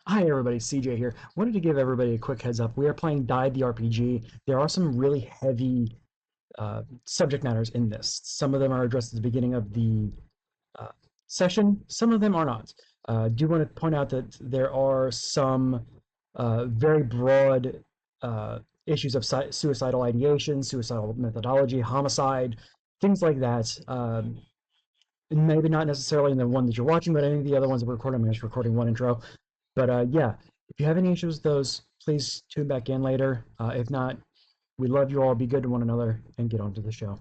Hi everybody, CJ here. Wanted to give everybody a quick heads up. We are playing Die the RPG. There are some really heavy subject matters in this. Some of them are addressed at the beginning of the uh, session. Some of them are not. Do want to point out that there are some very broad uh, issues of suicidal ideation, suicidal methodology, homicide, things like that. Maybe not necessarily in the one that you're watching, but any of the other ones that we're recording. I'm just recording one intro. But yeah, if you have any issues with those, please tune back in later. If not, we love you all. Be good to one another and get on to the show.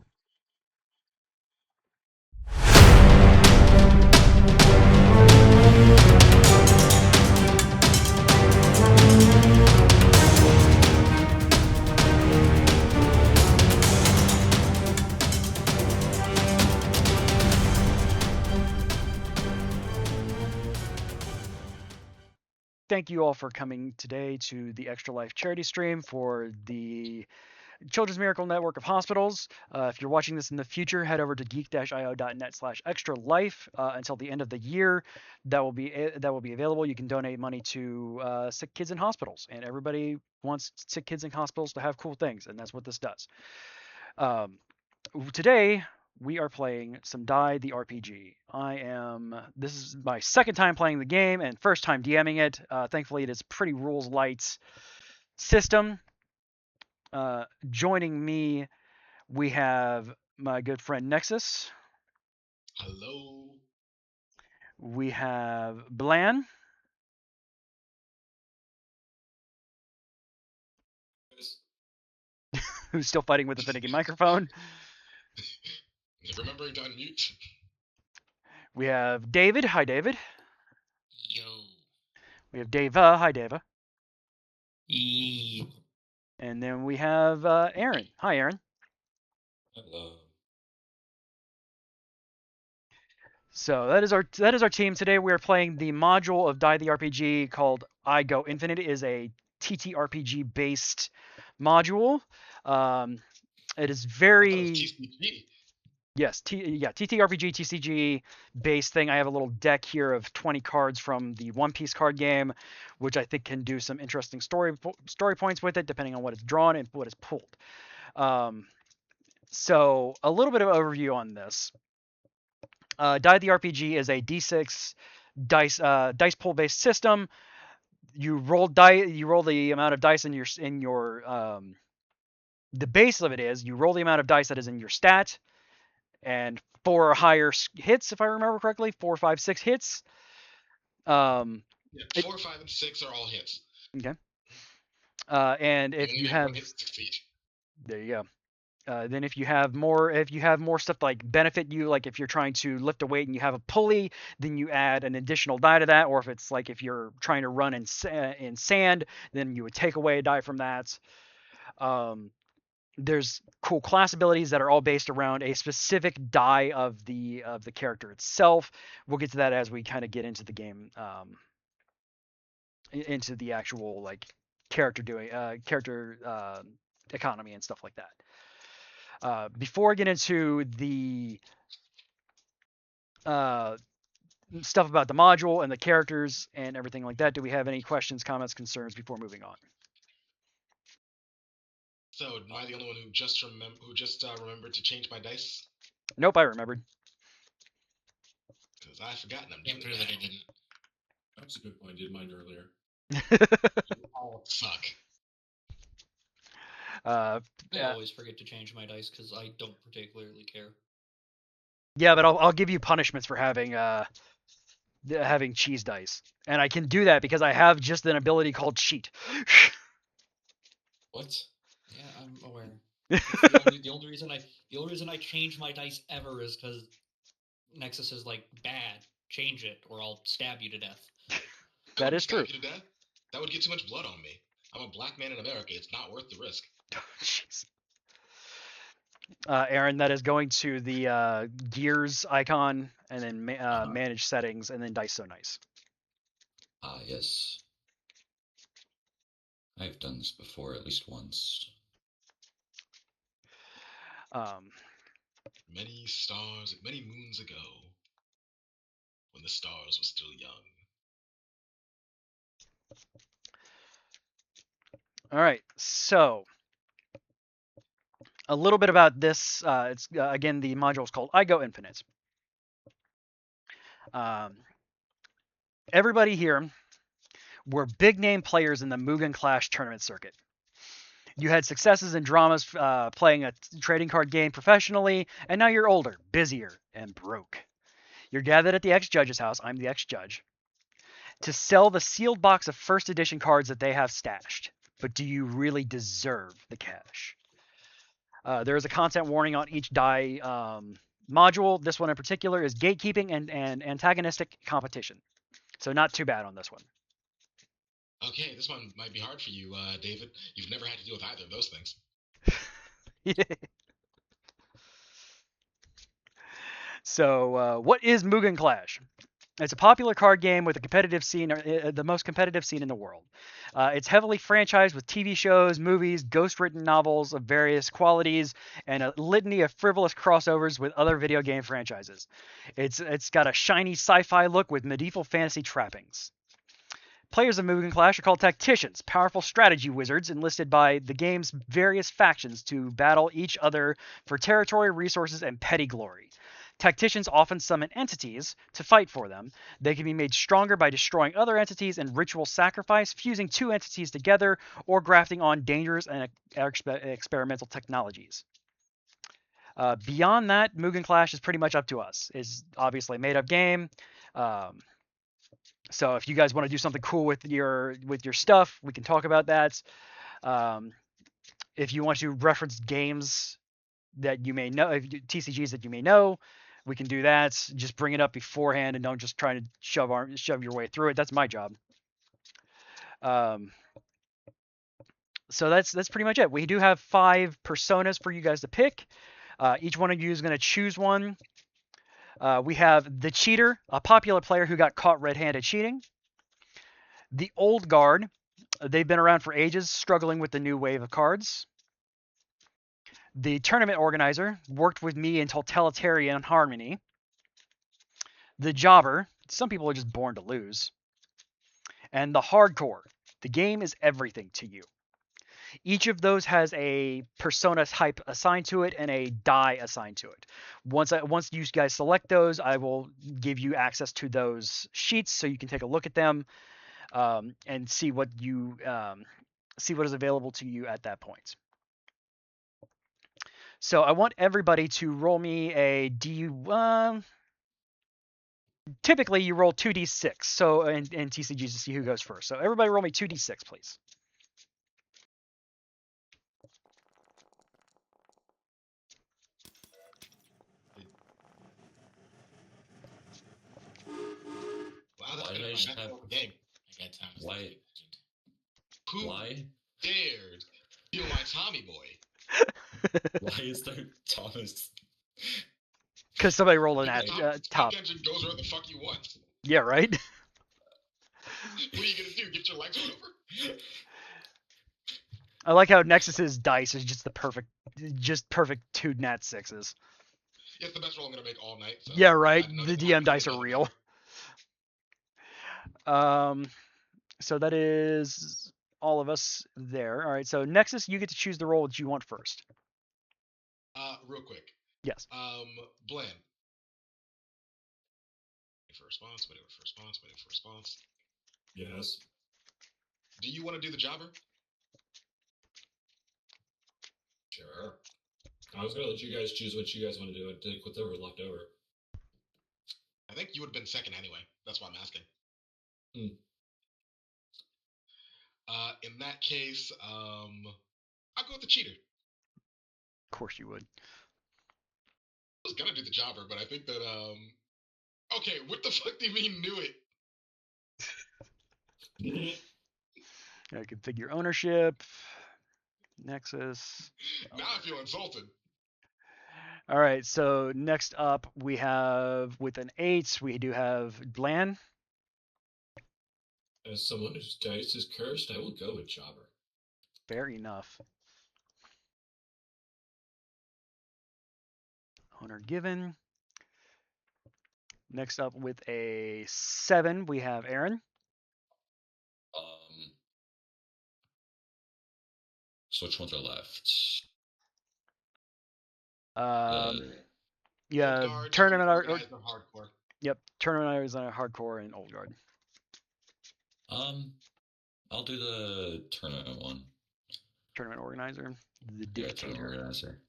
Thank you all for coming today to the Extra Life charity stream for the Children's Miracle Network of Hospitals. If you're watching this in the future, head over to geek-io.net/extra life until the end of the year. That will be available. You can donate money to sick kids in hospitals, and everybody wants sick kids in hospitals to have cool things, and that's what this does. Um, Today we are playing some Die the RPG. This is my second time playing the game and first time DMing it. Thankfully, it is pretty rules light system. Joining me, we have my good friend Nexus. Hello. We have Blan, who's still fighting with the finicky microphone. Remembering to unmute. We have David. Hi, David. Yo. We have Deva. Hi, Deva. Yee. And then we have Aaron. Hi, Aaron. Hello. So that is our team today. We are playing the module of Die the RPG called I Go Infinite. It is a ttrpg based module. It is very TCG. yes, ttrpg TCG based thing. I have a little deck here of 20 cards from the One Piece card game, which I think can do some interesting story points with it, depending on what is drawn and what is pulled. So a little bit of overview on this. Die the RPG is a D6 dice pool based system. You roll the amount of dice in your the base of it is you roll the amount of dice that is in your stat, and 4 or higher hits, if I remember correctly, 4, 5, 6 hits. Yeah, 4, 5, and 6 are all hits. Okay. And if you have, succeed. there you go. Then if you have more stuff like benefit you, like if you're trying to lift a weight and you have a pulley, then you add an additional die to that. Or if it's like if you're trying to run in sand, then you would take away a die from that. There's cool class abilities that are all based around a specific die of the character itself. We'll get to that as we kind of get into the game, into the actual like character economy and stuff like that. Before I get into the stuff about the module and the characters and everything like that, do we have any questions, comments, concerns before moving on? So, am I the only one who just remembered to change my dice? Nope, I remembered. Because I've forgotten I'm Yeah, doing clearly that. I didn't. That's a good point. I did mine earlier. You all suck. I always forget to change my dice because I don't particularly care. Yeah, but I'll give you punishments for having cheese dice, and I can do that because I have just an ability called cheat. What? Yeah, I'm aware. the only reason I change my dice ever is because Nexus is like bad. Change it, or I'll stab you to death. That is true. Stab you to death? That would get too much blood on me. I'm a black man in America. It's not worth the risk. Jeez. Aaron, that is going to the gears icon and then manage settings and then dice so nice. Ah, yes. I've done this before at least once. Many stars, many moons ago, when the stars were still young. All right, so a little bit about this. It's again, the module is called I Go Infinite. Um, everybody here were big name players in the Mugen Clash tournament circuit. You had successes and dramas playing a trading card game professionally, and now you're older, busier, and broke. You're gathered at the ex-judge's house, I'm the ex-judge, to sell the sealed box of first edition cards that they have stashed. But do you really deserve the cash? There is a content warning on each die module. This one in particular is gatekeeping and antagonistic competition. So not too bad on this one. Okay, this one might be hard for you, David. You've never had to deal with either of those things. So, what is Mugen Clash? It's a popular card game with a competitive scene, the most competitive scene in the world. It's heavily franchised with TV shows, movies, ghost-written novels of various qualities, and a litany of frivolous crossovers with other video game franchises. It's got a shiny sci-fi look with medieval fantasy trappings. Players of Mugen Clash are called tacticians, powerful strategy wizards enlisted by the game's various factions to battle each other for territory, resources, and petty glory. Tacticians often summon entities to fight for them. They can be made stronger by destroying other entities in ritual sacrifice, fusing two entities together, or grafting on dangerous and experimental technologies. Beyond that, Mugen Clash is pretty much up to us. It's obviously a made-up game. So if you guys want to do something cool with your stuff, we can talk about that. If you want to reference games that you may know, TCGs that you may know, we can do that. Just bring it up beforehand and don't just try to shove your way through it. That's my job. So that's pretty much it. We do have 5 personas for you guys to pick. Each one of you is going to choose one. We have the cheater, a popular player who got caught red-handed cheating. The old guard, they've been around for ages, struggling with the new wave of cards. The tournament organizer worked with me in totalitarian harmony. The jobber, some people are just born to lose. And the hardcore, the game is everything to you. Each of those has a persona type assigned to it and a die assigned to it. Once you guys select those, I will give you access to those sheets so you can take a look at them and see what is available to you at that point. So I want everybody to roll me a typically you roll 2d6. So in TCGs to see who goes first. So everybody roll me 2d6, please. Wow, that's Why been did I a just back have- game. I got time. Why? Who Why? dared steal my Tommy boy? Why is there Thomas? Because somebody rolled an Because top. Engine goes where the fuck you want. Yeah, right? What are you gonna do? Get your legs run over? I like how Nexus's dice is just perfect 2 nat 6s. It's the best roll I'm gonna make all night. So Yeah, right. I know The it doesn't DM happen dice any are other real. So that is all of us there. All right. So Nexus, you get to choose the role that you want first. Real quick. Yes. Bland. Waiting for response. Waiting for response. Waiting for response. Yes. Do you want to do the jobber? Sure. I was gonna let you guys choose what you guys want to do and take whatever's left over. I think you would have been second anyway. That's why I'm asking. In that case, I'll go with the cheater. Of course you would. I was gonna do the jobber, but I think that okay, what the fuck do you mean knew it? I configure ownership. Nexus. Now I feel insulted. All right. So next up we have with an 8, we do have Bland. As someone whose dice is cursed, I will go with Jobber. Fair enough. Owner given. Next up with a 7, we have Aaron. So which ones are left? Yeah, Old guard, tournament organizer, hardcore. Yep, tournament is on a hardcore and old guard. I'll do the tournament one. Tournament organizer, the Yeah, dictator. tournament organizer.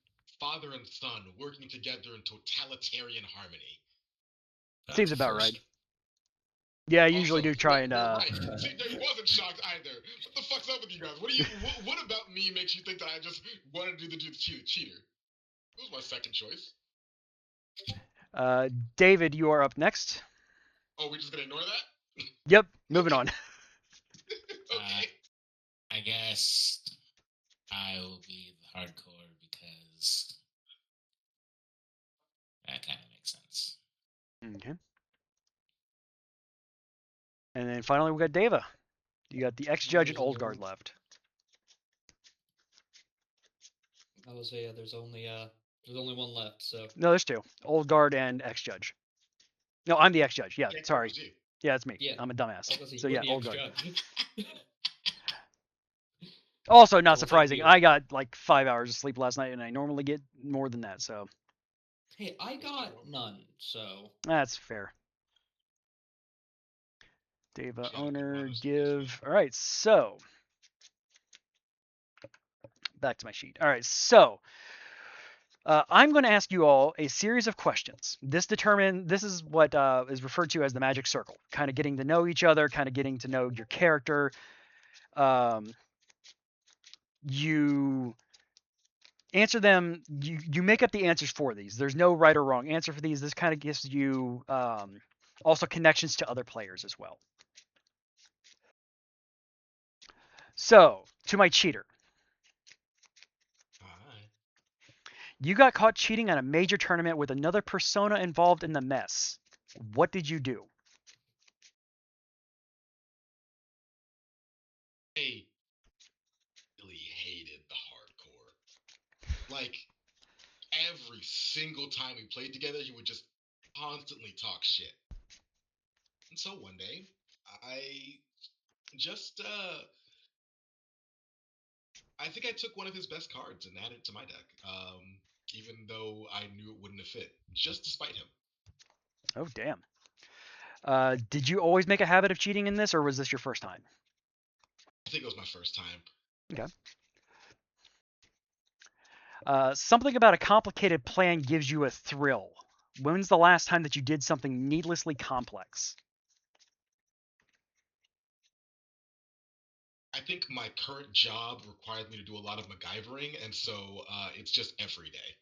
Father and son working together in totalitarian harmony. That's Seems a about first. right. Yeah, I usually Also, do try wait, and. right. See, he wasn't shocked either. What the fuck's up with you guys? What about me makes you think that I just wanted to do the cheater? It was my second choice. David, you are up next. Oh, we're just gonna ignore that? Yep, moving on. Okay. I guess I will be the hardcore because that kind of makes sense. Okay. And then finally, we got Deva. You got the ex-judge and old guard left. I would say there's only one left. So No, there's two: old guard and ex-judge. No, I'm the ex-judge. Yeah, sorry. Yeah, it's me. Yeah. I'm a dumbass. say, So you're yeah, the old guard. ex-judge. Also, not will take surprising. you. I got like 5 hours of sleep last night, and I normally get more than that. So Hey, I got none. So that's fair. Deva She had a good owner run this give. All right, so back to my sheet. All right, so I'm going to ask you all a series of questions. This is what is referred to as the magic circle, kind of getting to know each other, kind of getting to know your character. You answer them. You make up the answers for these. There's no right or wrong answer for these. This kind of gives you also connections to other players as well. So, to my cheater. Alright. You got caught cheating at a major tournament with another persona involved in the mess. What did you do? I really hated the hardcore. Like, every single time we played together, he would just constantly talk shit. And so one day, I just, I think I took one of his best cards and added it to my deck. Even though I knew it wouldn't have fit, just to spite him. Oh, damn. Did you always make a habit of cheating in this, or was this your first time? I think it was my first time. Okay. Something about a complicated plan gives you a thrill. When's the last time that you did something needlessly complex? I think my current job requires me to do a lot of MacGyvering, and so it's just every day.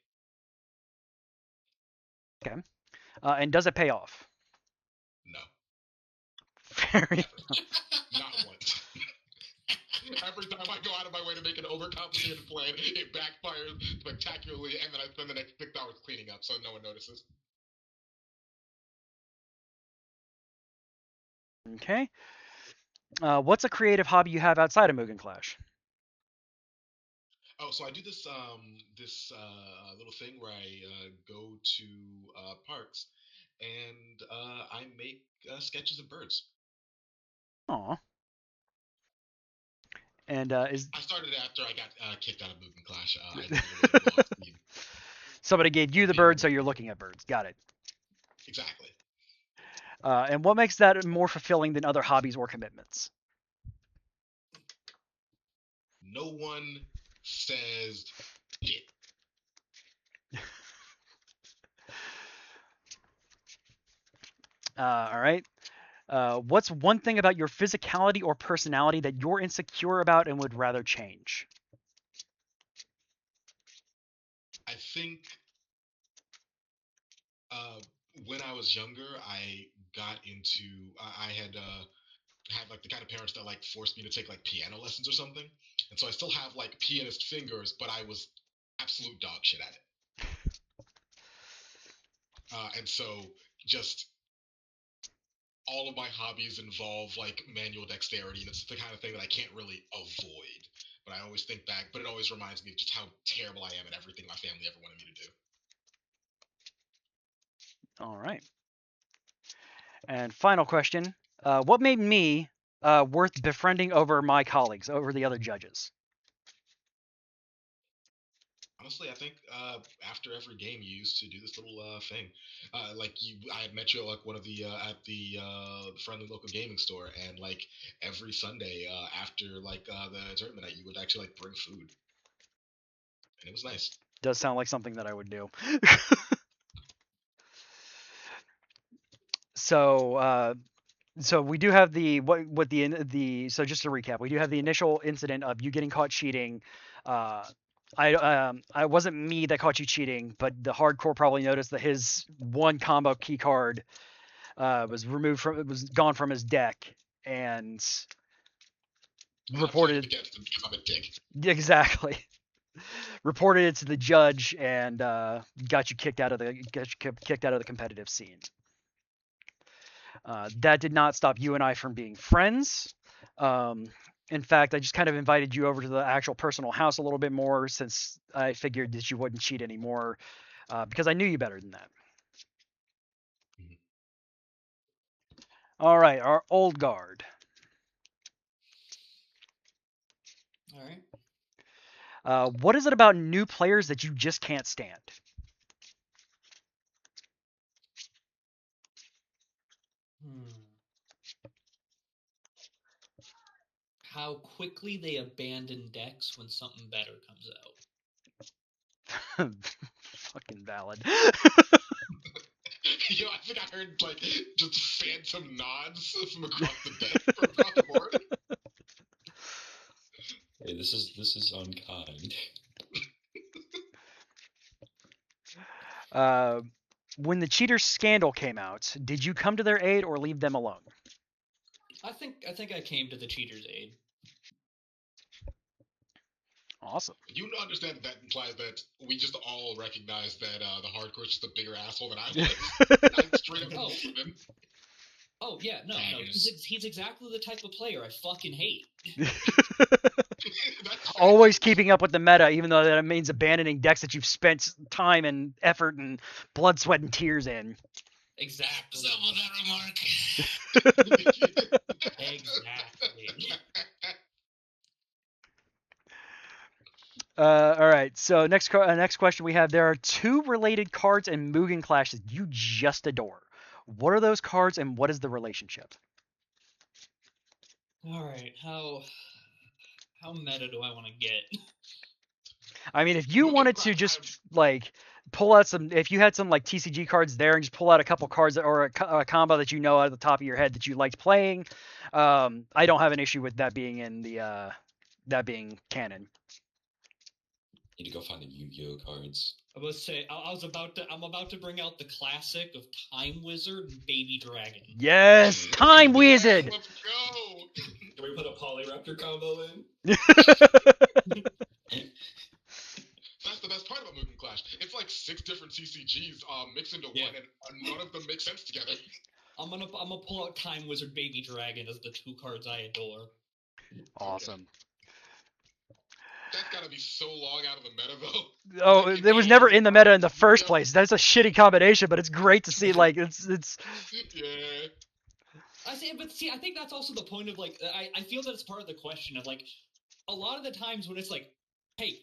Okay. And does it pay off? No, Very. never. Not once. Every time I go out of my way to make an overcomplicated plan, it backfires spectacularly, and then I spend the next 6 hours cleaning up so no one notices. Okay. What's a creative hobby you have outside of Mugen Clash? Oh, so I do this little thing where I go to parks and I make sketches of birds. Aw. And is I started after I got kicked out of Mugen Clash. I needed a way to go off speed. somebody gave you the bird, so you're looking at birds. Got it. Exactly. And what makes that more fulfilling than other hobbies or commitments? No one says shit. All right. What's one thing about your physicality or personality that you're insecure about and would rather change? I think when I was younger, I got into. I had like the kind of parents that like forced me to take like piano lessons or something, and so I still have like pianist fingers, but I was absolute dog shit at it. And so just all of my hobbies involve like manual dexterity, and it's the kind of thing that I can't really avoid. But I always think back, but it always reminds me of just how terrible I am at everything my family ever wanted me to do. All right. And final question. What made me worth befriending over my colleagues, over the other judges? honestly, I think after every game, you used to do this little thing. Like I had met you at like one of the at the friendly local gaming store, and like every Sunday after like the tournament night, you would actually like bring food, and it was nice. Does sound like something that I would do. So, so we do have the so just to recap, we do have the initial incident of you getting caught cheating. I wasn't me that caught you cheating, but the hardcore probably noticed that his one combo key card was gone from his deck, and reported Against him because I'm a dick. exactly reported it to the judge and got you kicked out of the competitive scene. That did not stop you and I from being friends. In fact, I just kind of invited you over to the actual personal house a little bit more since I figured that you wouldn't cheat anymore because I knew you better than that. All right, our old guard. All right. What is it about new players that you just can't stand? How quickly they abandon decks when something better comes out. Fucking valid. Yo, I think I heard like just phantom nods from across the desk, from across the board. Hey, this is unkind. When the cheater scandal came out, did you come to their aid or leave them alone? I think I came to the cheater's aid. Awesome. You understand that implies that we just all recognize that the hardcore is just a bigger asshole than I was. I straight up rolled him. Oh yeah, no. He's exactly the type of player I fucking hate. Always keeping up with the meta, even though that means abandoning decks that you've spent time and effort and blood, sweat, and tears in. Exactly. Double that remark. Exactly. All right. So next question we have: there are 2 related cards in Mugen Clash that you just adore. What are those cards, and what is the relationship? All right. How meta do I want to get? I mean, if you wanted to just like pull out some, if you had some like TCG cards there and just pull out a couple cards or a combo that you know out of the top of your head that you liked playing, I don't have an issue with that being in the that being canon. Need to go find the Yu-Gi-Oh cards. I must say, I'm about to bring out the classic of Time Wizard and Baby Dragon. Yes, Time Wizard. Let's go. Can we put a Polyraptor combo in? That's the best part about Mugen Clash. It's like 6 different CCGs mixed into one, and none of them make sense together. I'm gonna pull out Time Wizard Baby Dragon as the 2 cards I adore. Awesome. Okay. That's gotta be so long out of the meta, though. Oh, it was never in the meta in the first place. That's a shitty combination, but it's great to see. Like it's. Yeah. I think that's also the point of like I feel that it's part of the question of like a lot of the times when it's like, hey,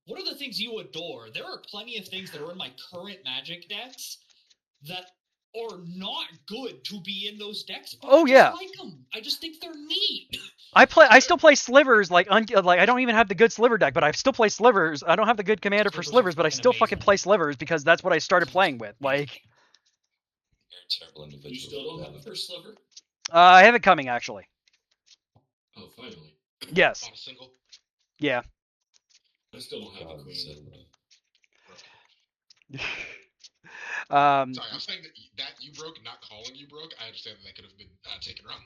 what are the things you adore? There are plenty of things that are in my current Magic decks that are not good to be in those decks. But I just like them. I just think they're neat. I still play Slivers like I don't even have the good Sliver deck, but I still play Slivers. I don't have the good commander for Slivers, but I still fucking play Slivers because that's what I started playing with. Like, You're a terrible individual. You still don't have the first Sliver? I have it coming actually. Oh, finally. Yes. Not a single. Yeah. I still don't have the Queen. Sorry, I'm saying that you broke, not calling you broke. I understand that could have been taken wrong.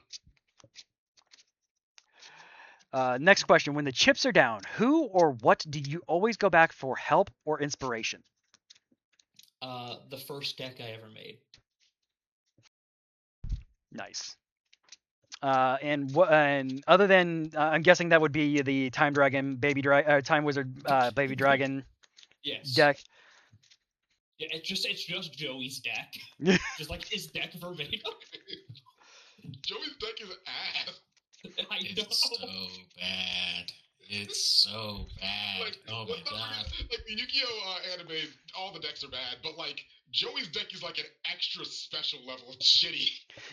Next question. When the chips are down, who or what do you always go back for help or inspiration? The first deck I ever made. Nice. And other than I'm guessing that would be the Time Dragon Time Wizard Baby Dragon deck. Yeah, it's just Joey's deck. Just like his deck verbatim. Joey's deck is ass. I know. It's so bad. It's so bad. Like, Oh my let's not god. forget, like the Yu-Gi-Oh anime, all the decks are bad, but like Joey's deck is like an extra special level of shitty.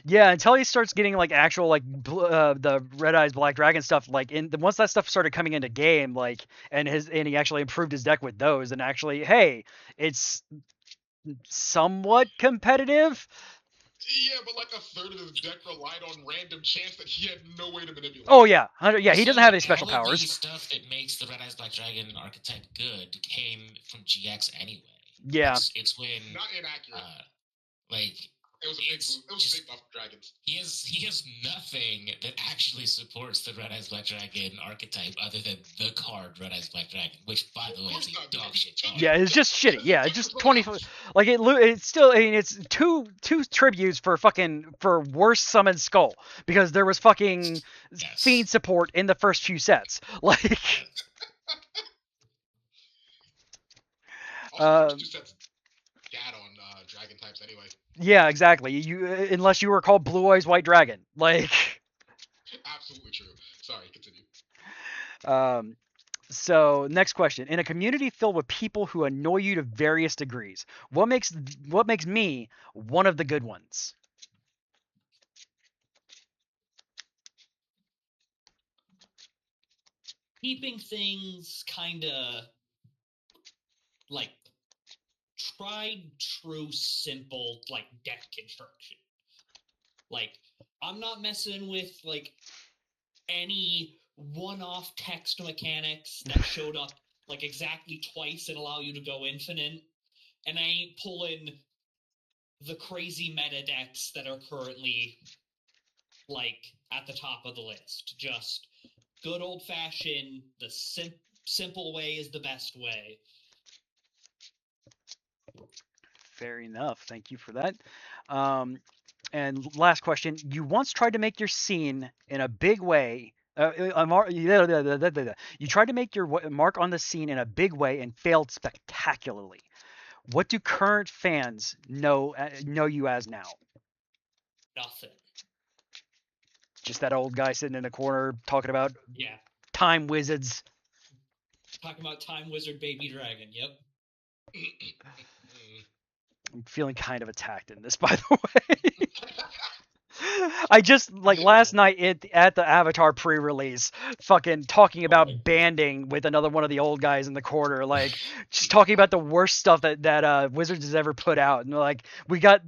Yeah, until he starts getting like actual like the Red Eyes Black Dragon stuff. Like once that stuff started coming into game, like and he actually improved his deck with those, and actually, hey, it's somewhat competitive. Yeah, but like a third of his deck relied on random chance that he had no way to manipulate. Oh yeah, yeah, he Also, doesn't have any special all of powers. the stuff that makes the Red Eyes Black Dragon archetype good came from GX anyway. Yeah. It's when Not inaccurate. like It was a big it's move. It was a just- big buff for dragons. he has nothing that actually supports the Red Eyes Black Dragon archetype other than the card Red Eyes Black Dragon, which by the way is a dog shit card. Yeah, it's just shitty. Yeah, it's just 20. Like it's still. I mean, it's two tributes for worst summon skull because there was fucking Yes. fiend support in the first few sets. Like, Also, the first two sets gat on dragon types anyway. yeah, exactly. You unless you were called Blue Eyes White Dragon. Like, Absolutely true. Sorry, continue. So next question: in a community filled with people who annoy you to various degrees, what makes me one of the good ones? Keeping things kind of like tried, true, simple, like deck construction. Like, I'm not messing with like any one-off text mechanics that showed up like exactly twice and allow you to go infinite. And I ain't pulling the crazy meta decks that are currently like at the top of the list. Just good old-fashioned, the simple way is the best way. Fair enough. Thank you for that. And last question: you once tried to make your scene in a big way. You tried to make your mark on the scene in a big way and failed spectacularly. What do current fans know you as now? Nothing. Just that old guy sitting in the corner talking about Yeah. time wizards. Talking about Time Wizard Baby Dragon. Yep. I'm feeling kind of attacked in this, by the way. I just like last night at the Avatar pre-release, fucking talking about banding with another one of the old guys in the corner, like just talking about the worst stuff that Wizards has ever put out, and like we got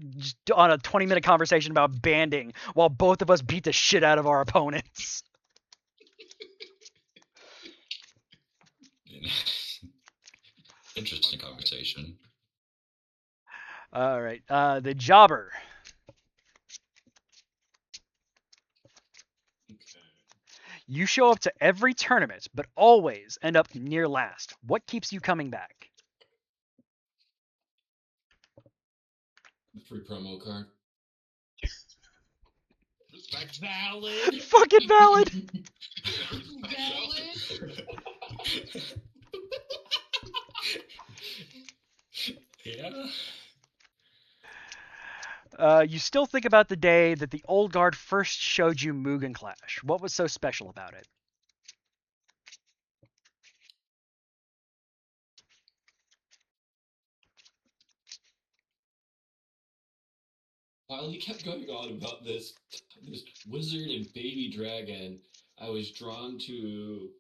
on a 20-minute conversation about banding while both of us beat the shit out of our opponents. Interesting conversation. All right, the jobber. You show up to every tournament, but always end up near last. What keeps you coming back? The free promo card. Respect. Valid. Fucking valid. Valid. Yeah. You still think about the day that the old guard first showed you Mugen Clash. What was so special about it? While he kept going on about this wizard and baby dragon, I was drawn to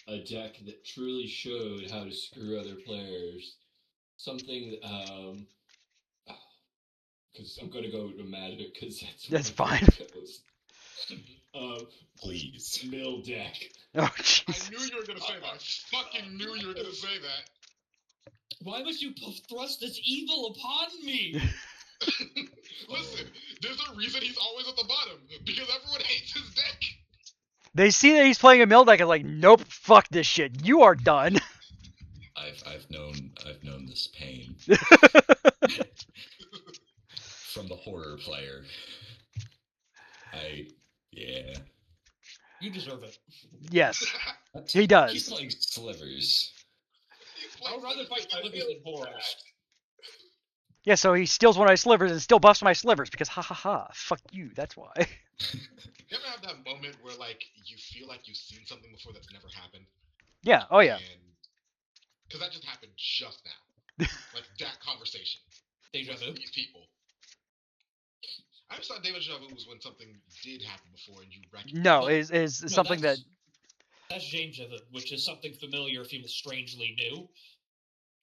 a deck that truly showed how to screw other players. Something, because I'm gonna go to Magic because That's fine. Please. Mill deck. Oh, I Jesus. knew you were gonna say that. I fucking knew you were gonna say that. Why must you thrust this evil upon me? Listen, there's a reason he's always at the bottom because everyone hates his deck. They see that he's playing a mill deck and like, nope, fuck this shit. You are done. I've known this pain from the horror player. Yeah. You deserve it. Yes, he does. He's playing slivers. I would rather fight slivers than Boros. Yeah, so he steals one of my slivers and still buffs my slivers because ha ha ha. Fuck you. That's why. You ever have that moment where like you feel like you've seen something before that's never happened? Yeah. Oh yeah. And because that just happened just now, like that conversation Deja with vu. these people. I just thought deja vu was when something did happen before and you recognize. No, No, is No, something that. that's deja vu, which is something familiar feels strangely new.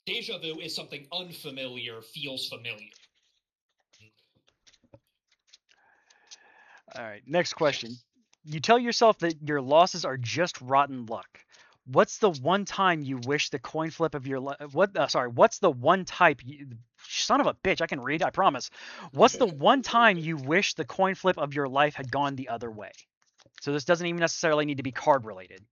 Deja vu is something unfamiliar feels familiar. All right. Next question. You tell yourself that your losses are just rotten luck. What's the one time you wish the coin flip of your life? What's the one type? Son of a bitch! I can read. I promise. What's the one time you wish the coin flip of your life had gone the other way? So this doesn't even necessarily need to be card related.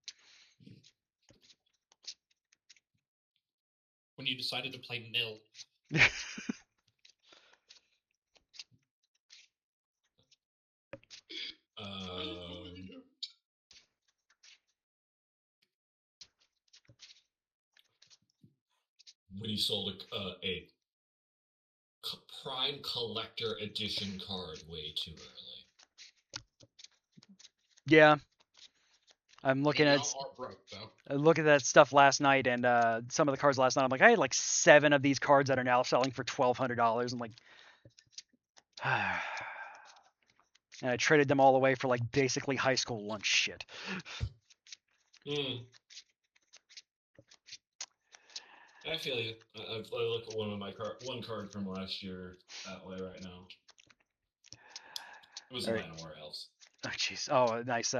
When you decided to play Mill. When you sold a Prime Collector Edition card way too early. Yeah. I'm looking We at all are broke though. I look at that stuff last night and some of the cards last night. I'm like, I had like 7 of these cards that are now selling for $1,200. I'm like, and I traded them all away for like basically high school lunch shit. I feel you. I look at one card from last year that way right now. It was All right. Land of War Elves. Oh jeez. Oh, nice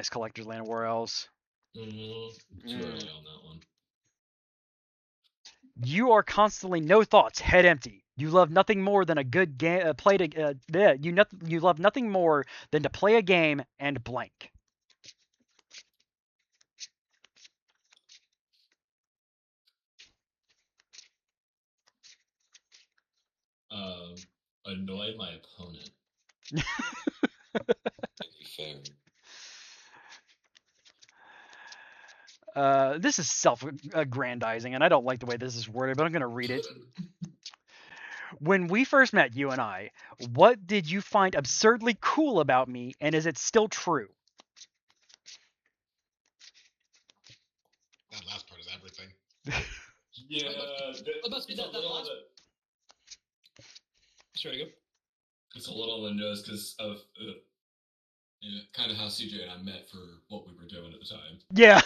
collector's Land of War Elves. Too early on that one. You are constantly no thoughts, head empty. You love nothing more than a good game. You love nothing more than to play a game and blank. Annoy my opponent. Fair. This is self-aggrandizing, and I don't like the way this is worded, but I'm going to read it. When we first met, you and I, what did you find absurdly cool about me, and is it still true? That last part is everything. Yeah, Let's do that last. Sure, you go. It's a little on the nose because of kind of how CJ and I met for what we were doing at the time. Yeah.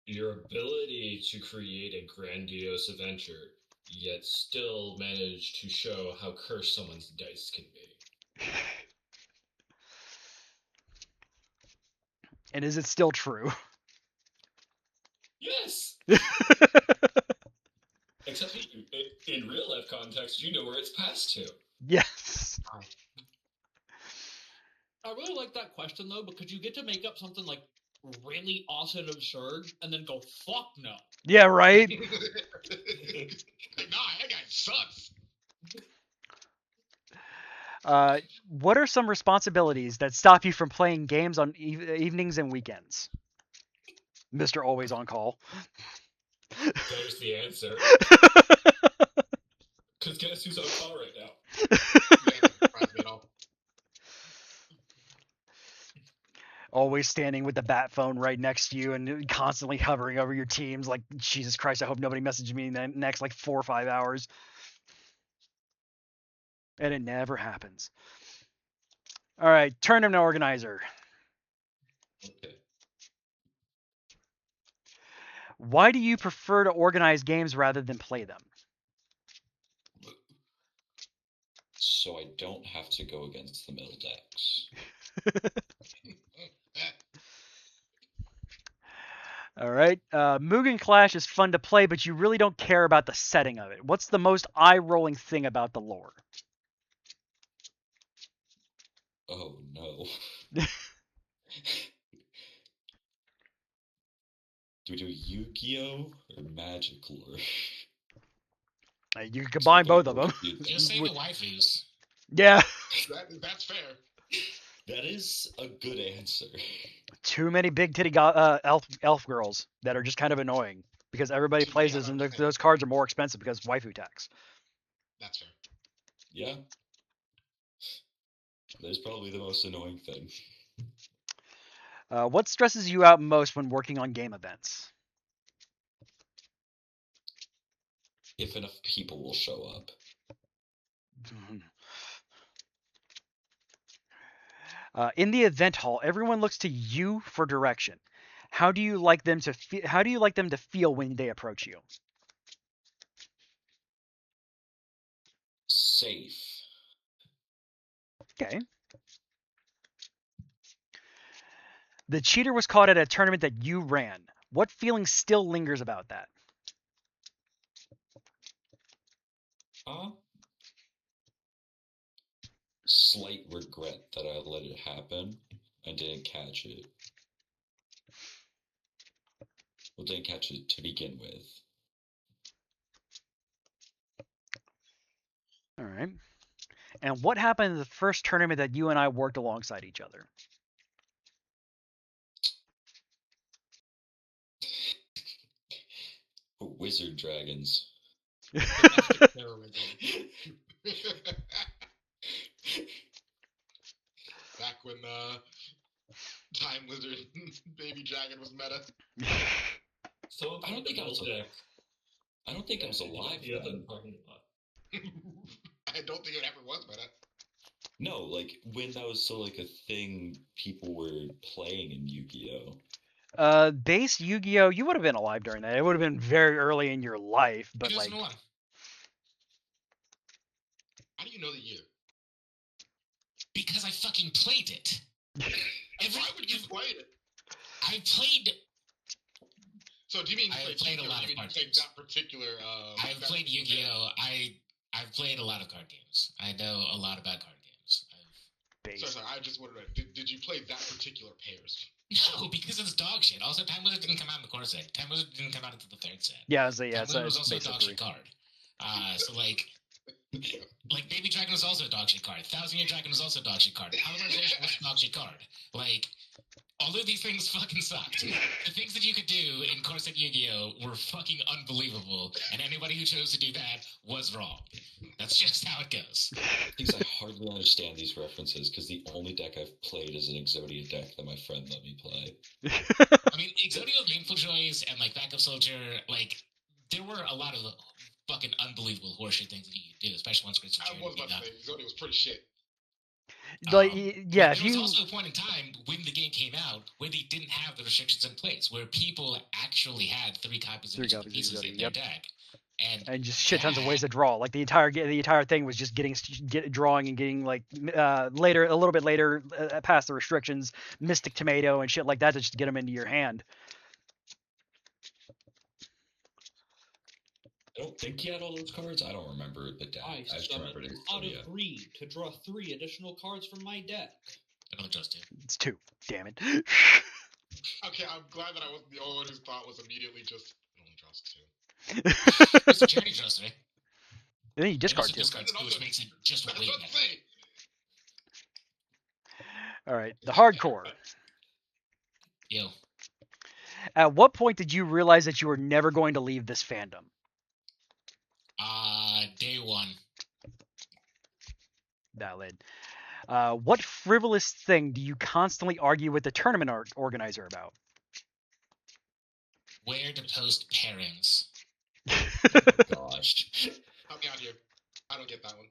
Your ability to create a grandiose adventure, yet still manage to show how cursed someone's dice can be. And is it still true? Yes! Except in real life context, you know where it's passed to. Yes. I really like that question though, because you get to make up something like really awesome and absurd, and then go, fuck no. Yeah, right? Nah, that guy sucks. What are some responsibilities that stop you from playing games on evenings and weekends? Mr. Always on Call. There's the answer. Because guess who's on call right now? Yeah, that doesn't surprise me at all. Always standing with the bat phone right next to you and constantly hovering over your teams like, Jesus Christ, I hope nobody messages me in the next like 4 or 5 hours. And it never happens. All right, tournament organizer. Okay. Why do you prefer to organize games rather than play them? So I don't have to go against the middle decks. All right. Mugen Clash is fun to play, but you really don't care about the setting of it. What's the most eye-rolling thing about the lore? Oh no. Do we do Yu-Gi-Oh or Magic lore? You can combine both of them. Just say the waifus. Yeah. That's fair. That is a good answer. Too many big titty elf girls that are just kind of annoying. because everybody To plays me, I this, don't and understand. those cards are more expensive because of waifu tax. That's fair. Yeah. That is probably the most annoying thing. What stresses you out most when working on game events? If enough people will show up. In the event hall, everyone looks to you for direction. How do you like them to How do you like them to feel when they approach you? Safe. Okay. The cheater was caught at a tournament that you ran. What feeling still lingers about that? Slight regret that I let it happen and didn't catch it. Well, didn't catch it to begin with. All right. And what happened in the first tournament that you and I worked alongside each other? Wizard dragons. Domestic terrorism. Back when Time Wizard Baby Dragon was meta. So I don't think I was deck. I don't think I was alive Yeah, then. I don't think it ever was meta. No, like when that was still like a thing people were playing in Yu-Gi-Oh. Base Yu-Gi-Oh, you would have been alive during that. It would have been very early in your life, but like 2001. How do you know the year? Because I fucking played it. Why would you play it? I played. So do you mean I played a lot of card games. that particular? I've played Yu-Gi-Oh. I've played a lot of card games. I know a lot about card games. Sorry. I just wondered. Did you play that particular pairs? No, because it's dog shit. Also, Time Wizard didn't come out in the core set. Time Wizard didn't come out until the third set. Yeah, Time Wizard was also a basic dog shit card. So like Baby Dragon was also a dog shit card. Thousand Year Dragon was also a dog shit card. Polymerization was a dog shit card. Like, all of these things fucking sucked. The things that you could do in core set Yu-Gi-Oh were fucking unbelievable, and anybody who chose to do that was wrong. That's just how it goes. Things I hardly understand these references because the only deck I've played is an Exodia deck that my friend let me play. I mean, Exodia Gameful Joys and like Backup Soldier, like there were a lot of fucking unbelievable horseshit things that you could do, especially once Crystal I was about to say Exodia was pretty shit. Like, yeah, there was also a point in time when the game came out where they didn't have the restrictions in place, where people actually had 3 copies of each of the pieces in their deck, and just shit tons of ways to draw. Like the entire thing was just drawing and getting like a little bit later, past the restrictions, Mystic Tomato and shit like that to just get them into your hand. I don't think he had all those cards. I don't remember the deck. I just remember it. out of 3 to draw 3 additional cards from my deck. It only draws 2. It's 2. Damn it. Okay, I'm glad that I wasn't the only one whose thought was immediately just it only draws 2. It's a charity draws 3. And then you discard 2. Which makes it just way better. All right, the hardcore. Yo. At what point did you realize that you were never going to leave this fandom? Day 1. Valid. What frivolous thing do you constantly argue with the tournament organizer about? Where to post pairings. Oh, gosh. Help me out here. I don't get that one.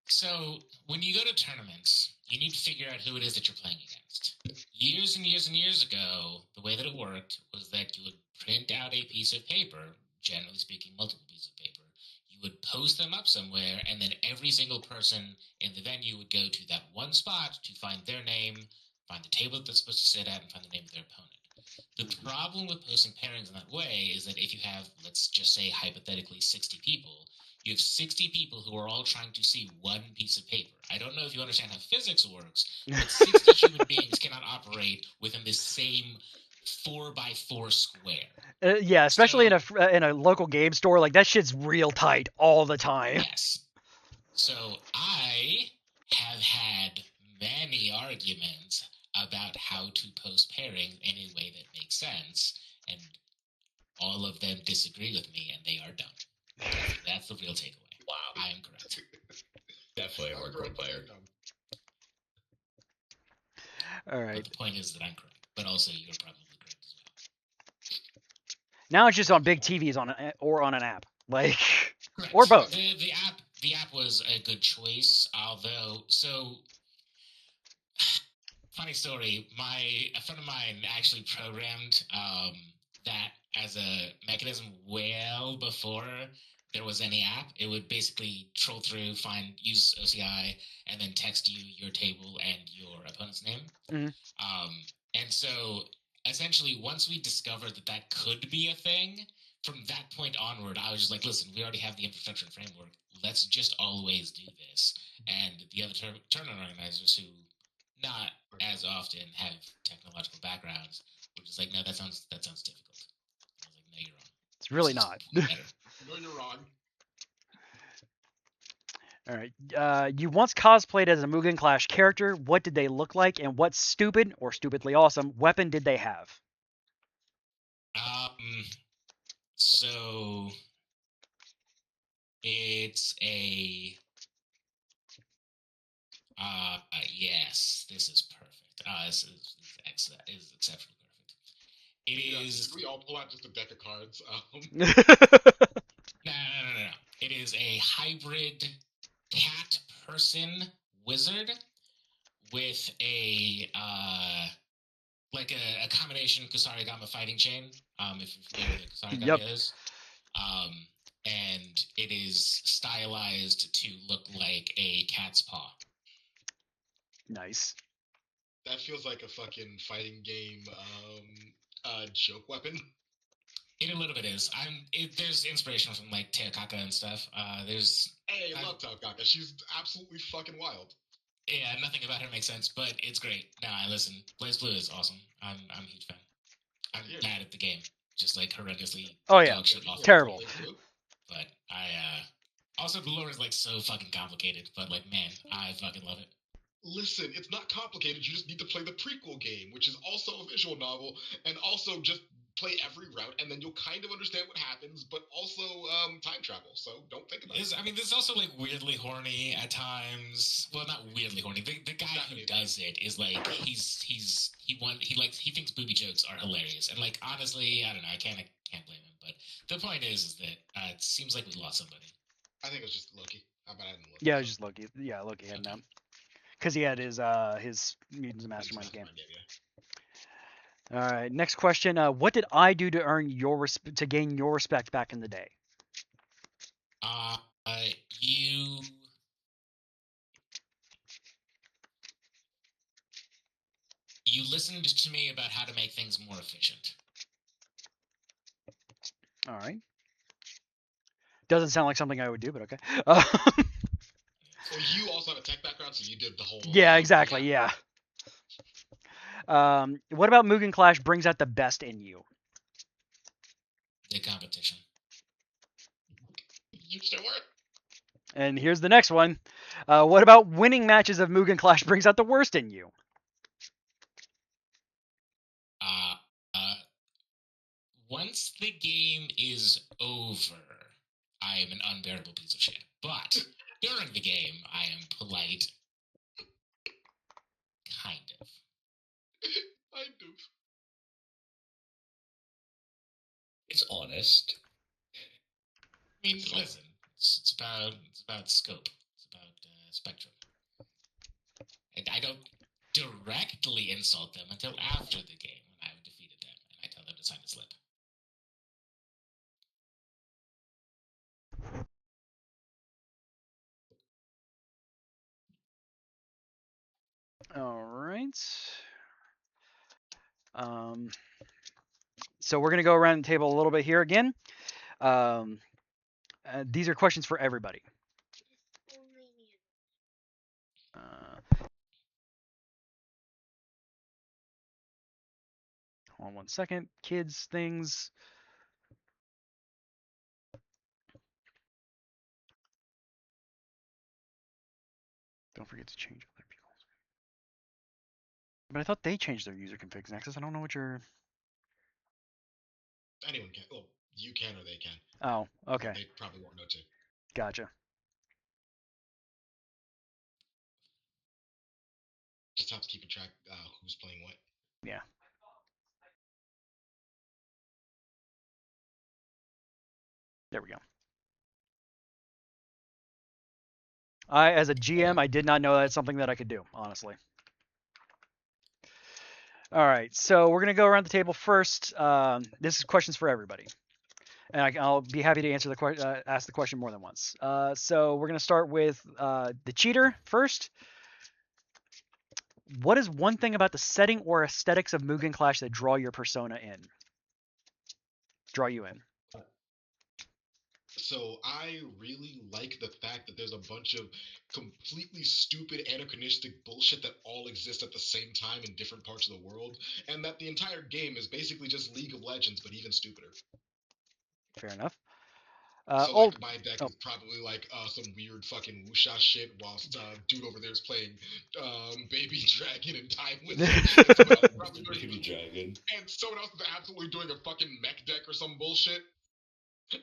So, when you go to tournaments, you need to figure out who it is that you're playing against. Years and years and years ago, the way that it worked was that you would print out a piece of paper, generally speaking, multiple pieces of paper. You would post them up somewhere, and then every single person in the venue would go to that one spot to find their name, find the table that they're supposed to sit at, and find the name of their opponent. The problem with posting pairings in that way is that if you have, let's just say, hypothetically, 60 people, you have 60 people who are all trying to see one piece of paper. I don't know if you understand how physics works, but 60 human beings cannot operate within this same 4x4 square. Yeah, especially in a local game store, like that shit's real tight all the time. Yes. So I have had many arguments about how to post pairing in a way that makes sense, and all of them disagree with me, and they are dumb. That's the real takeaway. Wow. I am correct. Definitely a hardcore player. All But right. the point is that I'm correct, but also you're probably correct as well. Now it's just on big TVs or on an app, like Correct. or both. The app was a good choice, although funny story. A friend of mine actually programmed that as a mechanism well before there was any app. It would basically troll through, use OCI, and then text you your table and your opponent's name. Mm-hmm. And so, essentially, once we discovered that could be a thing, from that point onward, I was just like, listen, we already have the infrastructure and framework. Let's just always do this. And the other tournament organizers who not as often have technological backgrounds were just like, no, that sounds difficult. I was like, no, you're wrong. It's really not. Better. No, you're wrong. All right. You once cosplayed as a Mugen Clash character. What did they look like, and what stupid or stupidly awesome weapon did they have? So it's a yes, this is perfect. This is exceptionally perfect. It is. We all pull out just a deck of cards. No. It is a hybrid cat person wizard with a a combination Kusarigama fighting chain. If you're familiar with what Kusarigama is. And it is stylized to look like a cat's paw. Nice. That feels like a fucking fighting game joke weapon. It a little bit is. There's inspiration from like Teokaka and stuff. I love Teokaka. She's absolutely fucking wild. Yeah, nothing about her makes sense, but it's great. Nah, listen, Blaze Blue is awesome. I'm a huge fan. I'm bad at the game, just like horrendously. Oh yeah, terrible. But also the lore is like so fucking complicated. But like, man, I fucking love it. Listen, it's not complicated. You just need to play the prequel game, which is also a visual novel, and also just play every route, and then you'll kind of understand what happens, but also time travel, so don't think about it. I mean, this is also like weirdly horny at times. Well, not weirdly horny. The guy who does it is like he thinks booby jokes are hilarious, and like honestly, I don't know, I can't blame him. But the point is that it seems like we lost somebody. I think it was just Loki. How about I didn't look? Yeah, it was just Loki. Yeah, Loki had him because he had his Mutants Mastermind game. All right, next question. What did I do to earn to gain your respect back in the day? You listened to me about how to make things more efficient. All right. Doesn't sound like something I would do, but okay. Well, you also have a tech background, so you did the whole. Yeah, exactly. Yeah. What about Mugen Clash brings out the best in you? The competition. You sure were. And here's the next one. What about winning matches of Mugen Clash brings out the worst in you? Once the game is over, I am an unbearable piece of shit. But during the game, I am polite. Kind of. It's honest. I mean, listen, it's about scope. It's about spectrum. And I don't directly insult them until after the game when I've defeated them, and I tell them to sign a slip. All right. So we're going to go around the table a little bit here again. These are questions for everybody. Hold on one second. Kids, things. Don't forget to change other people's. But I thought they changed their user configs, Nexus. I don't know what you're... Anyone can. Well, you can or they can. Oh, okay. They probably won't know to. Gotcha. Just helps keeping track who's playing what. Yeah. There we go. As a GM, I did not know that's something that I could do, honestly. All right, so we're gonna go around the table first. This is questions for everybody, and I'll be happy to answer the ask the question more than once. So we're gonna start with the cheater first. What is one thing about the setting or aesthetics of Mugen Clash that draw your persona in? Draw you in. So I really like the fact that there's a bunch of completely stupid anachronistic bullshit that all exists at the same time in different parts of the world, and that the entire game is basically just League of Legends, but even stupider. Fair enough. So Old. like my deck Oh. is probably like some weird fucking wuxia shit, whilst dude over there is playing Baby Dragon and Time Wizard. Baby Dragon. And someone else is absolutely doing a fucking mech deck or some bullshit.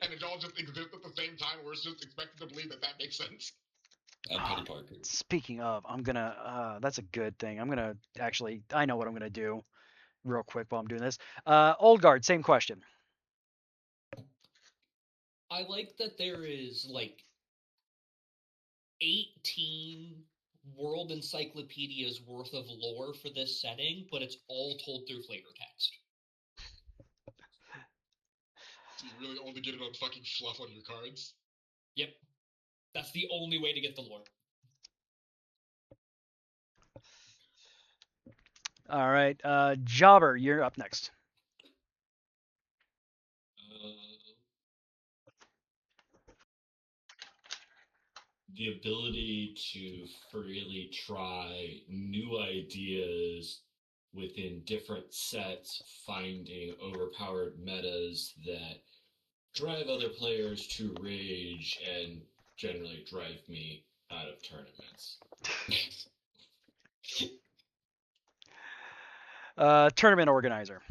And it all just exists at the same time. We're just expected to believe that makes sense. And Penny Parker. Speaking of, I'm gonna. That's a good thing. I'm gonna actually. I know what I'm gonna do, real quick while I'm doing this. Old guard, same question. I like that there is like 18 world encyclopedias worth of lore for this setting, but it's all told through flavor text. So you really only get it on fucking fluff on your cards? Yep. That's the only way to get the lore. All right, Jobber, you're up next. The ability to freely try new ideas within different sets, finding overpowered metas that drive other players to rage and generally drive me out of tournaments. Tournament organizer.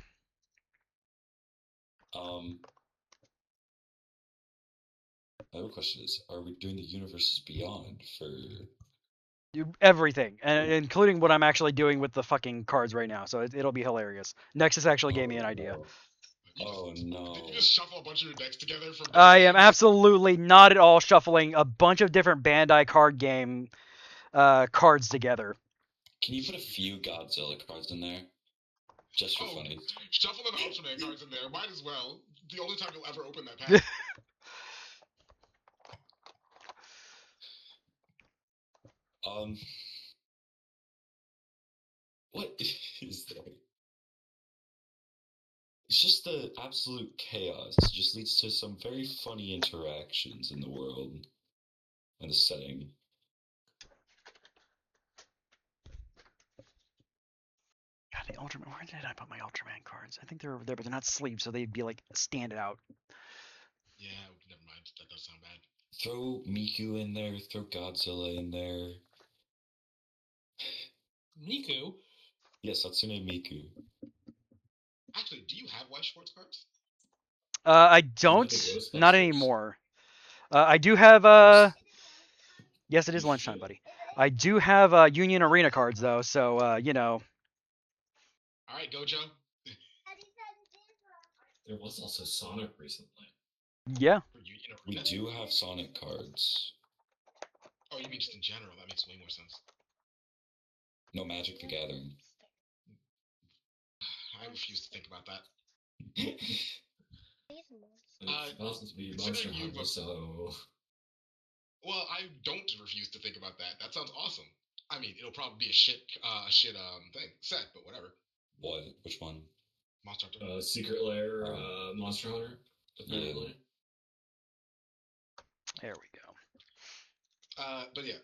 My other question is, are we doing the Universes Beyond for... Everything, and including what I'm actually doing with the fucking cards right now, so it'll be hilarious. Nexus actually gave me an idea. Oh no. Did you just shuffle a bunch of your decks together from I am absolutely not at all shuffling a bunch of different Bandai card game cards together. Can you put a few Godzilla cards in there? Just for funny. Shuffle the Ultraman cards in there. Might as well. The only time you'll ever open that pack. What is there? It's just the absolute chaos. It just leads to some very funny interactions in the world and the setting. God, the Ultraman. Where did I put my Ultraman cards? I think they're over there, but they're not sleeved, so they'd be like stand out. Yeah, never mind. That does sound bad. Throw Miku in there. Throw Godzilla in there. Miku? Yes, Satsune Miku. Actually, do you have White Schwartz cards? I don't. Not anymore. I do have. Yes, it is lunchtime, buddy. I do have Union Arena cards though, so you know. All right, Gojo. There was also Sonic recently. Yeah. We do have Sonic cards. Oh, you mean just in general? That makes way more sense. No, Magic the Gathering. I refuse to think about that. It's supposed to be Monster Hunter, so... Well, I don't refuse to think about that. That sounds awesome. I mean, it'll probably be a shit thing set, but whatever. What? Which one? Monster Hunter. Secret Lair, Monster Hunter. Apparently. Yeah. There we go. But yeah,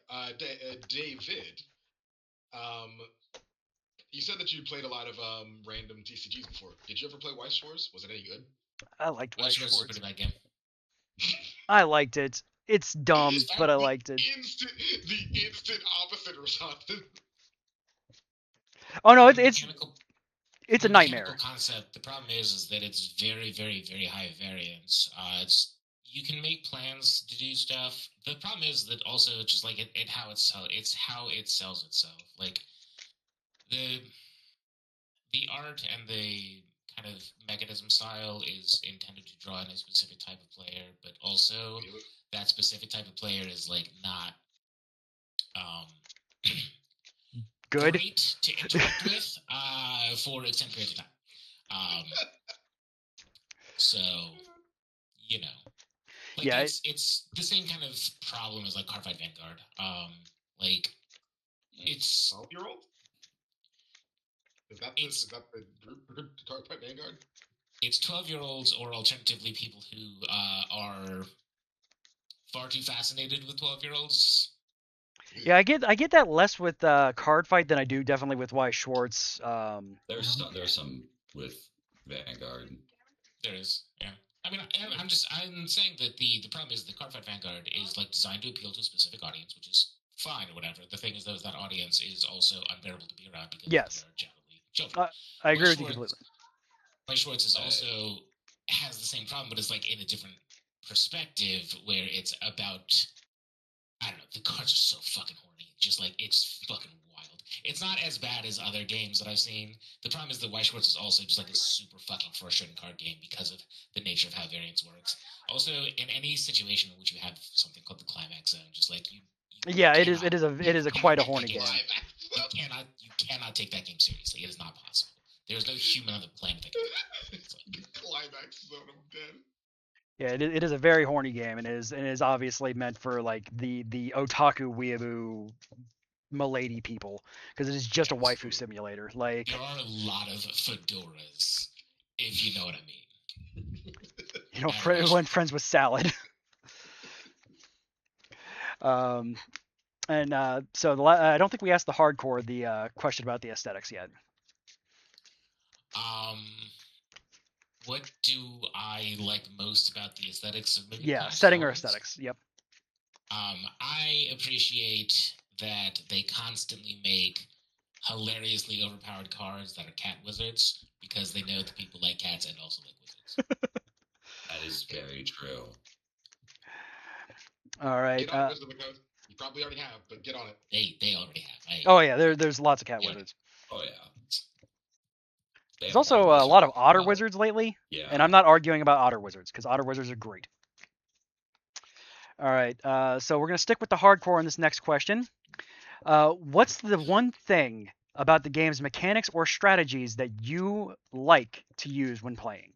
David. You said that you played a lot of random TCGs before. Did you ever play White Shores? Was it any good? I liked White Shores is a Schwartz. pretty bad game. I liked it. It's dumb, but I liked it. The instant opposite response. Oh no, It's a from nightmare. mechanical concept, the problem is that it's very, very, very high variance. You can make plans to do stuff. The problem is that also it's just like how it sells itself. Like the art and the kind of mechanism style is intended to draw in a specific type of player, but also that specific type of player is like not Good. great to interact with for extended periods of time. So, you know, like Yeah, it's the same kind of problem as like Cardfight Vanguard. Like it's 12-year-old? Is that the group Cardfight Vanguard? It's 12-year-olds or alternatively people who are far too fascinated with 12-year-olds. Yeah, I get that less with Card Fight than I do definitely with Y Schwartz. There's some with Vanguard. There is, yeah. I mean, I'm saying that the problem is the Cardfight Vanguard is like designed to appeal to a specific audience, which is fine or whatever. The thing is, though, that audience is also unbearable to be around because Yes. they're generally children. I agree with you completely. White Schwartz is also has the same problem, but it's like in a different perspective where it's about, I don't know, the cards are so fucking horny. Just like, it's fucking wild. It's not as bad as other games that I've seen. The problem is that White Schwartz is also just like a super fucking frustrating card game because of the nature of how variance works. Also, in any situation in which you have something called the climax zone, just like you yeah, it is a quite a horny game. You cannot take that game seriously. It is not possible. There's no human on the planet that can do that. Climax zone, I'm dead. Yeah, it is a very horny game, and is obviously meant for like the otaku weeaboo milady people because it is just a waifu simulator. Like there are a lot of fedoras, if you know what I mean. You know, when friends with salad. So I don't think we asked the hardcore the question about the aesthetics yet. What do I like most about the aesthetics of movie? Yeah, setting or aesthetics. Yep. I appreciate that they constantly make hilariously overpowered cards that are cat wizards because they know that people like cats and also like wizards. That is very true. All right. Get on Wizard of the Coast. You probably already have, but get on it. They already have. Oh yeah, there's lots of cat wizards. Oh yeah. There's also a lot of otter wizards lately. Yeah. And I'm not arguing about otter wizards because otter wizards are great. All right. So we're gonna stick with the hardcore in this next question. What's the one thing about the game's mechanics or strategies that you like to use when playing?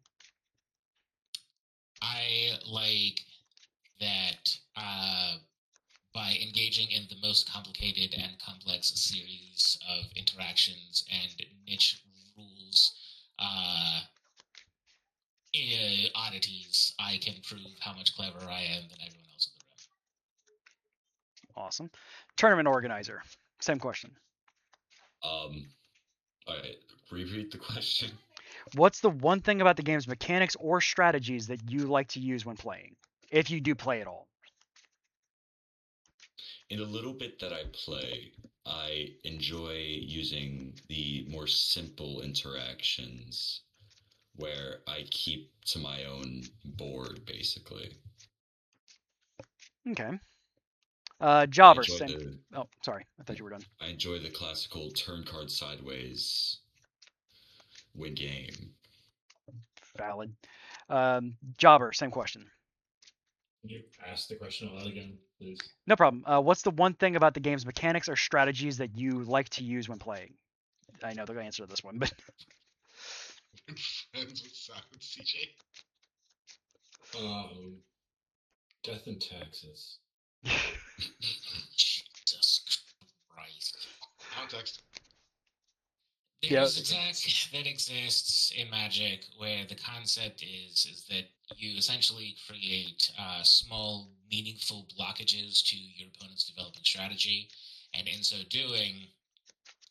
I like that by engaging in the most complicated and complex series of interactions and niche rules, oddities, I can prove how much cleverer I am than everyone else in the room. Awesome. Tournament organizer. Same question. All right. Repeat the question. What's the one thing about the game's mechanics or strategies that you like to use when playing, if you do play at all? In the little bit that I play, I enjoy using the more simple interactions where I keep to my own board, basically. Okay. Jobber. Oh, sorry. I thought you were done. I enjoy the classical turn card sideways win game. Valid. Jobber, same question. Can you ask the question aloud again, please? No problem. What's the one thing about the game's mechanics or strategies that you like to use when playing? I know the answer to this one, but Friends with Silence, CJ. Death and taxes. Jesus Christ. Context. There's a deck that exists in Magic where the concept is that you essentially create small, meaningful blockages to your opponent's developing strategy, and in so doing,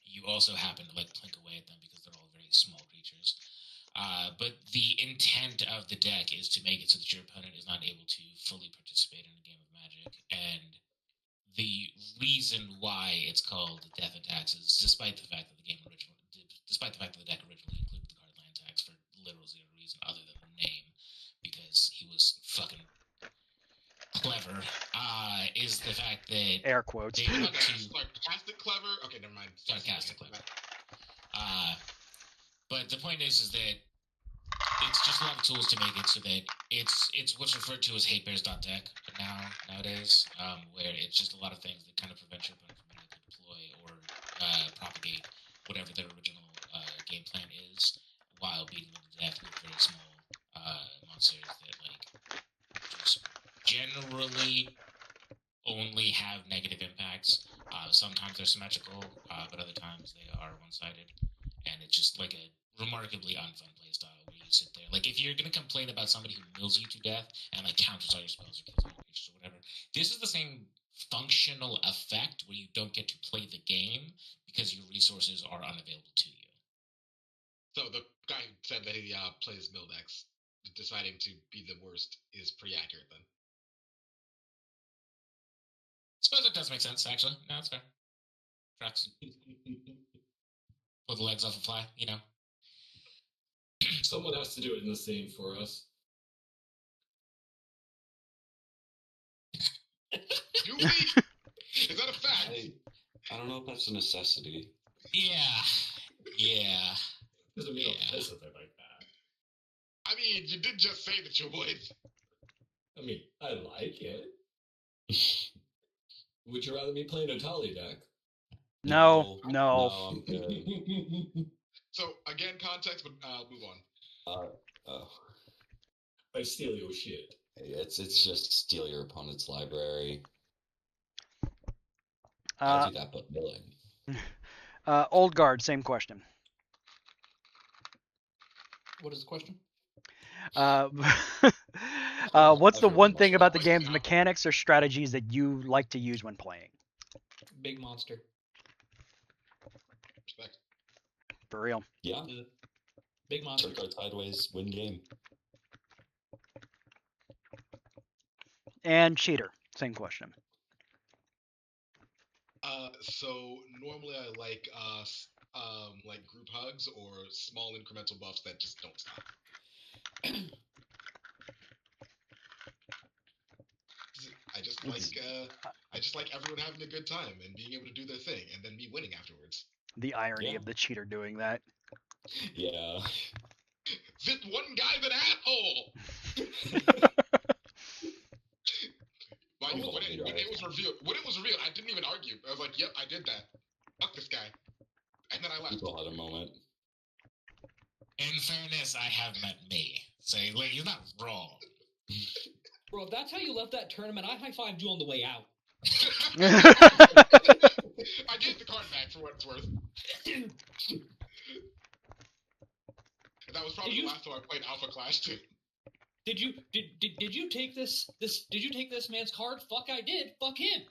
you also happen to like plink away at them because they're all very small creatures. But the intent of the deck is to make it so that your opponent is not able to fully participate in a game of Magic, and the reason why it's called Death and Taxes, despite the fact that the game despite the fact that the deck originally included the card land tax for literal zero reason other than the name, because he was fucking clever, is the fact that Air quotes. they want to Sarcastic clever? Okay, never mind. sarcastic clever. But the point is that it's just a lot of tools to make it so that it's what's referred to as hate-bears.deck nowadays, where it's just a lot of things that kind of prevent your opponent from being able to deploy or propagate whatever their original game plan is, while beating them to death with very small monsters that just generally only have negative impacts. Sometimes they're symmetrical, but other times they are one-sided, and it's just like a remarkably unfun playstyle where you sit there. Like, if you're gonna complain about somebody who mills you to death and counters all your spells or kills all your creatures or whatever, this is the same functional effect where you don't get to play the game because your resources are unavailable to you. So the guy who said that he plays mill decks, deciding to be the worst, is pretty accurate then. I suppose it does make sense, actually. No, that's fair. Tracks. Pull the legs off a fly, Someone has to do it in the same for us. Do we? Is that a fact? I don't know if that's a necessity. Yeah. Doesn't mean I'll play something like that. I mean, you did just say that you would. I mean, I like it. Would you rather me play an Atali deck? No. I'm good. So, again, context, but move on. I steal your shit. It's just steal your opponent's library. I do that, but milling. Old Guard, same question. What is the question? What's the one thing about the Voice game's out. mechanics or strategies that you like to use when playing? Big monster. Respect. For real. Yeah. Big monster. Turn card sideways, win game. And Cheater, same question. So normally I like group hugs or small incremental buffs that just don't stop. I just like everyone having a good time and being able to do their thing, and then me winning afterwards. The irony Yeah. of the Cheater doing that. Yeah. This one guy's an asshole. When it was revealed, I didn't even argue. I was like, "Yep, I did that. Fuck this guy," and then I left. People had a moment. In fairness, I have met me. So, you're not wrong. Bro, if that's how you left that tournament, I high-fived you on the way out. I gave the card back for what it's worth. And that was probably the last time I played Alpha Clash too. Did you take this did you take this man's card? Fuck, I did. Fuck him.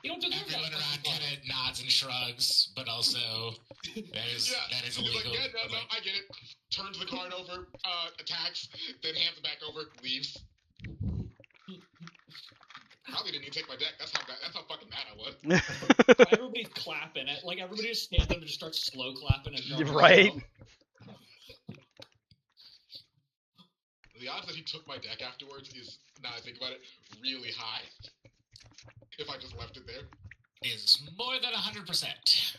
You don't deserve Everyone that. around kind of nods and shrugs, but also that is He's illegal. like, yeah, no, I get it. Turns the card over, attacks, then hands it back over, leaves. Probably didn't even take my deck. That's how fucking mad I was. Everybody's clapping it. Like, everybody just stands up and just starts slow clapping. And Right. The odds that he took my deck afterwards is, now I think about it, really high. If I just left it there. Is more than 100%.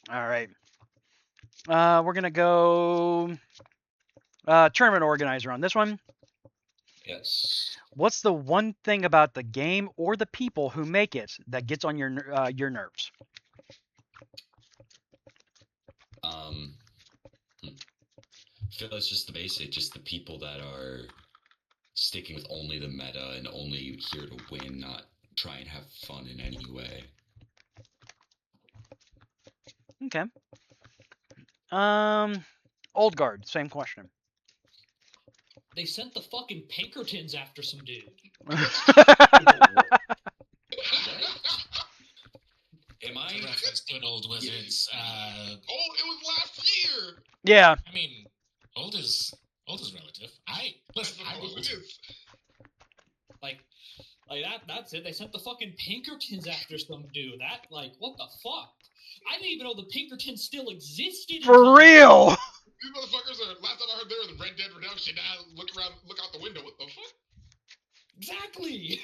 All right. We're going to go tournament organizer on this one. Yes. What's the one thing about the game or the people who make it that gets on your nerves? I feel that's just the basic, just the people that are sticking with only the meta and only here to win, not try and have fun in any way. Okay. Old Guard, same question. They sent the fucking Pinkertons after some dude. Am I? Reference to an old wizards. Oh, it was last year. Yeah. I mean, old is relative. I suppose it is. Like Like that's it. They sent the fucking Pinkertons after some dude. That like what the fuck? I didn't even know the Pinkertons still existed. For real. These motherfuckers are. Last time I heard they were the Red Dead Redemption. Now look out the window. What the fuck? Exactly.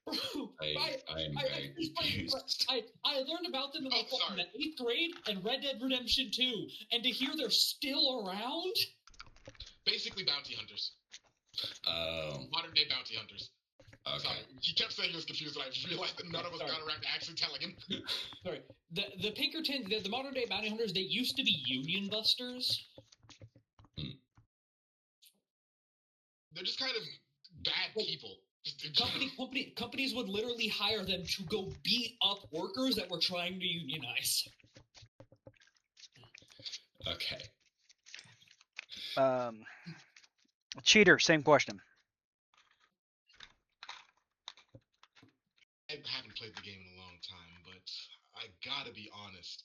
I am very confused. I learned about them in like in the 8th grade and Red Dead Redemption 2, and to hear they're still around. Basically, bounty hunters. Oh. Modern day bounty hunters. Okay. Sorry, he kept saying he was confused, and I realized that none of us got around to actually telling him. Sorry, the Pinkerton, the modern day bounty hunters, they used to be union busters. They're just kind of bad people. Companies would literally hire them to go beat up workers that were trying to unionize. Okay. Cheater, same question. I haven't played the game in a long time, but I gotta be honest.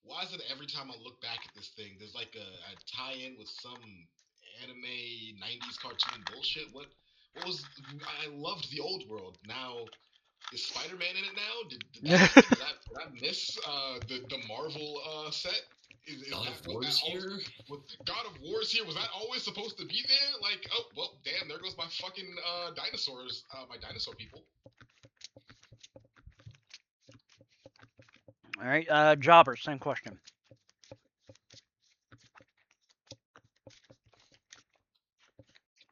Why is it every time I look back at this thing, there's like a tie-in with some anime 90s cartoon bullshit? What was... I loved the old world. Now, is Spider-Man in it now? Did I miss the Marvel set? God of War's here? God of War's here? Was that always supposed to be there? Like, oh, well, damn, there goes my fucking dinosaurs, my dinosaur people. All right, Jobber, same question.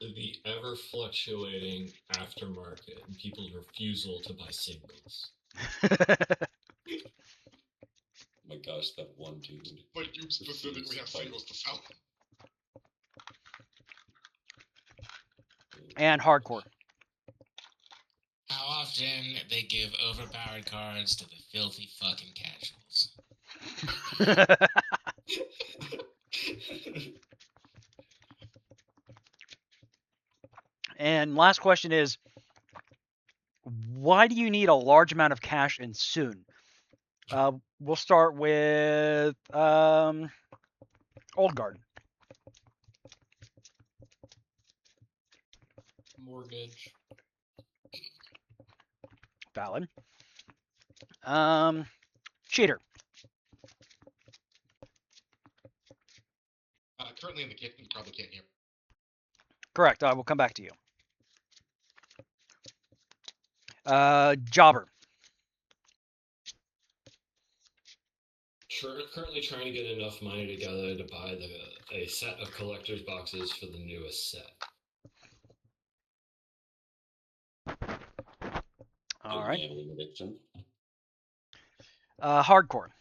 The ever fluctuating aftermarket and people's refusal to buy singles. Oh my gosh, that one dude. But you specifically have singles to sell. And hardcore. How often they give overpowered cards to the filthy fucking casuals? And last question is, why do you need a large amount of cash and soon? We'll start with Old Guard. Mortgage. Valid. Cheater. Currently in the kitchen, you probably can't hear. Correct. I will come back to you. Jobber. Currently trying to get enough money together to buy a set of collector's boxes for the newest set. All right. Gambling addiction. Hardcore.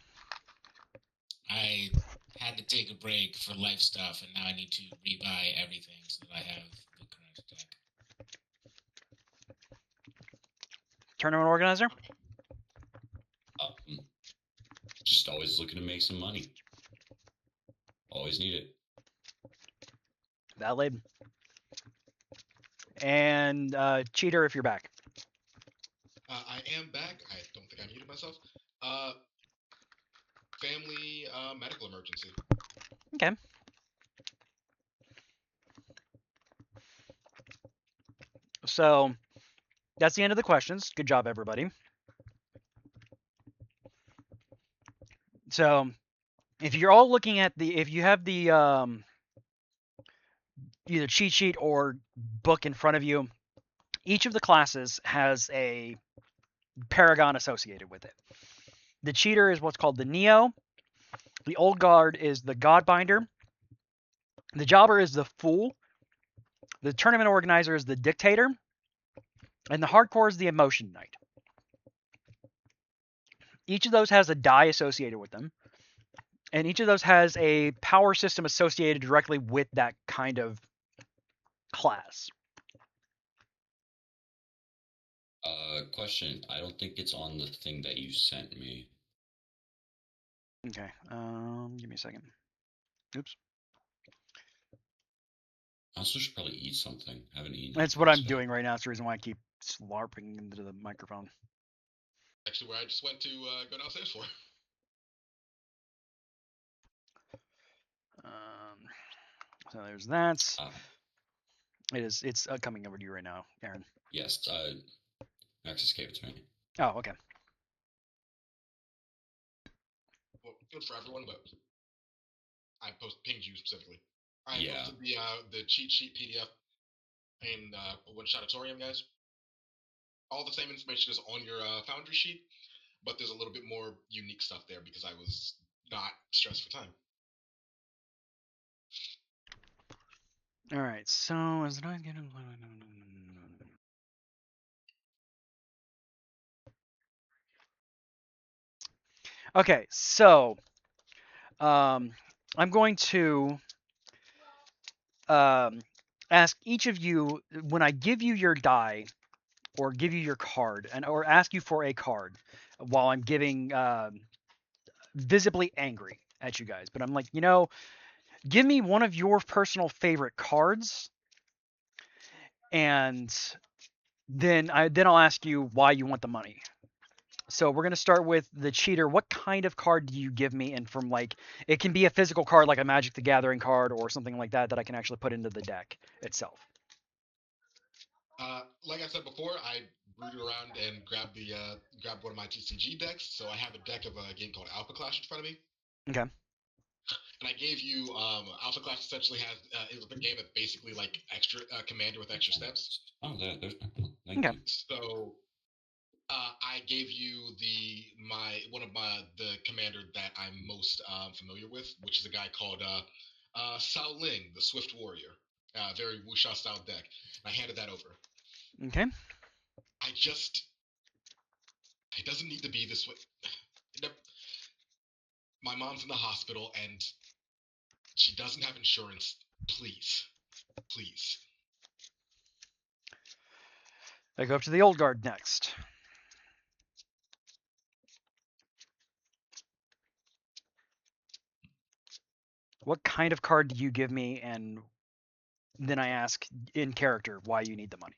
I had to take a break for life stuff, and now I need to rebuy everything so that I have the current deck. Tournament organizer. Just always looking to make some money. Always need it. Valid. And Cheater, if you're back. I am back. I don't think I muted myself. Family medical emergency. Okay. So that's the end of the questions. Good job, everybody. So if you're all looking at if you have the either cheat sheet or book in front of you, each of the classes has a paragon associated with it. The Cheater is what's called the Neo. The Old Guard is the Godbinder. The Jobber is the Fool. The Tournament Organizer is the Dictator. And the Hardcore is the Emotion Knight. Each of those has a die associated with them. And each of those has a power system associated directly with that kind of class. Question. I don't think it's on the thing that you sent me. Okay. Give me a second. Oops. I also should probably eat something. I haven't eaten. That's what I'm doing right now. That's the reason why I keep slarping into the microphone. Actually, where I just went to go downstairs for. So there's that. It's coming over to you right now, Aaron. Yes. Access gave it to me. Oh, okay. Well, good for everyone, but I pinged you specifically. I Yeah. posted the cheat sheet PDF in One Shotatorium, guys. All the same information is on your Foundry sheet, but there's a little bit more unique stuff there because I was not stressed for time. All right. So is it not getting? Okay. So I'm going to ask each of you when I give you your die or give you your card or ask you for a card while I'm giving visibly angry at you guys, but I'm like, give me one of your personal favorite cards, and then I'll ask you why you want the money. So we're gonna start with the cheater. What kind of card do you give me? And from it can be a physical card like a Magic the Gathering card or something like that I can actually put into the deck itself. Like I said before, I rooted around and grabbed one of my TCG decks. So I have a deck of a game called Alpha Clash in front of me. Okay. And I gave you Alpha Clash essentially has is a game that's basically like extra commander with extra steps. Oh, there's my bill. Thank Okay. you. So I gave you the commander that I'm most familiar with, which is a guy called Sao Ling, the Swift Warrior. Very wuxia style deck. And I handed that over. Okay. It doesn't need to be this way. My mom's in the hospital and she doesn't have insurance. Please. Please. I go up to the old guard next. What kind of card do you give me? And then I ask in character why you need the money.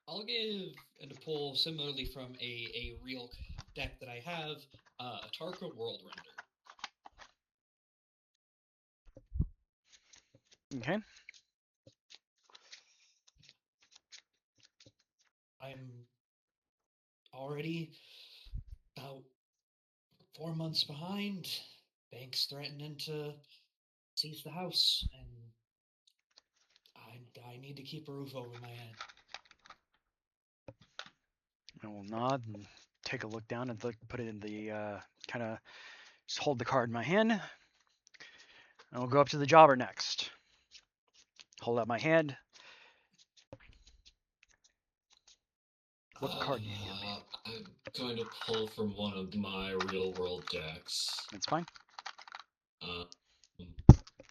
I'll give and to pull similarly from a real deck that I have, a Tarka World Render. Okay. I'm already about 4 months behind. Bank's threatening to seize the house, and I need to keep a roof over my head. I will nod and take a look down and put it in the kind of just hold the card in my hand. And we'll go up to the jobber next. Hold out my hand. What card do you give me? I'm going to pull from one of my real world decks. That's fine.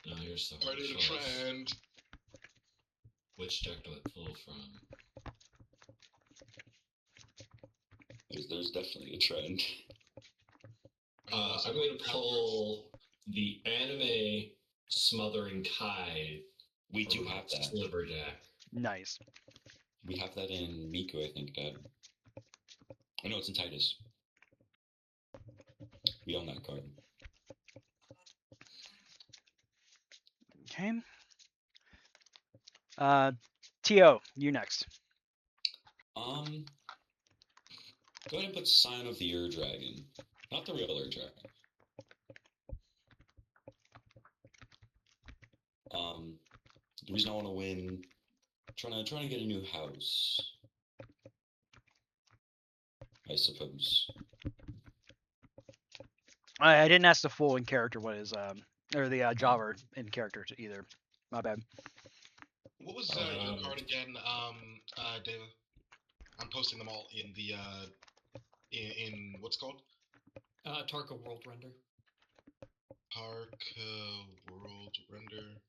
No, here's the Started a choice. trend. Which deck do I pull from? There's definitely a trend. I'm going to pull the anime Smothering Tide. We do have that. Sliver deck. Nice. We have that in Miku, I think, Dad. I know it's in Titus. We own that card. Okay. T.O., you next. Go ahead and put Sign of the Ur Dragon. Not the real Ur Dragon. The reason I want to win, trying to get a new house, I suppose. I didn't ask the full in character what is or the jobber in character either. My bad. What was your card again, Deva? I'm posting them all in the in what's it called? Tarka World Render. Tarka World Render.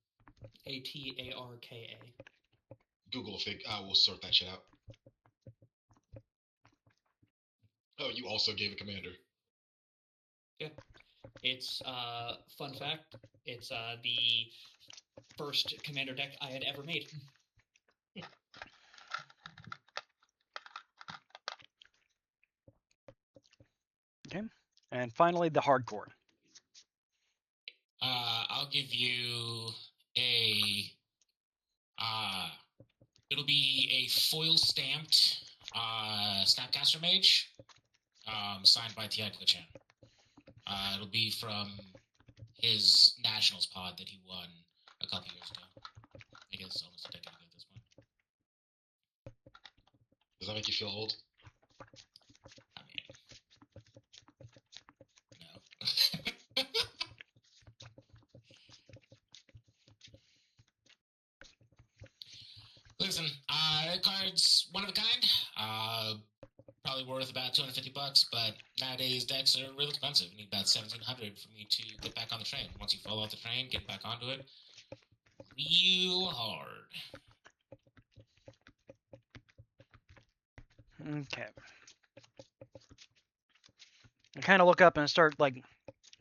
ATARKA. Google will sort that shit out. Oh, you also gave a commander. Yeah. It's fun fact. It's the first commander deck I had ever made. And finally, the hardcore. I'll give you a. It'll be a foil stamped Snapcaster Mage, signed by T.I. Twitchan. It'll be from his Nationals pod that he won a couple years ago. I guess almost a decade ago at this point. Does that make you feel old? I mean, no. Listen, that card's one of a kind. Probably worth about $250, but nowadays decks are real expensive. You need about $1,700 for me to get back on the train. Once you fall off the train, get back onto it, real hard. Okay. I kind of look up and I start, like,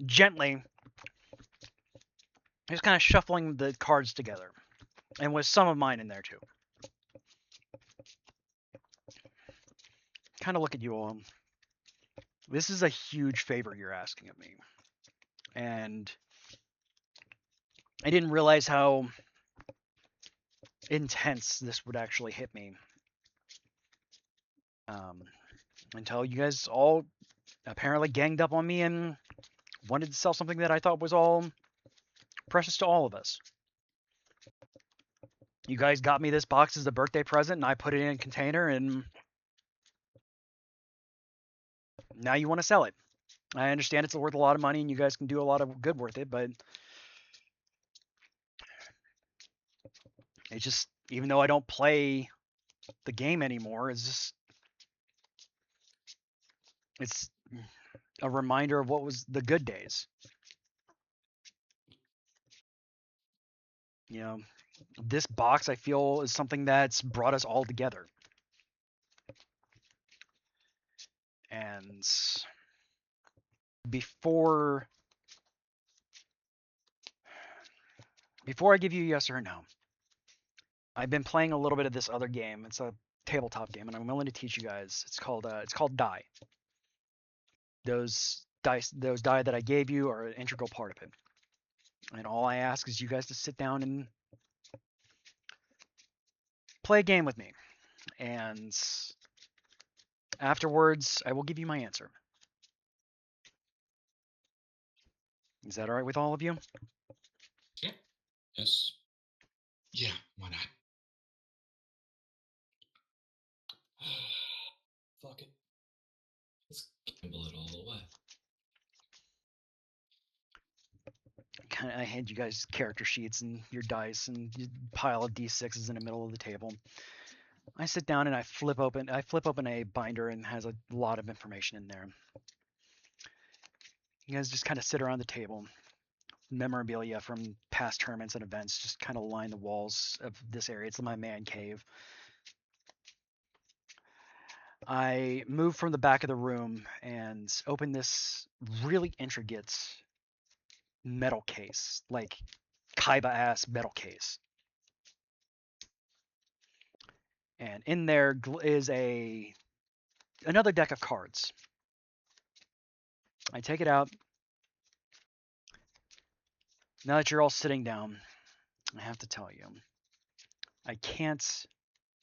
gently, just kind of shuffling the cards together. And with some of mine in there, too. Kind of look at you all. This is a huge favor you're asking of me. And I didn't realize how intense this would actually hit me. Until you guys all apparently ganged up on me and wanted to sell something that I thought was all precious to all of us. You guys got me this box as a birthday present, and I put it in a container, and now you want to sell it. I understand it's worth a lot of money, and you guys can do a lot of good with it, but it's just, even though I don't play the game anymore, it's a reminder of what was the good days. You know, this box, I feel, is something that's brought us all together. And before I give you a yes or a no, I've been playing a little bit of this other game. It's a tabletop game, and I'm willing to teach you guys. It's called Die. Those die that I gave you are an integral part of it. And all I ask is you guys to sit down and play a game with me. And afterwards, I will give you my answer. Is that all right with all of you? Yeah. Yes. Yeah, why not? Fuck it. Let's gamble it all away. I hand you guys character sheets and your dice and you pile of d6s in the middle of the table. I sit down and I flip open a binder and has a lot of information in there. You guys just kind of sit around the table. Memorabilia from past tournaments and events just kind of line the walls of this area. It's my man cave. I move from the back of the room and open this really intricate metal case, like Kaiba ass metal case. And in there is another deck of cards. I take it out. Now that you're all sitting down, I have to tell you, I can't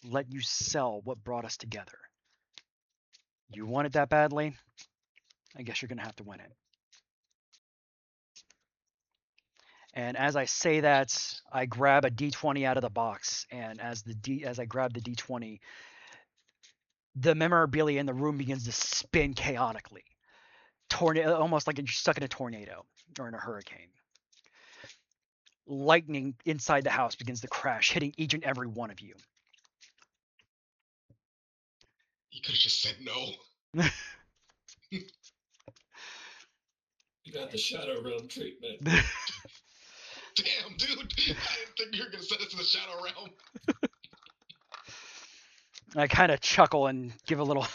let you sell what brought us together. You want it that badly? I guess you're going to have to win it. And as I say that, I grab a D20 out of the box, and as I grab the D20, the memorabilia in the room begins to spin chaotically. Almost like you're stuck in a tornado or in a hurricane. Lightning inside the house begins to crash, hitting each and every one of you. You could have just said no. You got the Shadow Realm treatment. Damn, dude. I didn't think you were going to send us to the Shadow Realm. I kind of chuckle and give a little...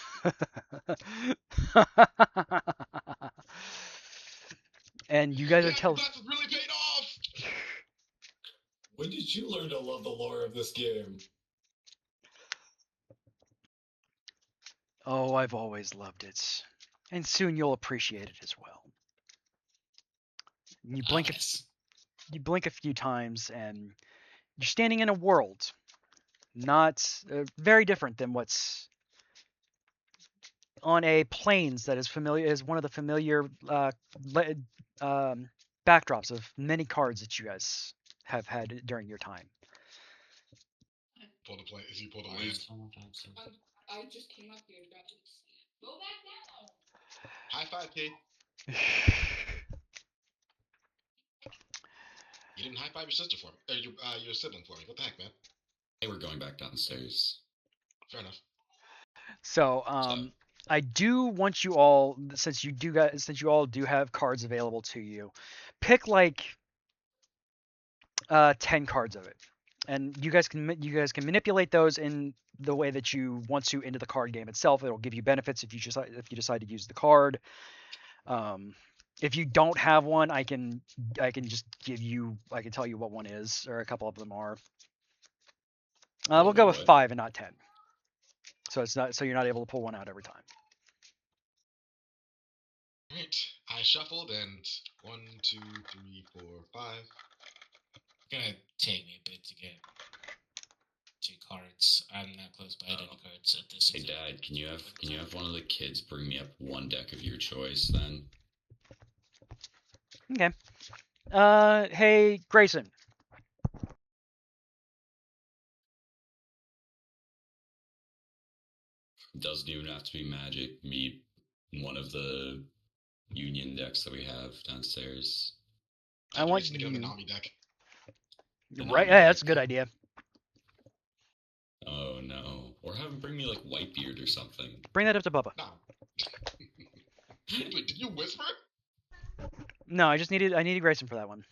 And you guys are telling... That's really paid off! When did you learn to love the lore of this game? Oh, I've always loved it. And soon you'll appreciate it as well. You blink, Ominous. you blink a few times, and you're standing in a world not very different than what's on a plains that is one of the familiar backdrops of many cards that you guys have had during your time. Pull the plane. Is he pull the Why land? is Tom Thompson? I just came up here to grab this. Go back down. High five, kid. You didn't high five your sister for me, or your sibling for me. What the heck, man? Hey, we're going back downstairs. Fair enough. So, I do want you all, since you all do have cards available to you, pick like 10 cards of it, and you guys can manipulate those in the way that you want to into the card game itself. It'll give you benefits if you decide to use the card. If you don't have one, I can just tell you what one is, or a couple of them are. We'll go with 5 and not 10. So you're not able to pull one out every time. Alright, I shuffled and 1, 2, 3, 4, 5. It's gonna take me a bit to get 2 cards. I'm not close by any cards at this. Hey, exact Dad, can you have one of the kids bring me up one deck of your choice then? Okay. Hey, Grayson. Doesn't even have to be Magic. Me, one of the Union decks that we have downstairs. I want to get him a you. Nami deck. Right? Yeah, that's a good idea. Oh no! Or have him bring me like Whitebeard or something. Bring that up to Bubba. No. Wait, did you whisper? No, I needed Grayson for that one.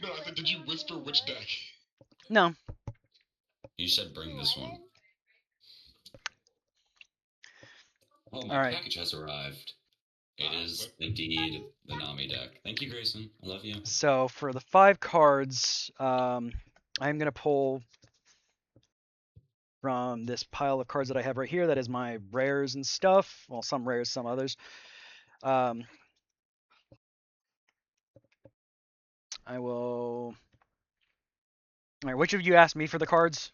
No, I said, did you whisper which deck? No. You said bring this one. Oh, my Alright. package has arrived. It is indeed the Nami deck. Thank you, Grayson. I love you. So for the 5 cards, I'm gonna pull from this pile of cards that I have right here. That is my rares and stuff. Well, some rares, some others. I will. All right, which of you asked me for the cards?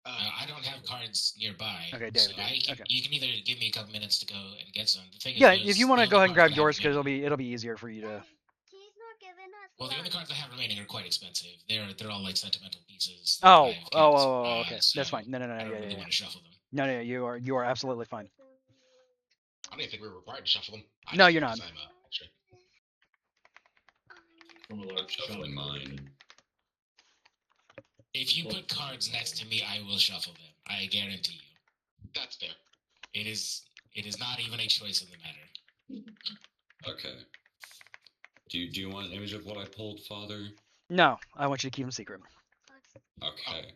I don't have cards nearby. Okay, so David. Okay. You can either give me a couple minutes to go and get some. The thing Yeah, is, if you want to go ahead and grab yours, because because it'll be easier for you to. well, the only cards I have remaining are quite expensive. They're all like sentimental pieces. Oh, that I've kept. okay, So that's fine. No, I don't yeah, really yeah. want to shuffle them. No, you are absolutely fine. I didn't think we were required to shuffle them. No, you're not. Extra. From a I'm large shuffling mine. If you put cards next to me, I will shuffle them. I guarantee you. That's fair. It is not even a choice in the matter. Okay. Do you want an image of what I pulled, Father? No, I want you to keep them secret. Okay.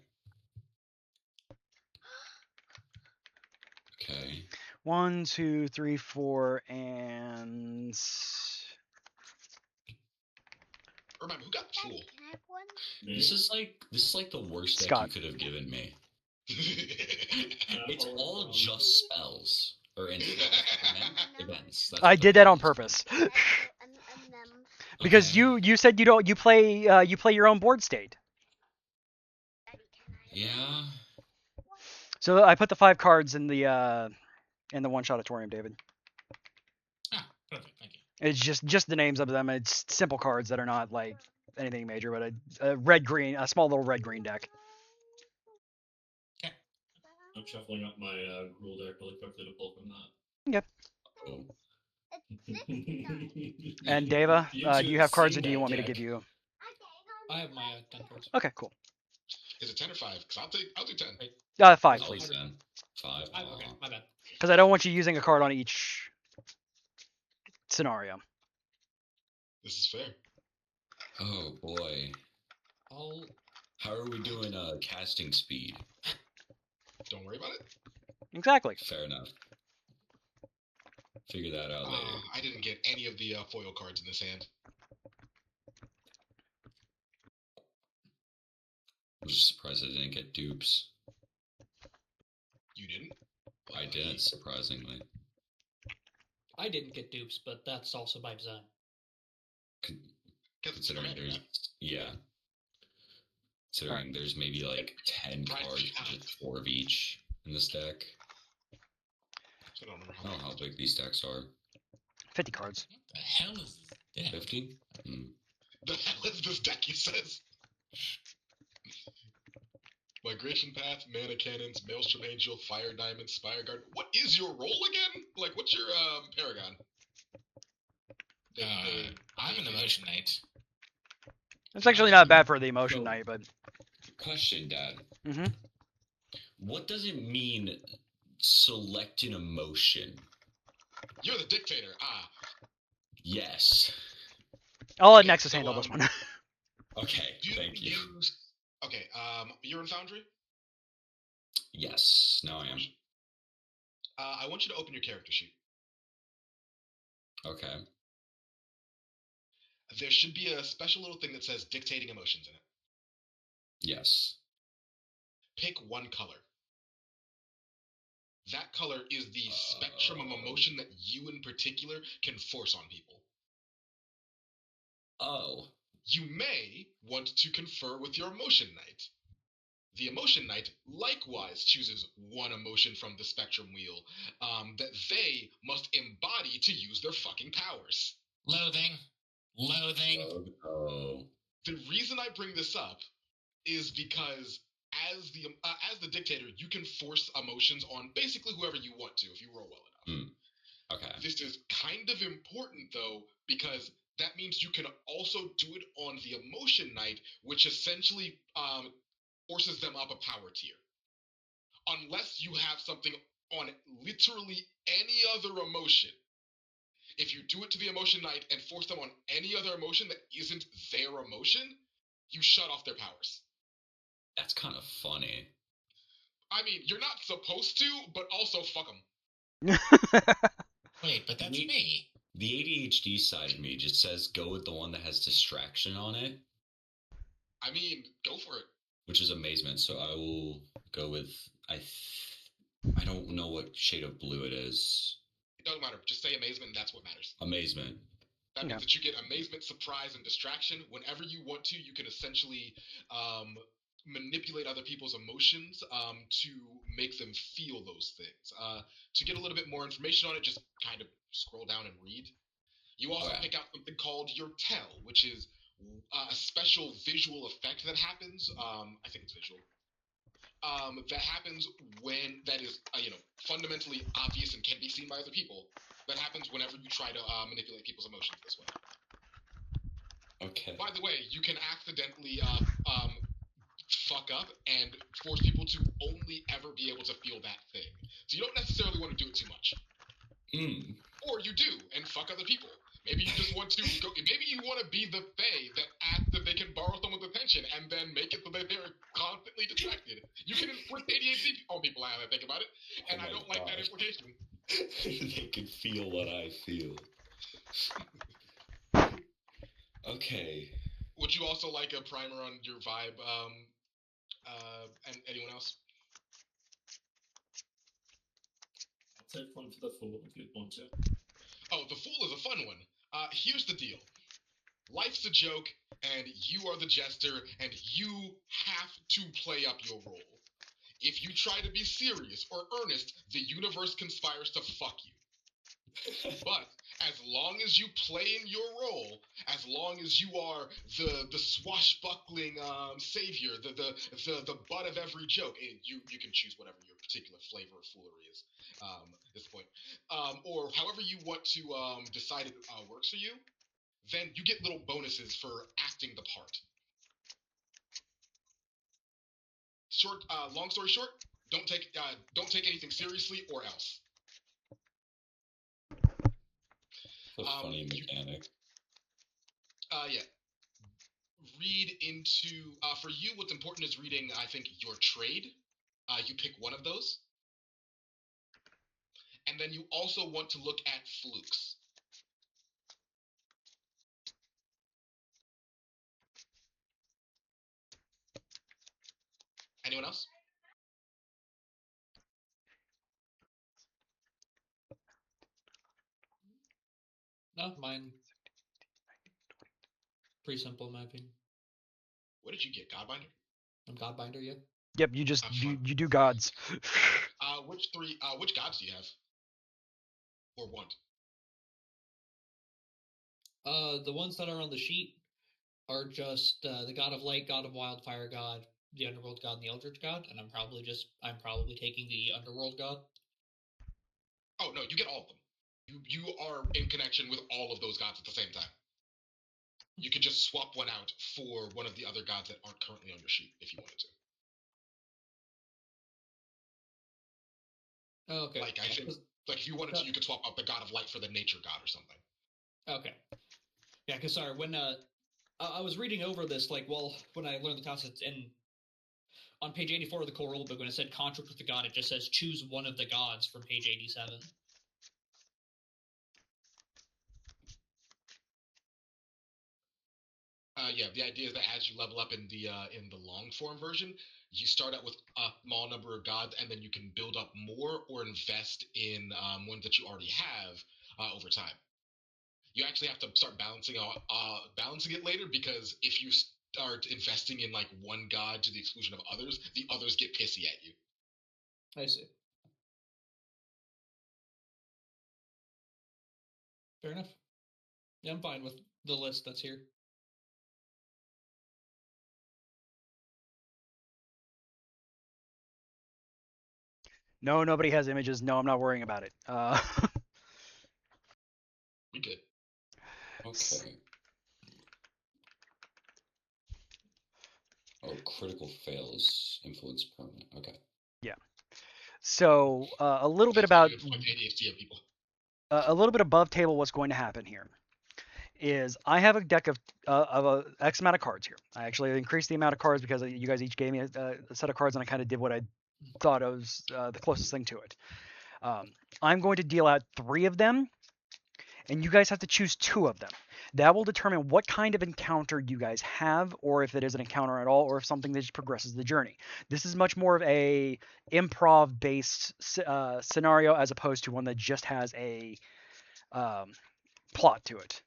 Okay. 1, 2, 3, 4, and Remember, who got the fool? Can I have one? This is like the worst deck Scott. you could have given me. It's all just spells or events. That's I what did they're that on called. purpose. And Because Okay. you said you play your own board state. Yeah. So I put the 5 cards in the one-shot auditorium, David. Ah, perfect. Thank you. It's just the names of them. It's simple cards that are not like anything major, but a small little red-green deck. Okay. I'm shuffling up my rule deck really quickly to pull from that. Okay. Oh. And Deva, You do two you have have cards, or seen do you that want me to deck. give you? I have my 10 cards. Okay, cool. Is it 10 or 5? Because I'll do 10. 5, I'll please. do 10. 5. Okay, my bad. Because I don't want you using a card on each scenario. This is fair. Oh boy. I'll How are we doing casting speed? Don't worry about it. Exactly. Fair enough. Figure that out later. I didn't get any of the foil cards in this hand. I'm just surprised I didn't get dupes. You didn't? I didn't, surprisingly. I didn't get dupes, but that's also by design. Considering there's Alright. there's maybe like 10 cards, just 4 of each in this deck. I don't remember I don't know how big these decks are. 50 cards. What the hell is this deck? 50? The hell is this deck, he says? Migration Path, Mana Cannons, Maelstrom Angel, Fire Diamond, Spire Guard. What is your role again? Like, what's your Paragon? I'm an Emotion Knight. It's actually not bad for the Emotion Knight, but... Question, Dad. Mm-hmm. What does it mean, select an emotion? You're the dictator. Yes. I'll let Nexus handle this one. Okay, thank you. Okay, you're in Foundry? Yes, now I am. I want you to open your character sheet. Okay. There should be a special little thing that says dictating emotions in it. Yes. Pick one color. That color is the spectrum of emotion that you in particular can force on people. Oh. You may want to confer with your Emotion Knight. The Emotion Knight likewise chooses one emotion from the spectrum wheel that they must embody to use their fucking powers. Loathing. Oh. The reason I bring this up is because as the dictator, you can force emotions on basically whoever you want to if you roll well enough. Okay. This is kind of important though, because that means you can also do it on the Emotion Knight, which essentially forces them up a power tier. Unless you have something on literally any other emotion. If you do it to the Emotion Knight and force them on any other emotion that isn't their emotion, you shut off their powers. That's kind of funny. I mean, you're not supposed to, but also fuck them. Wait, but that's me. The ADHD side of me just says go with the one that has distraction on it. I mean, go for it. Which is amazement, so I will go with... I don't know what shade of blue it is. It doesn't matter. Just say amazement, and that's what matters. Amazement. That means that you get amazement, surprise, and distraction. Whenever you want to, you can essentially manipulate other people's emotions to make them feel those things. To get a little bit more information on it, just kind of scroll down and read. You also pick out something called your tell, which is a special visual effect that happens. I think it's visual. That happens when that is fundamentally obvious and can be seen by other people. That happens whenever you try to manipulate people's emotions this way. Okay. By the way, you can accidentally fuck up and force people to only ever be able to feel that thing. So you don't necessarily want to do it too much. Or you do and fuck other people. Maybe you just want to go. Maybe you want to be the fae that acts that they can borrow someone's attention and then make it so that they're constantly distracted. You can inflict ADHD on people now that I think about it, and I don't like that implication. They can feel what I feel. Okay. Would you also like a primer on your vibe, and anyone else? I'll take one for the Fool if you'd want to. Oh, the Fool is a fun one. Here's the deal. Life's a joke, and you are the jester, and you have to play up your role. If you try to be serious or earnest, the universe conspires to fuck you. But as long as you play in your role, as long as you are the swashbuckling savior, the butt of every joke, and you can choose whatever your particular flavor of foolery is at this point, or however you want to decide it works for you, then you get little bonuses for acting the part. Long story short, don't take anything seriously or else. It's a funny mechanic. Yeah. Read into for you. What's important is reading. I think your trade. You pick one of those, and then you also want to look at flukes. Anyone else? Mine. Pretty simple, in my opinion. What did you get, Godbinder? I'm Godbinder, yeah. Yep, you just That's you, fun. you do gods. Which gods do you have? Or want? The ones that are on the sheet are just the God of Light, God of Wildfire God, the Underworld God, and the Eldritch God, and I'm probably taking the Underworld God. Oh no, you get all of them. You are in connection with all of those gods at the same time. You could just swap one out for one of the other gods that aren't currently on your sheet if you wanted to. Oh, okay. Like I think, like if you wanted to, you could swap out the God of Light for the Nature God or something. Okay. Yeah, because sorry, when I was reading over this, like, well, when I learned the concepts, and on page 84 of the core rulebook, when it said contract with the god, it just says choose one of the gods from page 87. Yeah, the idea is that as you level up in the long form version, you start out with a small number of gods, and then you can build up more or invest in ones that you already have over time. You actually have to start balancing it later, because if you start investing in like one god to the exclusion of others, the others get pissy at you. I see. Fair enough. Yeah, I'm fine with the list that's here. No, nobody has images. No, I'm not worrying about it. We good. Okay. Oh, critical fails influence permanent. Okay. Yeah. So a little bit That's why about you inflict ADHD on people. a little bit above table. What's going to happen here is I have a deck of X amount of cards here. I actually increased the amount of cards because you guys each gave me a set of cards, and I kind of did what I thought was the closest thing to it. I'm going to deal out 3 of them, and you guys have to choose 2 of them. That will determine what kind of encounter you guys have, or if it is an encounter at all, or if something that just progresses the journey. This is much more of a improv-based scenario as opposed to one that just has a plot to it.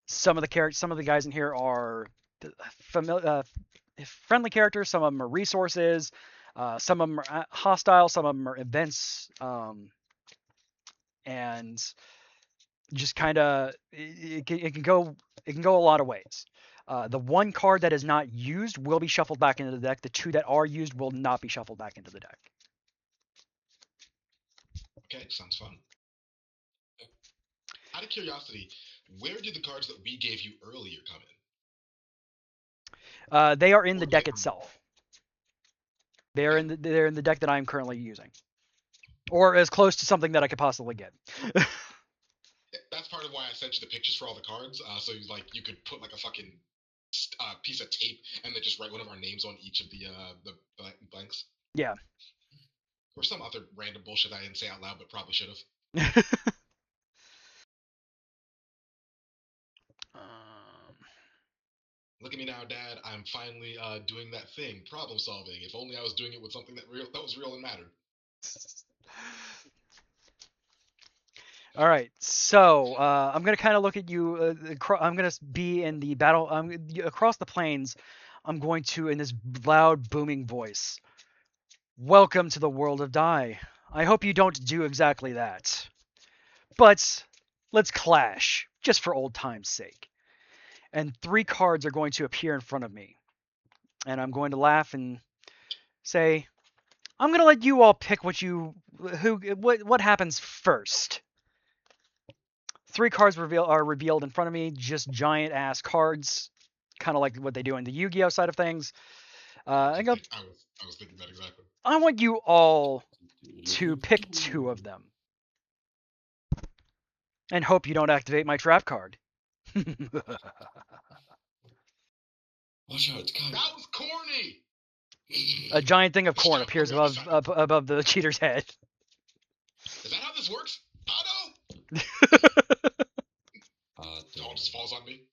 Some of the guys in here are friendly characters. Some of them are resources. Some of them are hostile. Some of them are events. And just kind of it can go a lot of ways. The 1 card that is not used will be shuffled back into the deck. The 2 that are used will not be shuffled back into the deck. Okay, sounds fun. Out of curiosity, where did the cards that we gave you earlier come in? They are in the deck itself. They're in the deck that I'm currently using, or as close to something that I could possibly get. That's part of why I sent you the pictures for all the cards, so you could put like a fucking piece of tape and then just write one of our names on each of the blanks. Yeah. Or some other random bullshit I didn't say out loud, but probably should have. Look at me now, Dad. I'm finally doing that thing, problem solving. If only I was doing it with something that was real and mattered. All right, so I'm gonna kind of look at you. I'm gonna be in the battle. Across the plains. I'm going to, in this loud, booming voice, welcome to the world of Die. I hope you don't do exactly that. But let's clash, just for old time's sake. And 3 cards are going to appear in front of me. And I'm going to laugh and say, I'm going to let you all pick what happens first. 3 cards are revealed in front of me, just giant ass cards, kind of like what they do in the Yu-Gi-Oh side of things. I was thinking that exactly. I want you all to pick 2 of them. And hope you don't activate my trap card. Watch out, it's coming. That was corny! A giant thing of corn appears above the cheater's head. Is that how this works? Otto! It all just falls on me.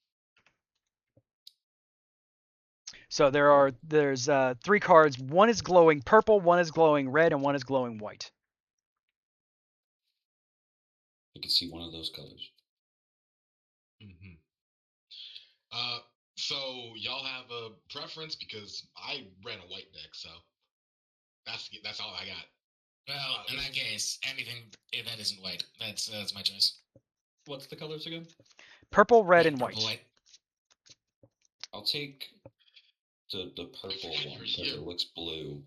So there's 3 cards. 1 is glowing purple, 1 is glowing red, and 1 is glowing white. I can see one of those colors. Mm-hmm. Uh, so y'all have a preference because I ran a white deck, so that's all I got. Well, in that case, anything that isn't white, that's my choice. What's the colors again? Purple, red, and Purple, white. I'll take the purple forgot you one were because here. it looks blue,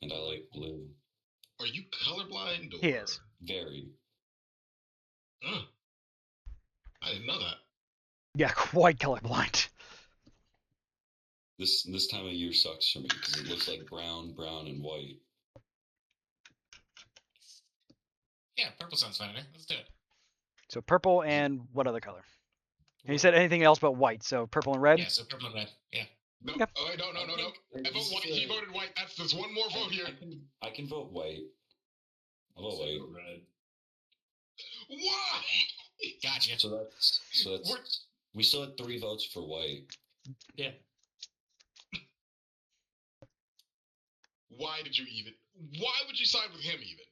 and I like blue. Are you colorblind or? He is. Very. Huh. I didn't know that. Yeah, quite colorblind. This time of year sucks for me because it looks like brown, and white. Yeah, purple sounds fine to me. Let's do it. So purple and what other color? And you said anything else but white, so purple and red? Yeah, so purple and red. Yeah. No, Yep. oh, wait, no. I I think vote this white. is He a- voted white. There's one more vote here. I can vote white. I'll vote white. Red. Why? Gotcha. So that's we still had 3 votes for white. Yeah. Why did you even? Why would you side with him even?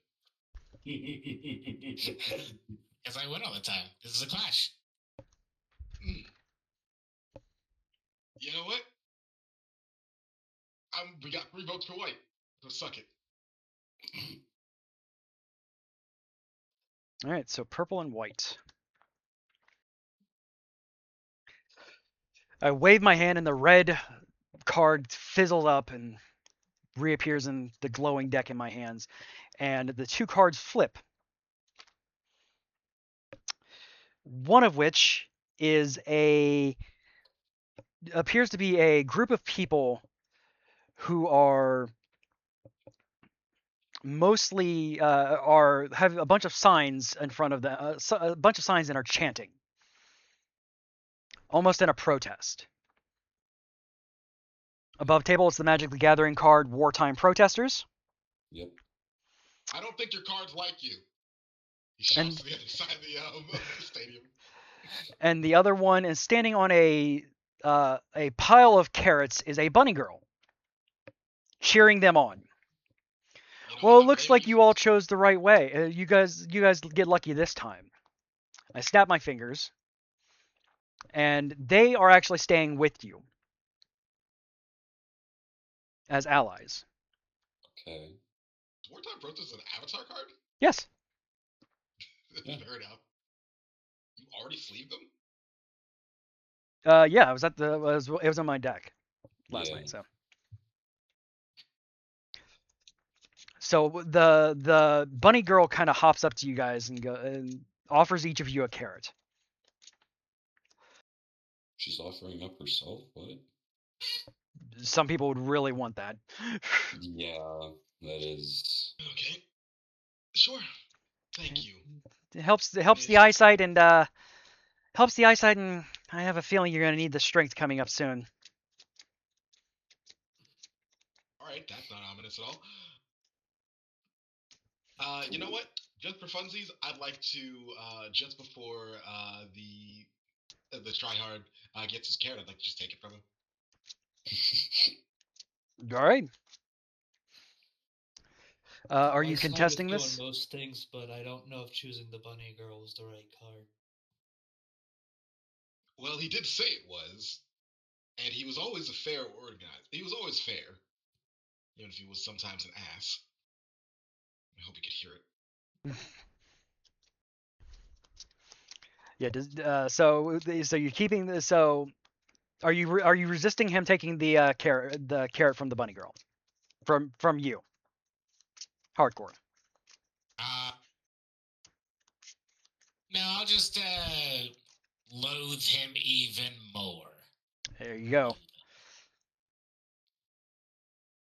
Because I win all the time. This is a clash. You know what? We got 3 votes for white. So suck it. All right, so purple and white. I wave my hand and the red card fizzles up and reappears in the glowing deck in my hands. And the 2 cards flip. One of which is appears to be a group of people who are mostly have a bunch of signs in front of them, a bunch of signs that are chanting, almost in a protest. Above table, it's the Magic the Gathering card, Wartime Protesters. Yep. I don't think your cards like you. He shouts to the other side of the stadium. And the other one is standing on a pile of carrots is a bunny girl, cheering them on. You know, Well, it I looks blame like you all chose the right way. You guys get lucky this time. I snap my fingers, and they are actually staying with you as allies. Okay. Wartime Protest is an avatar card? Yes. Fair enough. You already sleeved them? Yeah, it was on my deck last Yeah. night. So the bunny girl kind of hops up to you guys and offers each of you a carrot. She's offering up herself? What? Some people would really want that. Yeah, that is. Okay. Sure. Thank you. It helps the eyesight and helps the eyesight, and I have a feeling you're gonna need the strength coming up soon. Alright, that's not ominous at all. You know what? Just for funsies, I'd like to just before the tryhard gets his carrot, I'd like to just take it from him. All right. Are you I side contesting with you this? on most things, but I don't know if choosing the bunny girl was the right card. Well, he did say it was, and he was always He was always fair, even if he was sometimes an ass. I hope he could hear it. Yeah. So you're keeping this. So are you resisting him taking the carrot from the bunny girl, from you? Hardcore. No, I'll just loathe him even more. There you go.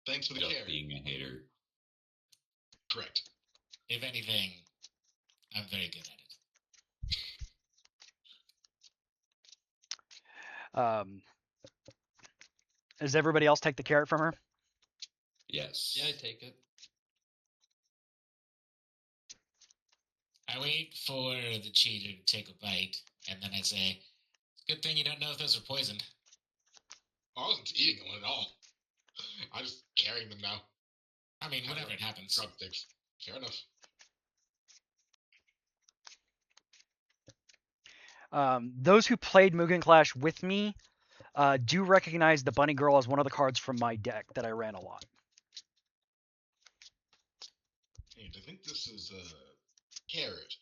Thanks for the Just carrot. being a hater. Correct. If anything, I'm very good at it. Does everybody else take the carrot from her? Yes. Yeah, I take it. I wait for the cheater to take a bite, and then I say, "It's a good thing you don't know if those are poisoned." I wasn't eating one at all. I'm just carrying them now. I mean, whatever, it happens. Drumsticks. Fair enough. Those who played Mugen Clash with me do recognize the Bunny Girl as one of the cards from my deck that I ran a lot. Hey, I think this is Carrot.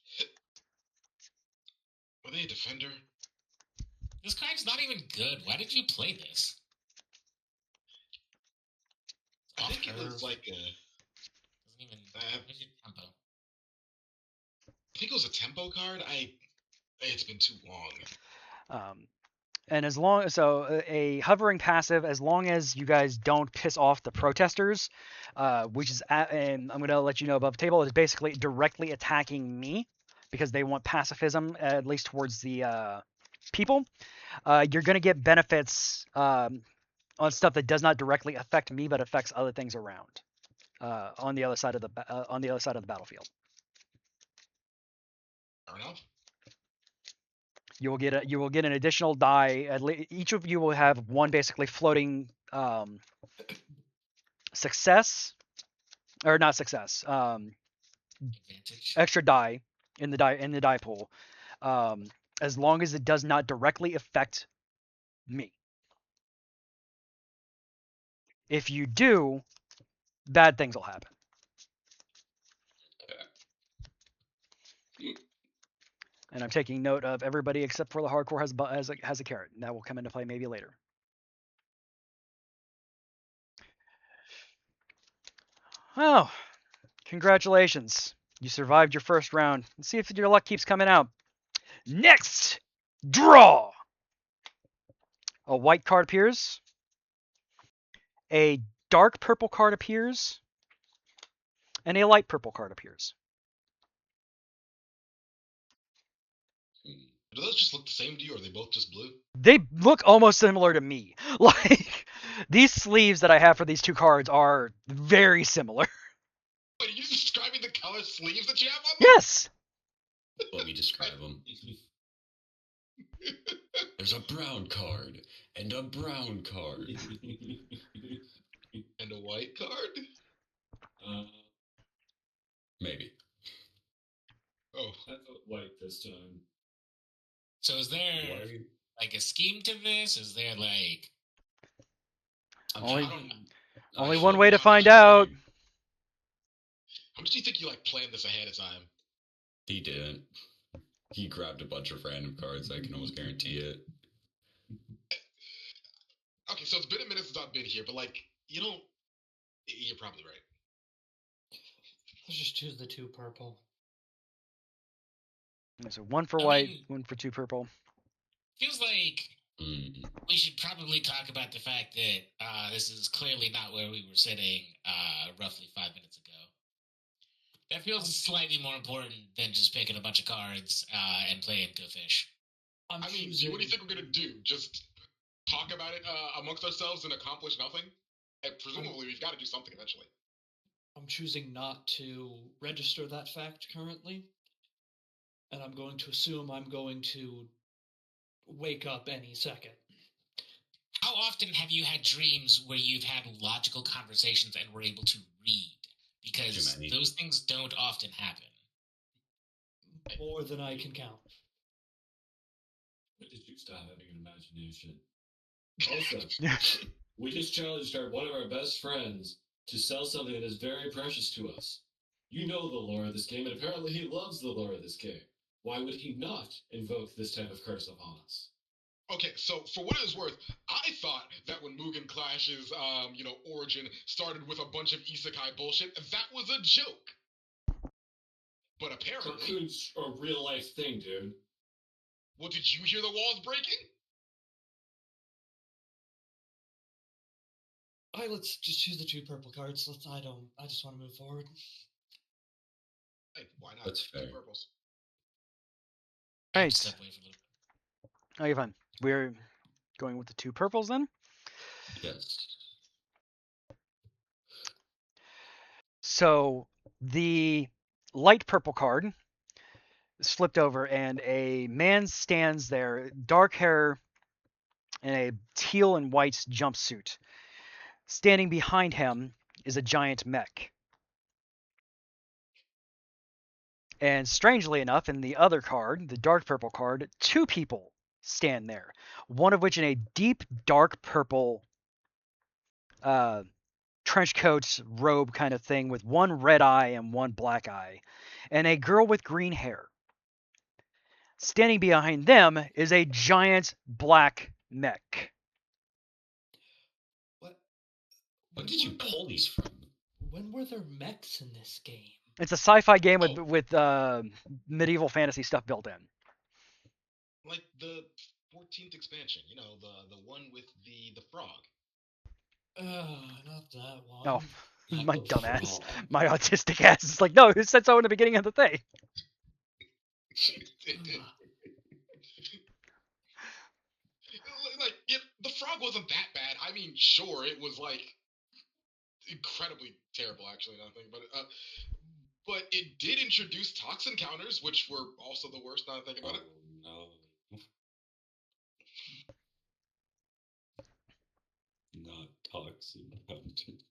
Were they a defender? This card's not even good. Why did you play this? I think it Off-curve. was like a. Doesn't even. Uh, Where's your tempo? I think it was a tempo card. It's been too long. And as long so a hovering passive, as long as you guys don't piss off the protesters, which is and I'm gonna let you know above the table, is basically directly attacking me because they want pacifism at least towards the people. You're gonna get benefits on stuff that does not directly affect me but affects other things around on the other side of the battlefield. Fair enough. You will get an additional die. Each of you will have one basically floating success, or not success, Advantage. extra die in the die pool, as long as it does not directly affect me. If you do, bad things will happen. And I'm taking note of everybody except for the hardcore has a carrot. And that will come into play maybe later. Oh, congratulations. You survived your first round. Let's see if your luck keeps coming out. Next, draw. A white card appears. A dark purple card appears. And a light purple card appears. Do those just look the same to you, or are they both just blue? They look almost similar to me. Like, these sleeves that I have for these two cards are very similar. Wait, are you describing the color sleeves that you have on them? Yes! Let me describe them. There's a brown card and a brown card. And a white card? Maybe. Oh. I thought white this time. So is there Why? like a scheme to this? Is there like Only one way to find out. How much do you think you planned this ahead of time? He didn't. He grabbed a bunch of random cards. I can almost guarantee it. Okay, so it's been a minute since I've been here, but you're probably right. Let's just choose the 2 purple. So one for white, one for 2 purple. Feels like we should probably talk about the fact that this is clearly not where we were sitting roughly 5 minutes ago. That feels slightly more important than just picking a bunch of cards and playing Go Fish. What do you think we're gonna do? Just talk about it amongst ourselves and accomplish nothing? And presumably, we've got to do something eventually. I'm choosing not to register that fact currently. And I'm going to assume I'm going to wake up any second. How often have you had dreams where you've had logical conversations and were able to read? Because those things don't often happen. More than I can count. When did you stop having an imagination? Also, we just challenged one of our best friends to sell something that is very precious to us. You know the lore of this game, and apparently he loves the lore of this game. Why would he not invoke this type of curse upon us? Okay, so for what it's worth, I thought that when Mugen Clash's, origin started with a bunch of isekai bullshit, that was a joke. But apparently... Cartoons are a real-life thing, dude. Well, did you hear the walls breaking? Alright, let's just choose the 2 purple cards. I just want to move forward. Hey, why not? That's fair. Purples. Right. Step away for a little bit. Okay, fine. We're going with the 2 purples then? Yes. So the light purple card is flipped over and a man stands there, dark hair in a teal and white jumpsuit. Standing behind him is a giant mech. And strangely enough, in the other card, the dark purple card, two people stand there. One of which in a deep dark purple uh, trench coat robe kind of thing with one red eye and one black eye, and a girl with green hair. Standing behind them is a giant black mech. What? What did you pull these from? When were there mechs in this game? It's a sci-fi game Oh. with medieval fantasy stuff built in. Like the 14th expansion, you know, the one with the frog. Not that one. Oh, Not my the dumbass, frog. my autistic ass is like, no, who said so in the beginning of the thing? Like, yeah, the frog wasn't that bad. I mean, sure, it was like incredibly terrible, actually. I think, but it did introduce toxin counters, which were also the worst. Now I think about Oh it. no. Not toxic content.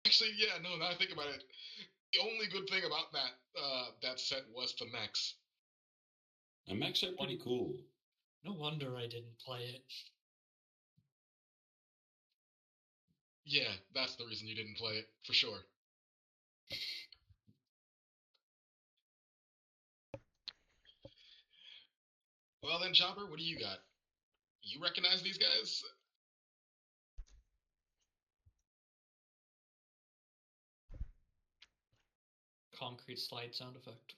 Actually, yeah, no. Now I think about it, the only good thing about that set was the mechs. The mechs are pretty cool. No wonder I didn't play it. Yeah, that's the reason you didn't play it for sure. Well then, Chopper, what do you got? You recognize these guys? Concrete slide sound effect.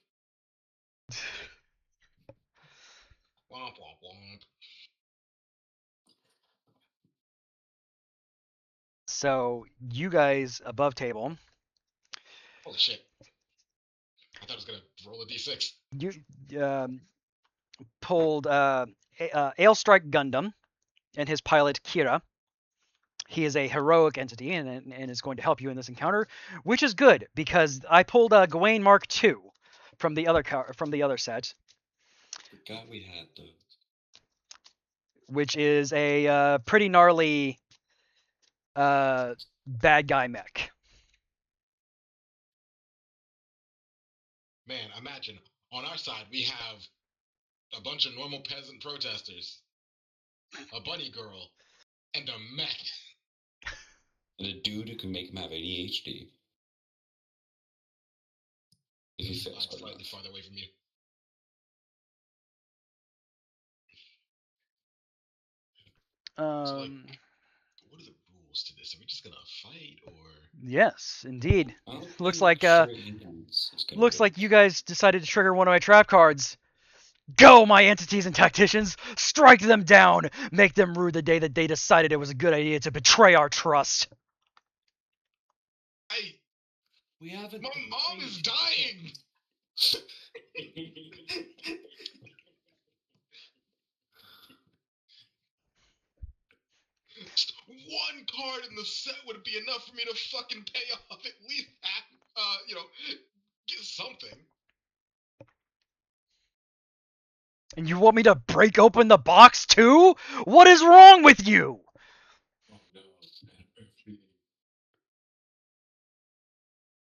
Womp womp womp. So you guys above table, Holy shit! I thought I was gonna roll a d6. you pulled Ailstrike Gundam and his pilot Kira. He is a heroic entity and is going to help you in this encounter, which is good because I pulled Gawain Mark II from the other set, Forgot we had those. which is a pretty gnarly bad guy mech. Man, imagine on our side we have a bunch of normal peasant protesters, a bunny girl, and a mech. And a dude who can make him have ADHD. If he fails Slide hard slightly enough. farther away from you. So, like, what are the rules to this? Are we just gonna fight, or Yes, indeed. I don't Looks think like straight hands is gonna looks work. like you guys decided to trigger one of my trap cards. Go, my entities and tacticians! Strike them down! Make them rue the day that they decided it was a good idea to betray our trust. I? We haven't. My mom is dying. Just one card in the set would be enough for me to fucking pay off at least half. Get something. And you want me to break open the box too? What is wrong with you? Oh no.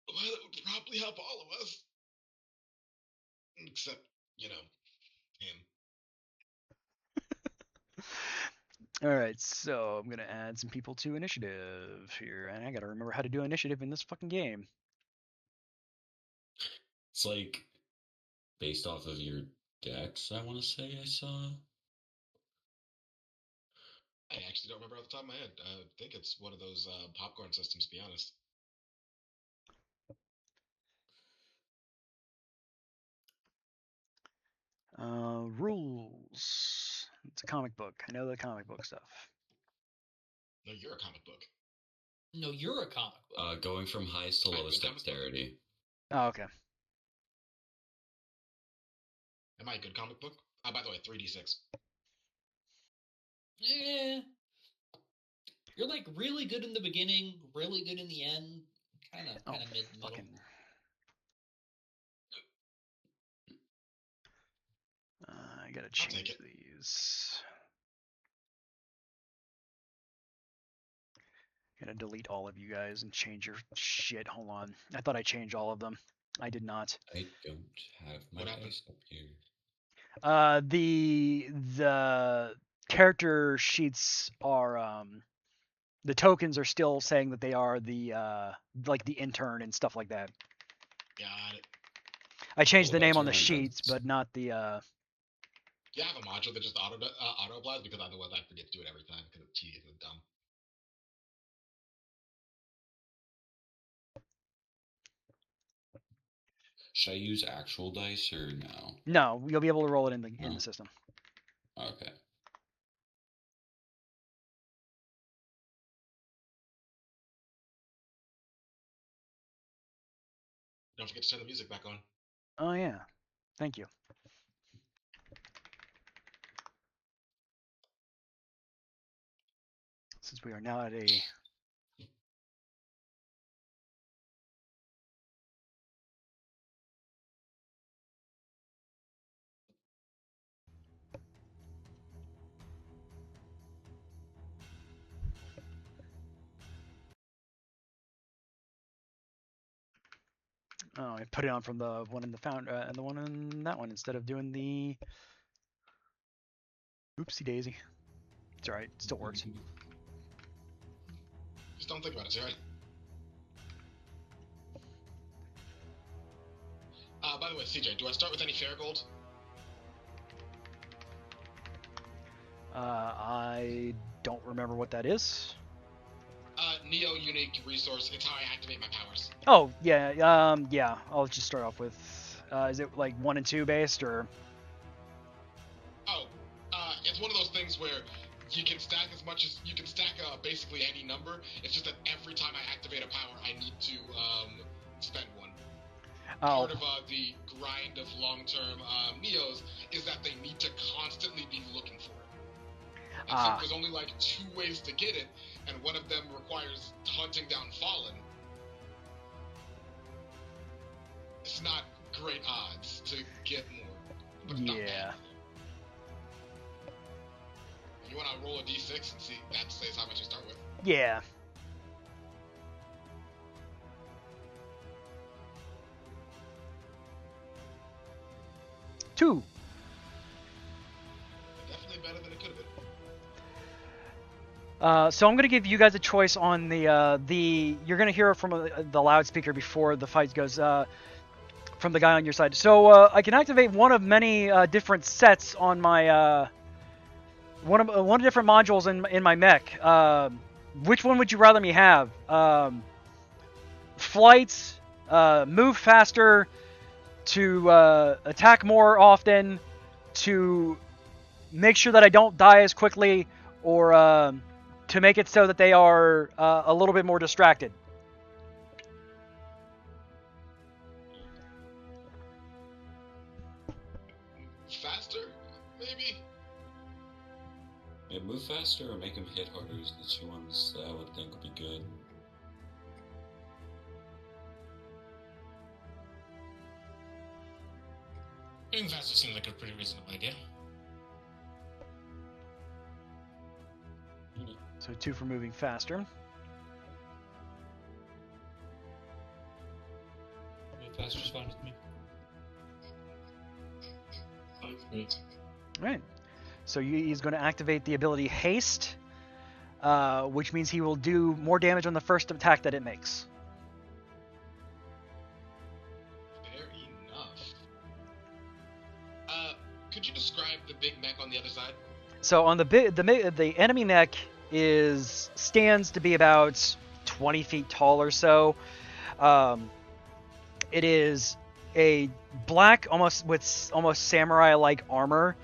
Well, it would probably help all of us. Except, you know, him. Alright, so I'm gonna add some people to initiative here, and I gotta remember how to do initiative in this fucking game. It's like based off of your decks, I want to say I saw. I actually don't remember off the top of my head. I think it's one of those popcorn systems, to be honest. Rules. It's a comic book. I know the comic book stuff. No, you're a comic book. No, you're a comic book. Going from highest to Right, lowest good comic book. dexterity. Oh, okay. Am I a good comic book? By the way, 3d6. Eh. You're like really good in the beginning, really good in the end, kind of mid middle. Fucking. I gotta change these. Gotta delete all of you guys and change your shit. Hold on. I thought I changed all of them. I did not. I don't have my What happened? dice up here. The character sheets are the tokens are still saying that they are the like the intern and stuff like that. Got it. I changed Well, the name that's on the fine, sheets, that's- but not the Do you have a module that just auto applies? Because otherwise I forget to do it every time because it's tedious and dumb. Should I use actual dice or no? No, you'll be able to roll it in Oh. the system. Okay. Don't forget to turn the music back on. Oh yeah. Thank you. Since we are now at a Oh, I put it on from the one in the found and the one in that one instead of doing the oopsie daisy. It's alright, it still works. Just don't think about it, alright? By the way, CJ, do I start with any Faragold? I don't remember what that is. Neo unique resource. It's how I activate my powers. Oh yeah, yeah. I'll just start off with. Is it like 1 and 2 based or? Oh, it's one of those things where you can stack as much as you can stack basically any number. It's just that every time I activate a power, I need to spend one. Oh. Part of the grind of long-term Neos is that they need to constantly be looking for it. And since there's only like 2 ways to get it, and one of them requires hunting down Fallen, it's not great odds to get more. But it's not bad. You want to roll a d6 and see that says how much you start with? Yeah. Two. Definitely better than it could have been. So I'm gonna give you guys a choice on the you're gonna hear it from the loudspeaker before the fight goes from the guy on your side. So I can activate one of many different sets on my one of different modules in my mech. Which one would you rather me have? Flight, move faster, to attack more often, to make sure that I don't die as quickly, or to make it so that they are a little bit more distracted. Faster, maybe? Yeah, move faster or make him hit harder is the 2 ones that I would think would be good. Moving faster seems like a pretty reasonable idea. So 2 for moving faster. Move faster's fine with me. Great. Right. So he's going to activate the ability Haste, which means he will do more damage on the first attack that it makes. Fair enough. Could you describe the big mech on the other side? So on the enemy mech stands to be about 20 feet tall or so. It is a black, almost samurai-like armor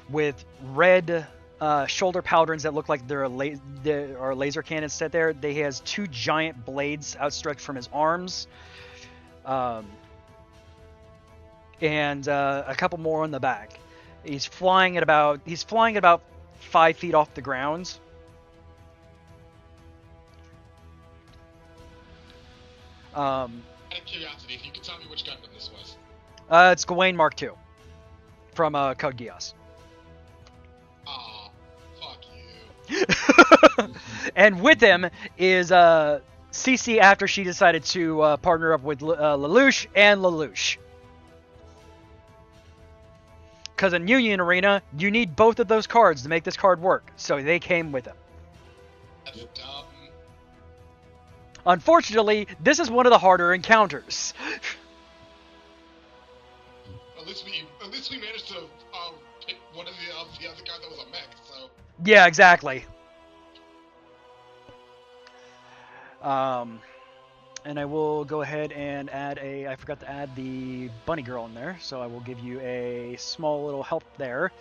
with red shoulder pauldrons that look like there are laser cannons set there. He has 2 giant blades outstretched from his arms, and a couple more on the back. He's flying at about 5 feet off the ground. Out of curiosity, if you could tell me which Gundam this was. It's Gawain Mark II from Code Geass. Aw, fuck you. And with him is CC after she decided to partner up with Lelouch and Lelouch. Because in Union Arena, you need both of those cards to make this card work. So they came with them. That's dumb. Unfortunately, this is one of the harder encounters. At least we managed to pick one of the other guys that was a mech. So Yeah, exactly. And I will go ahead and add I forgot to add the bunny girl in there, so I will give you a small little help there.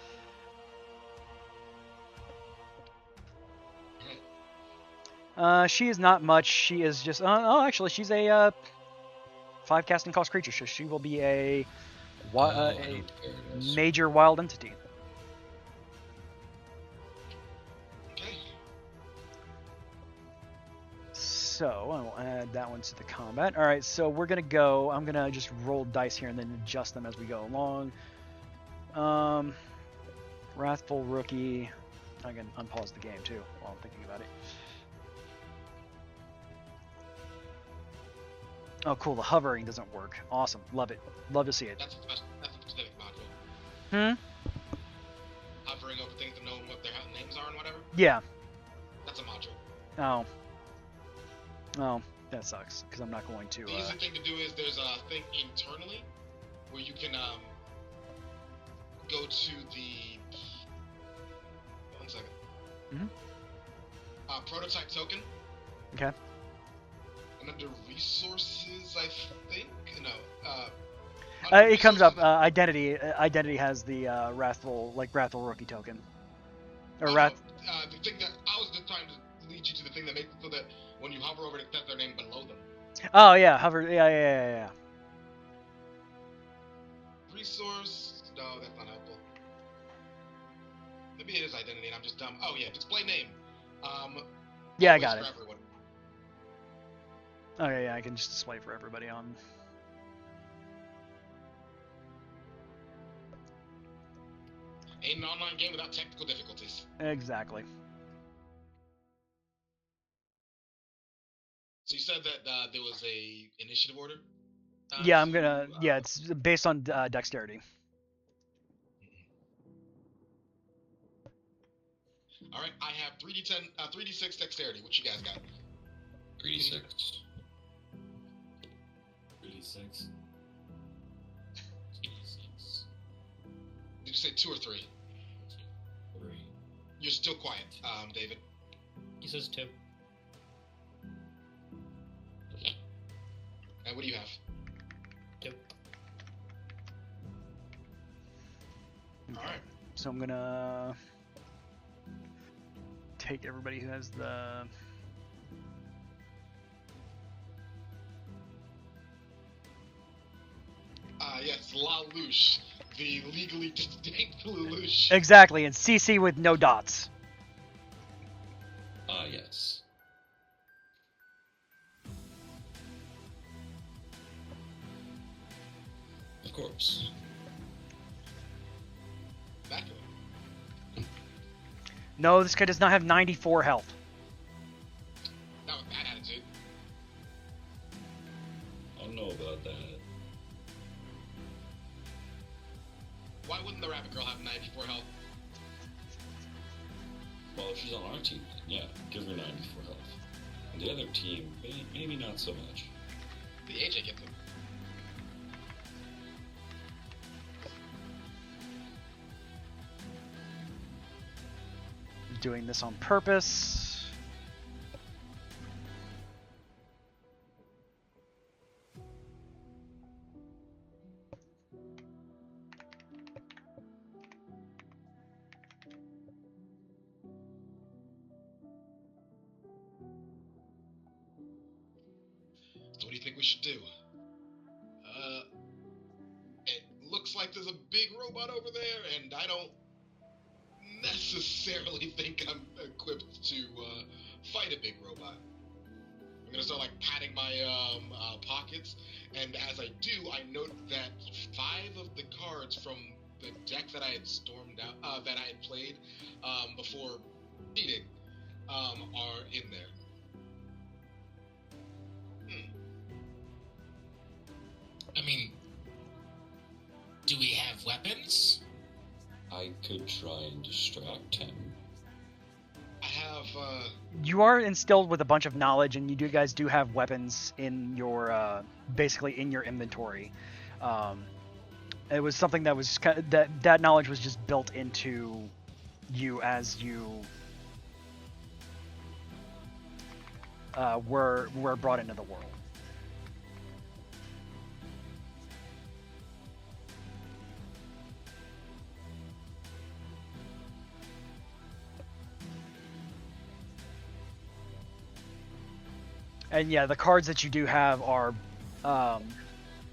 She is not much. She is just, actually, she's a 5 casting cost creature, so she will be a major wild entity. okay. So I will add that one to the combat. All right, so we're gonna go. I'm gonna just roll dice here and then adjust them as we go along. Wrathful Rookie. I can unpause the game too while I'm thinking about it. Oh, cool. The hovering doesn't work. Awesome. Love it. Love to see it. That's a specific module. Hovering over things to know what their names are and whatever. Yeah. That's a module. Oh, that sucks because I'm not going to. The easy thing to do is there's a thing internally where you can go to the 1 second. Prototype token. Okay. And under resources, I think It comes up. Identity. Identity has the wrathful rookie token. Or the thing that I was just trying to lead you to the thing that makes it so that when you hover over it, it says their name below them. Oh yeah, hover. Yeah. Resource? No, that's not helpful. Maybe it is identity, and I'm just dumb. Oh yeah, display name. Yeah, I always got for it. everyone. Okay, yeah, I can just display for everybody on. Ain't an online game without technical difficulties. Exactly. So you said that there was a initiative order? Yeah, I'm gonna. Yeah, it's based on dexterity. All right, I have 3d10, 3d6 dexterity. What you guys got? 3d6. 36. Did you say 2 or 3? 3. You're still quiet, David. He says 2. And what do you have? 2. All right. So I'm gonna take everybody who has the. Yes, La Louche, the legally distinct Lelouch. Exactly, and CC with no dots. Yes. Of course. Back to it. No, this guy does not have 94 health. Not with that attitude. I don't know about that. Why wouldn't the rabbit girl have 94 health? Well, if she's on our team, then yeah, give her 94 health. And the other team, maybe not so much. The AJ gets it. Doing this on purpose. So what do you think we should do? It looks like there's a big robot over there, and I don't necessarily think I'm equipped to fight a big robot. I'm gonna start like patting my pockets, and as I do, I note that 5 of the cards from the deck that I had stormed out, that I had played before beating, are in there. mean, do we have weapons? I could try and distract him. I have, You are instilled with a bunch of knowledge, and you guys do have weapons in your basically in your inventory. It was something that was that knowledge was just built into you as you were brought into the world. And yeah, the cards that you do have are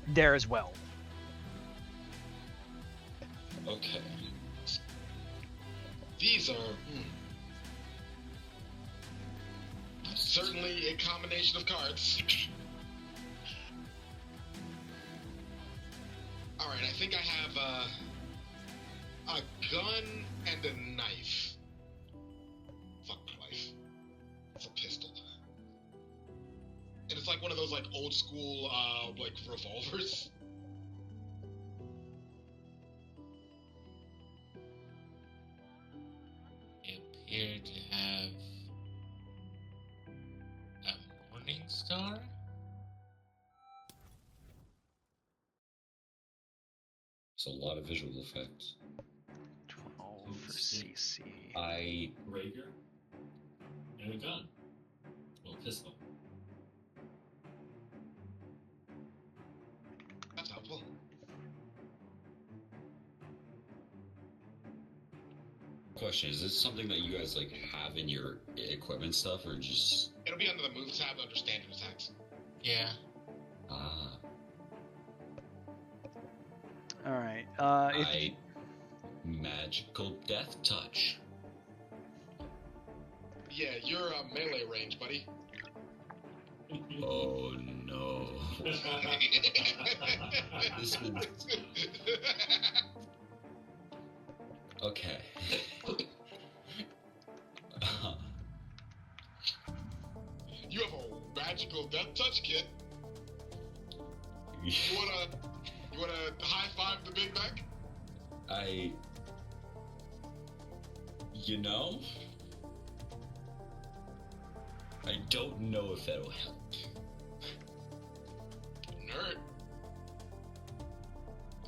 there as well. Okay. these are certainly a combination of cards. Alright, I think I have a gun and a knife. Fuck my life. It's a pistol. And it's like one of those like old school like revolvers. You appear to have a morning star? It's a lot of visual effects. 12 for CC. Rager and a gun. Well, pistol. That's helpful. Question, is this something that you guys like have in your equipment stuff or just It'll be under the move tab under standard attacks. Yeah. Alright. Magical death touch. Yeah, you're melee range, buddy. Oh no. This is okay. You have a magical death touch kit. You wanna high five the Big Mac? I don't know if that'll help. Nerd.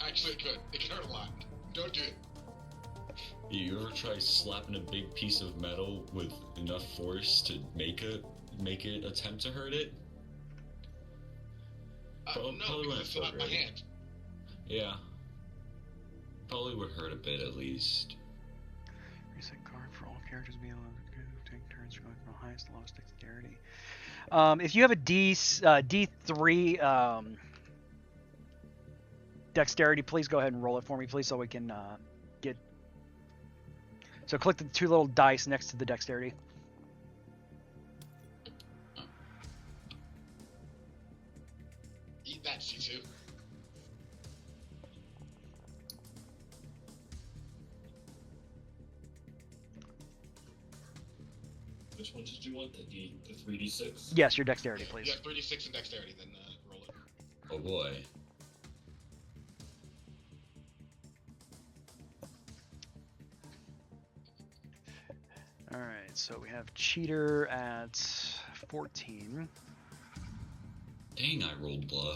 Actually, it could. It could hurt a lot. Don't do it. You ever try slapping a big piece of metal with enough force to make it attempt to hurt it? No, probably because it's not my hand. Yeah. Probably would hurt a bit at least. Reset card for all characters being able to take turns going from the highest to lowest dexterity. If you have a D3 dexterity, please go ahead and roll it for me, please, so we can get. So click the two little dice next to the dexterity. Eat that, C2. Which one did you want? The 3d6? Yes, your dexterity, please. Yeah, 36 in dexterity, then roll it. Oh boy. Alright, so we have Cheater at 14. Dang, I rolled low.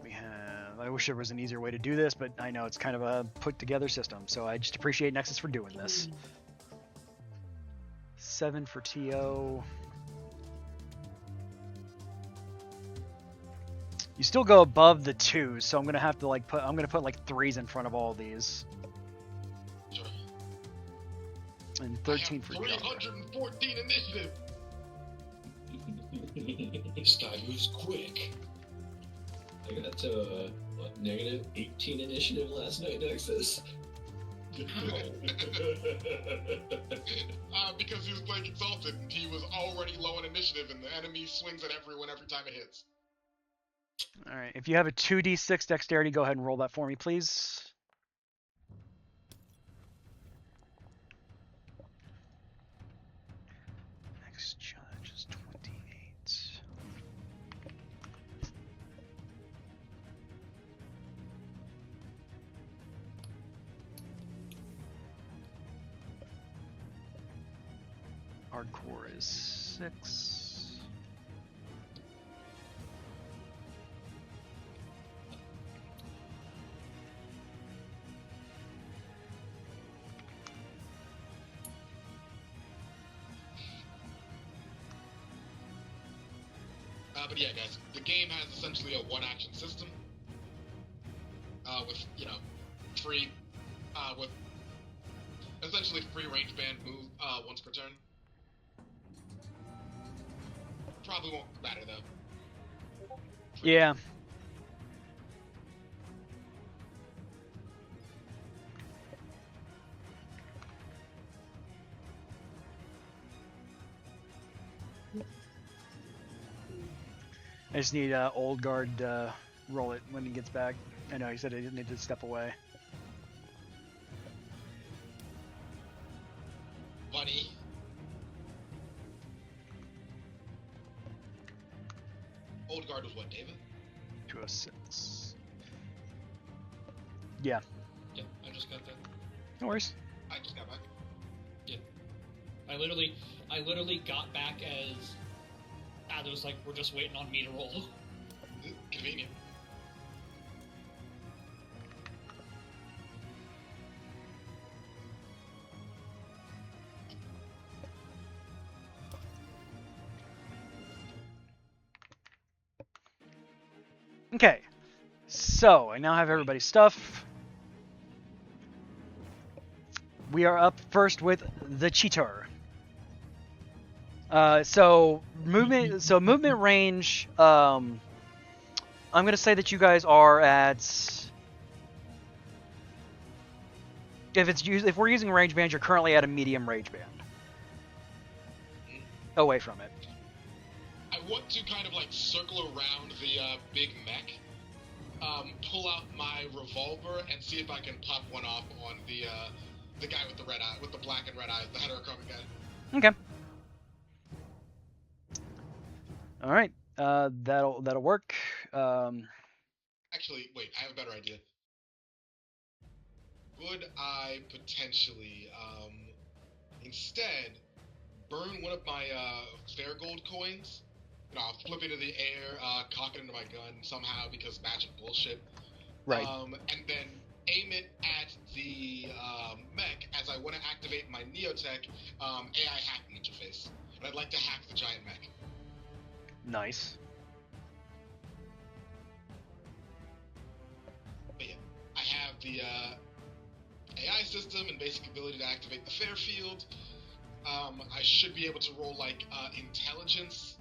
We have. I wish there was an easier way to do this, but I know it's kind of a put together system, so I just appreciate Nexus for doing this. 7 for TO. You still go above the 2s, so I'm gonna have to like put. I'm gonna put like 3s in front of all these. Sure. And 13 for Jara. 314 initiative. This guy moves quick. I got to negative 18 initiative last night, Nexus. Because he was playing Exalted, and he was already low in initiative, and the enemy swings at everyone every time it hits. Alright, if you have a 2d6 dexterity, go ahead and roll that for me, please. Next judge is Hardcore is 6. But yeah, guys, the game has essentially a one-action system. With, you know, free, with essentially free range band move, once per turn. Probably won't matter, though. Yeah. I just need Old Guard roll it when he gets back. I know he said he needed to step away. Buddy. Old Guard was what, David? 206. Yeah. Yeah, I just got that. No worries. I just got back. Yeah. I literally got back as it was like, we're just waiting on me to roll. Convenient. Okay. So, I now have everybody's stuff. We are up first with the cheater. So movement range. I'm gonna say that you guys are at. If we're using range band, you're currently at a medium range band. Away from it. I want to kind of like circle around the big mech, pull out my revolver, and see if I can pop one off on the guy with the red eye, with the black and red eyes, the heterochromic guy. Okay. All right. That'll work. Actually, wait, I have a better idea. Would I potentially, instead, burn one of my fair gold coins? You know, I'll flip it into the air, cock it into my gun somehow because magic bullshit. Right. And then aim it at the mech as I want to activate my Neotech AI hacking interface. And I'd like to hack the giant mech. Nice. But yeah, I have the AI system and basic ability to activate the fair field. I should be able to roll like intelligence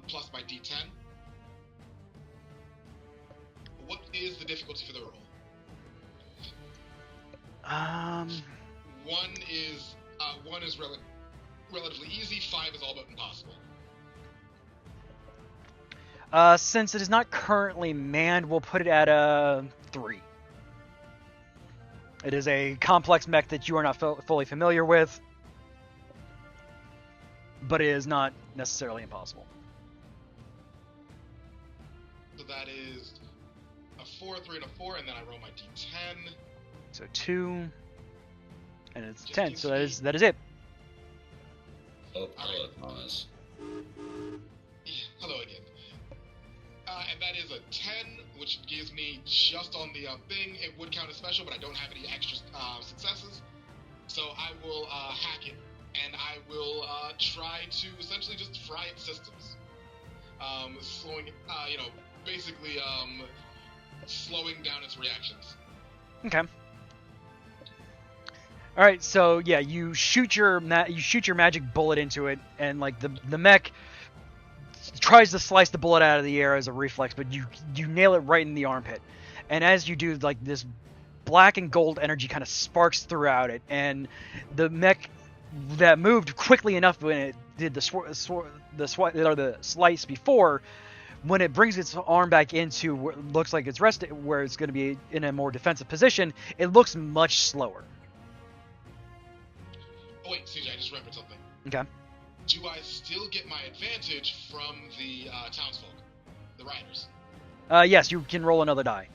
plus my D10. What is the difficulty for the roll? One is relatively easy. 5 is all but impossible. Since it is not currently manned, we'll put it at a 3. It is a complex mech that you are not fully familiar with, but it is not necessarily impossible. So that is a 4, 3, and a 4, and then I roll my D10. So 2, and it's Just 10. So keeps that is it. Oh, hello, Thomas. Yeah, hello again. And that is a 10, which gives me just on the thing. It would count as special, but I don't have any extra successes. So I will hack it, and I will try to essentially just fry its systems. Slowing, basically slowing down its reactions. Okay. All right. So yeah, you shoot your magic bullet into it, and like the mech tries to slice the bullet out of the air as a reflex, but you nail it right in the armpit. And as you do, like this black and gold energy kind of sparks throughout it, and the mech that moved quickly enough when it did the slice before, when it brings its arm back into where it looks like it's rested, where it's going to be in a more defensive position, it looks much slower. Oh wait, CJ, I just remembered something. Okay. Do I still get my advantage from the townsfolk, the riders? Yes, you can roll another die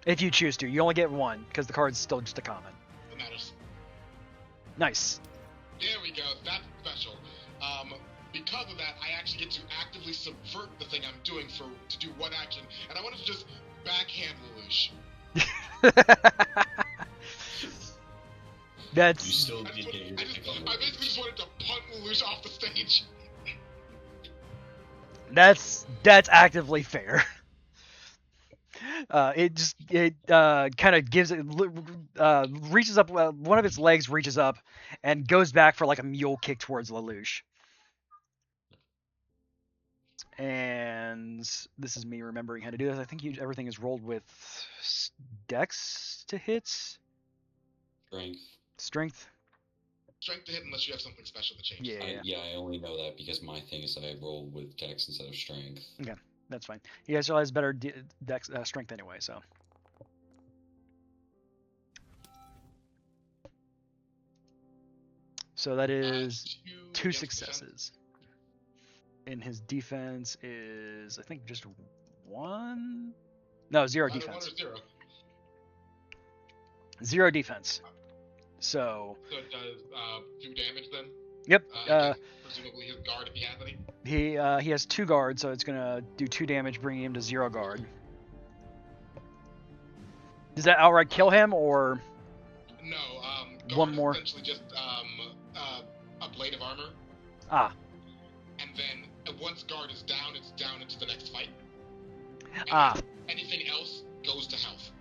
if you choose to. You only get one because the card's still just a common. It matters. Nice. There we go. special. Because of that, I actually get to actively subvert the thing I'm doing to do one action, and I wanted to just backhand Lelouch. You That's still did get your I basically just wanted to punt Lelouch off the stage. that's actively fair. It kind of gives it reaches up. One of its legs reaches up and goes back for like a mule kick towards Lelouch. And this is me remembering how to do this. I think everything is rolled with dex to hits, Strength. strength. Strength to hit unless you have something special that changes. Yeah. I only know that because my thing is that I roll with dex instead of strength. Okay, that's fine. He still has better dex strength anyway, so. So that is two against successes. And his defense is, I think, just 1? No, 0 Either 1 defense. or 0. 0 defense. So So it does 2 damage then? yep. Presumably his guard if he has any? He has 2 guards, so it's gonna do 2 damage, bringing him to 0 guard. Does that outright kill him, or No, guard one is more? essentially just a blade of armor. Ah, And then once guard is down, it's down into the next fight. And ah, anything else goes to health.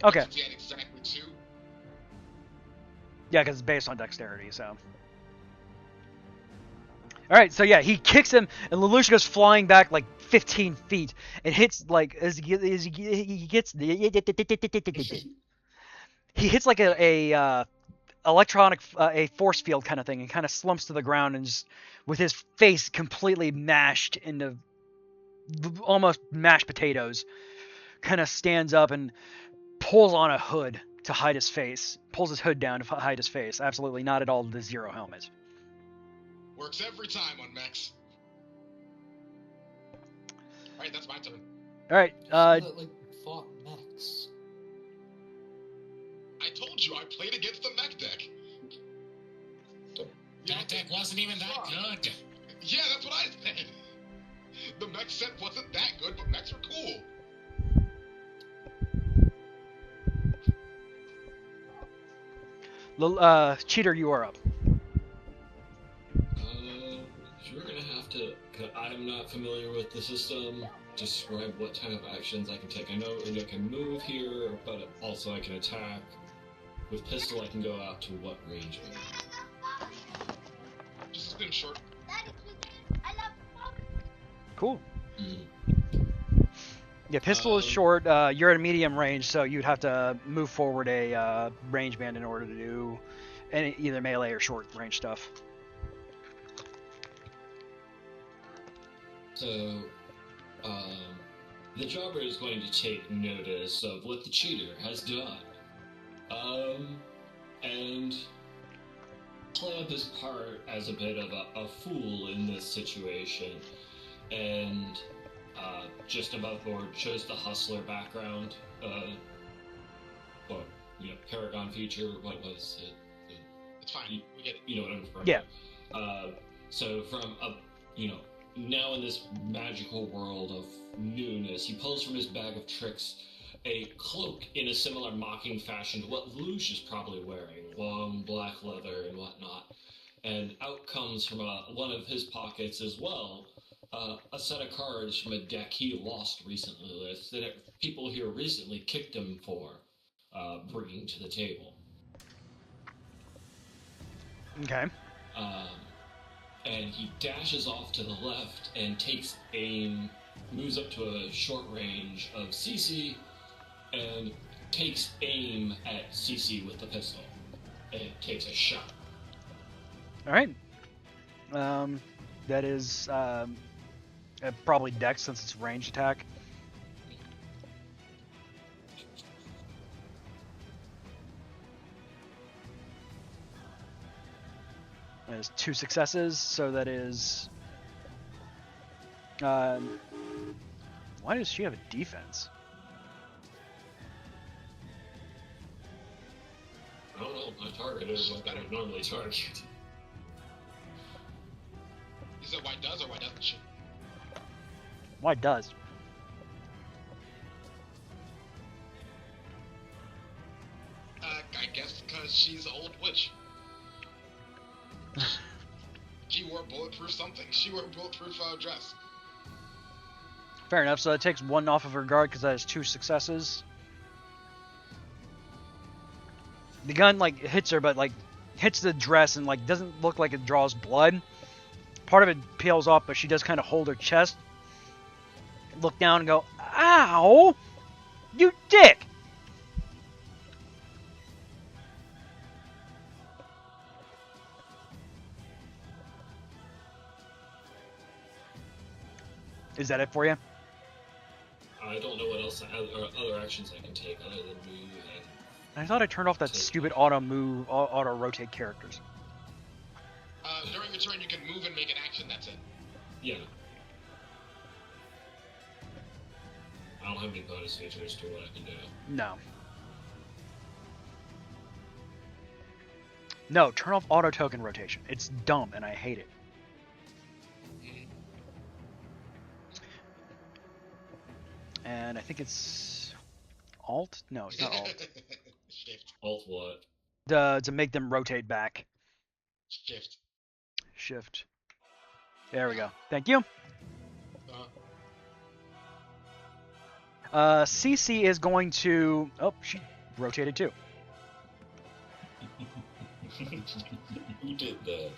okay. Since he had exactly 2. Yeah, because it's based on dexterity, so. Alright, so yeah, he kicks him, and Lelouch goes flying back like 15 feet, and hits, like, he gets... He hits like a electronic, a force field kind of thing, and kind of slumps to the ground, and just, with his face completely mashed into almost mashed potatoes, kind of stands up and pulls on a hood to hide his face. Pulls his hood down to hide his face. Absolutely not at all the 0 helmet. Works every time on mechs. Alright, that's my turn. Alright, that, like, fought mechs. I told you I played against the mech deck. That deck wasn't even that good. Yeah, that's what I said. The mech set wasn't that good, but mechs were cool. Cheater, you are up. You're gonna have to. I'm not familiar with the system. Describe what kind of actions I can take. I know I can move here, but also I can attack. With pistol, I can go out to what range? Just spin short. Cool. Mm. Yeah, pistol is short. You're at a medium range, so you'd have to move forward a range band in order to do either melee or short range stuff. So, the jobber is going to take notice of what the cheater has done. And play up his part as a bit of a fool in this situation. And, just above board, shows the hustler background, or, Paragon feature, what was it? It's fine. We get it. You know what I'm referring Yeah. to. So from now in this magical world of newness, he pulls from his bag of tricks a cloak in a similar mocking fashion to what Lelouch is probably wearing, long black leather and whatnot. And out comes from one of his pockets as well, a set of cards from a deck he lost recently that people here recently kicked him for bringing to the table. Okay. And he dashes off to the left and takes aim, moves up to a short range of CC, and takes aim at CC with the pistol. And takes a shot. Alright. That is probably dex since it's ranged attack. That is 2 successes, so that is... why does she have a defense? I don't know, my target is what I would normally target. Is it why does or why doesn't she? Why does? I guess because she's an old witch. She wore bulletproof something. She wore bulletproof dress. Fair enough. So that takes 1 off of her guard because that has 2 successes. The gun like hits her, but like hits the dress and like doesn't look like it draws blood. Part of it peels off, but she does kind of hold her chest, look down, and go, "Ow, you dick!" Is that it for you? I don't know what else other actions I can take other than move and I thought I turned off that stupid auto move, auto rotate characters. During your turn, you can move and make an action. That's it. yeah. I don't have any bonus features to what I can do. No. No, turn off auto token rotation. It's dumb and I hate it. And I think it's Alt? No, it's not Alt. Shift. Alt what? To make them rotate back. Shift. Shift. There we go. Thank you. CC is going to... Oh, she rotated too. Who did that?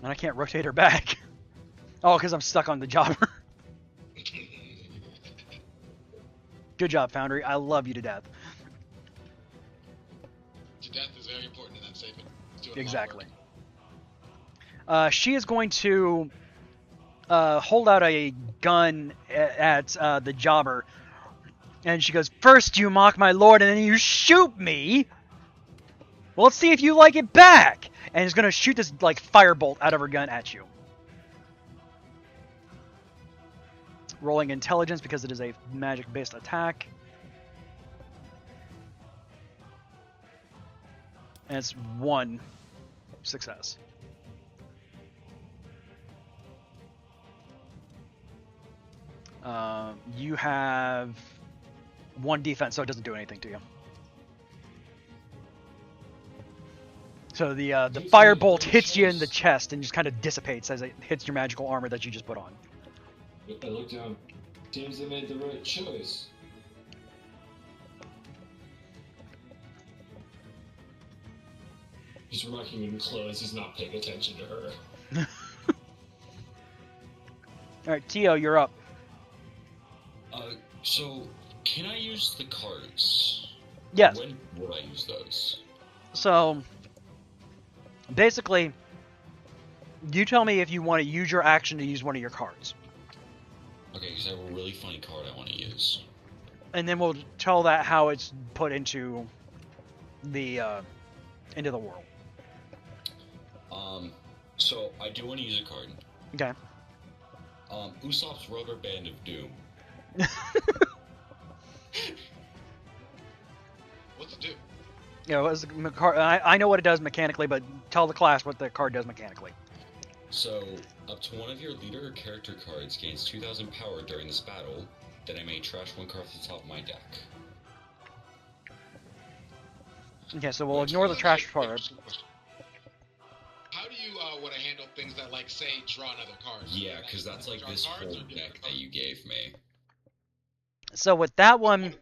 And I can't rotate her back. Oh, because I'm stuck on the jobber. Good job, Foundry. I love you to death. To death is very important in that statement. It's doing a lot of Exactly. work. She is going to hold out a gun at the jobber. And she goes, "First you mock my lord, and then you shoot me. Well, let's see if you like it back." And is going to shoot this like firebolt out of her gun at you. Rolling intelligence because it is a magic-based attack. And it's 1 success. You have 1 defense, so it doesn't do anything to you. So the firebolt hits you in the chest and just kind of dissipates as it hits your magical armor that you just put on. I looked down. Seems they made the right choice. He's remarking in clothes. He's not paying attention to her. Alright, Tio, you're up. So, can I use the cards? Yes. When would I use those? So, basically, you tell me if you want to use your action to use one of your cards. Okay, because I have a really funny card I want to use. And then we'll tell that how it's put into the world. So I do want to use a card. Okay. Usopp's Rubber Band of Doom. What's it do? Yeah, I know what it does mechanically, but tell the class what the card does mechanically. So, up to one of your leader or character cards gains 2,000 power during this battle, then I may trash 1 card off the top of my deck. Okay, so we'll ignore the trash part. How do you want to handle things that, like, say, draw another card? Yeah, because that's like Draw this cards whole or deck that you gave me. So with that one,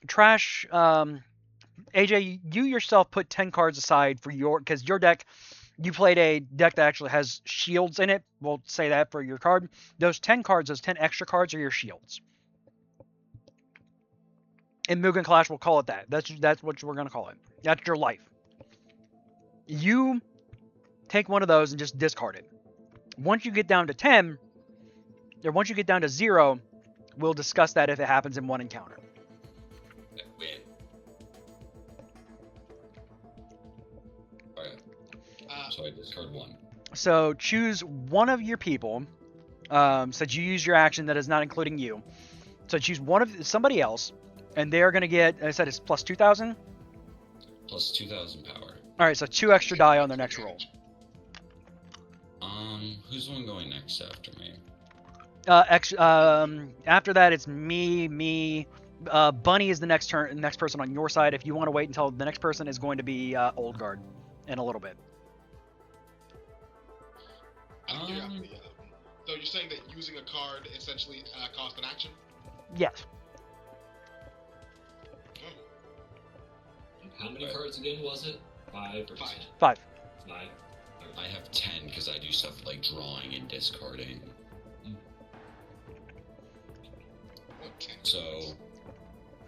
trash, AJ, you yourself put 10 cards aside for because your deck, you played a deck that actually has shields in it. We'll say that for your card. Those 10 cards, those 10 extra cards are your shields. In Mugen Clash, we'll call it that. That's what we're going to call it. That's your life. You take one of those and just discard it. Once you get down to 10, or once you get down to 0, we'll discuss that if it happens in one encounter. Wait. Alright. So I discard 1. So choose one of your people. Since you use your action that is not including you. So choose one of somebody else, and they are going to get. I said it's plus 2,000. Plus 2,000 power. All right, so 2 extra die on their next roll. Who's the one going next after me? After that, it's me. Bunny is the next person on your side. If you want to wait until the next person is going to be Old Guard in a little bit. So you're saying that using a card essentially costs an action? Yes. And how many cards again was it? 5 or 10? 5. 5. I have 10 because I do stuff like drawing and discarding. What, 10? So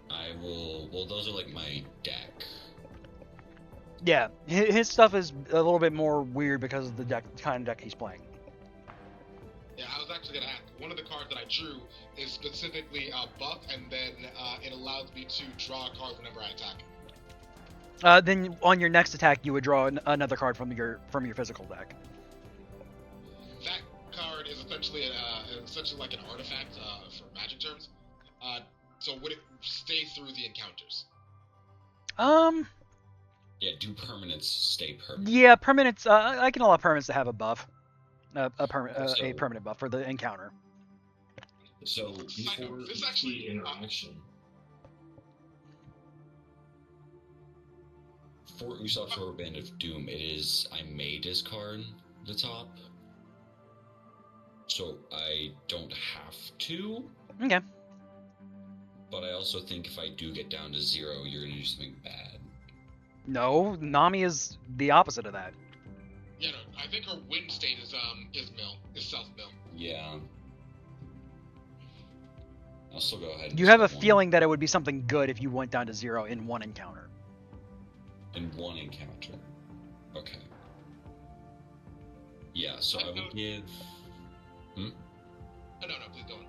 I will. Well, those are like my deck. Yeah, his stuff is a little bit more weird because of the kind of deck he's playing. Yeah, I was actually gonna ask. One of the cards that I drew is specifically buff, and then it allows me to draw a card whenever I attack. Then on your next attack, you would draw another card from your physical deck. That card is essentially like an artifact for Magic terms. So would it stay through the encounters? Yeah, do permanents stay permanent? Yeah, permanents. I can allow permanents to have a buff, a permanent buff for the encounter. So before this the actually interaction. For Usopp's Rubber Band of Doom, it is I may discard the top, so I don't have to. Okay. But I also think if I do get down to 0, you're gonna do something bad. No, Nami is the opposite of that. Yeah, no, I think her win state is self-mill. Yeah. I'll still go ahead and You have a one. feeling that it would be something good if you went down to 0 in one encounter. In one encounter. Okay. Yeah, so I will give... Oh, no, please go on.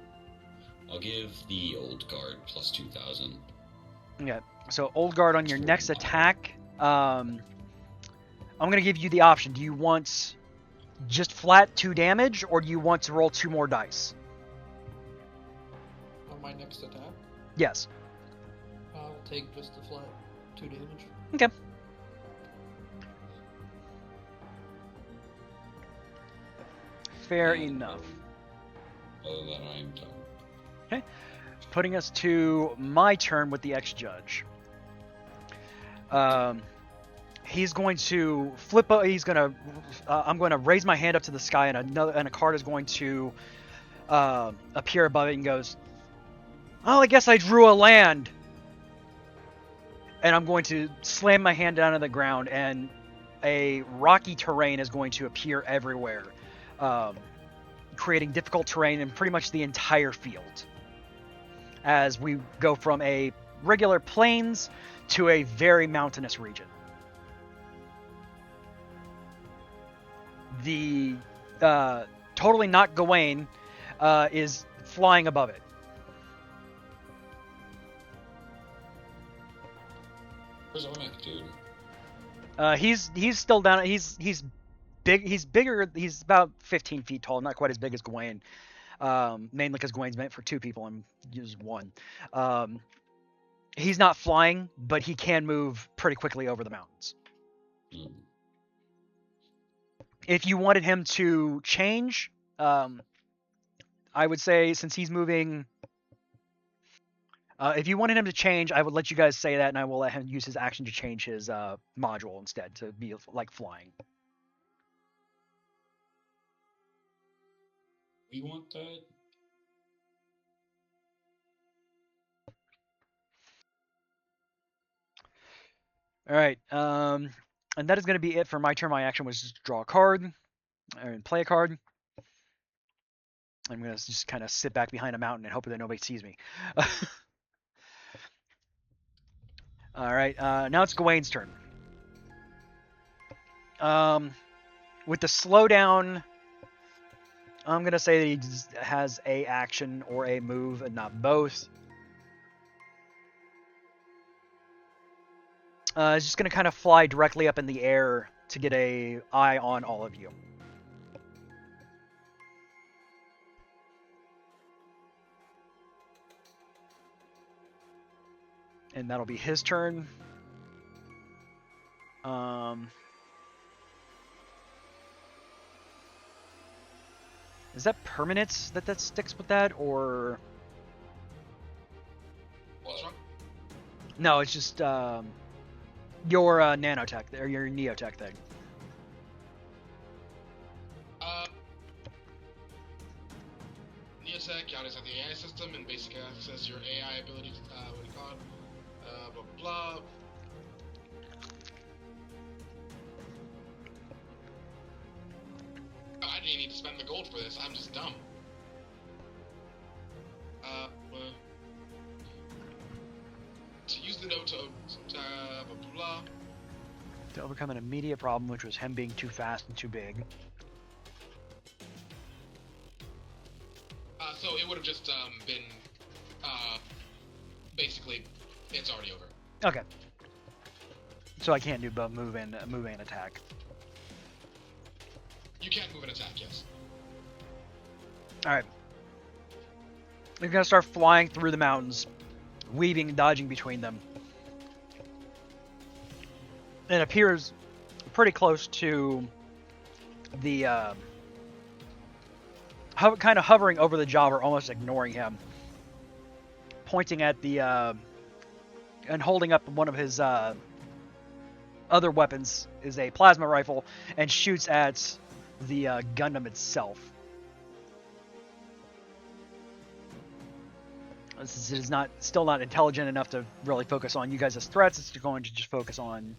I'll give the Old Guard plus 2,000. Okay, so Old Guard on your next attack, I'm going to give you the option. Do you want just flat 2 damage, or do you want to roll 2 more dice? On my next attack, Yes. I'll take just the flat 2 damage. Okay. Fair enough. Other than I am done. Okay. Putting us to my turn with the ex-judge. He's going to flip. He's going to. I'm going to raise my hand up to the sky, and a card is going to appear above it and goes, "Oh, I guess I drew a land." And I'm going to slam my hand down on the ground, and a rocky terrain is going to appear everywhere, creating difficult terrain in pretty much the entire field. As we go from a regular plains to a very mountainous region. The totally not Gawain is flying above it. Where's Omek, dude? He's still down. He's big. He's bigger. He's about 15 feet tall. Not quite as big as Gawain. Mainly because Gawain's meant for 2 people and uses 1. He's not flying, but he can move pretty quickly over the mountains. If you wanted him to change, I would say since he's moving... if you wanted him to change, I would let you guys say that, and I will let him use his action to change his module instead to be like flying. We want that. All right, and that is going to be it for my turn. My action was just draw a card and play a card. I'm going to just kind of sit back behind a mountain and hope that nobody sees me. All right, now it's Gawain's turn. With the slowdown, I'm going to say that he has a action or a move and not both. He's just going to kind of fly directly up in the air to get an eye on all of you. And that'll be his turn. Is that permanent that sticks with that, or What's wrong? no? It's just your nanotech or your neotech thing. Neotech, you always have the AI system and basic access your AI ability to, what do you call it? Blah, blah, blah. I didn't need to spend the gold for this, I'm just dumb. To use the note to, blah, blah, blah. To overcome an immediate problem, which was him being too fast and too big. So it would have just been, basically, it's already over. Okay. So I can't do both move and attack. You can't move and attack, yes. Alright. You're gonna start flying through the mountains, weaving and dodging between them. It appears pretty close to the, kind of hovering over the jobber, almost ignoring him. Pointing at the, and holding up one of his, other weapons is a plasma rifle, and shoots at the, Gundam itself. This is still not intelligent enough to really focus on you guys as threats. It's going to just focus on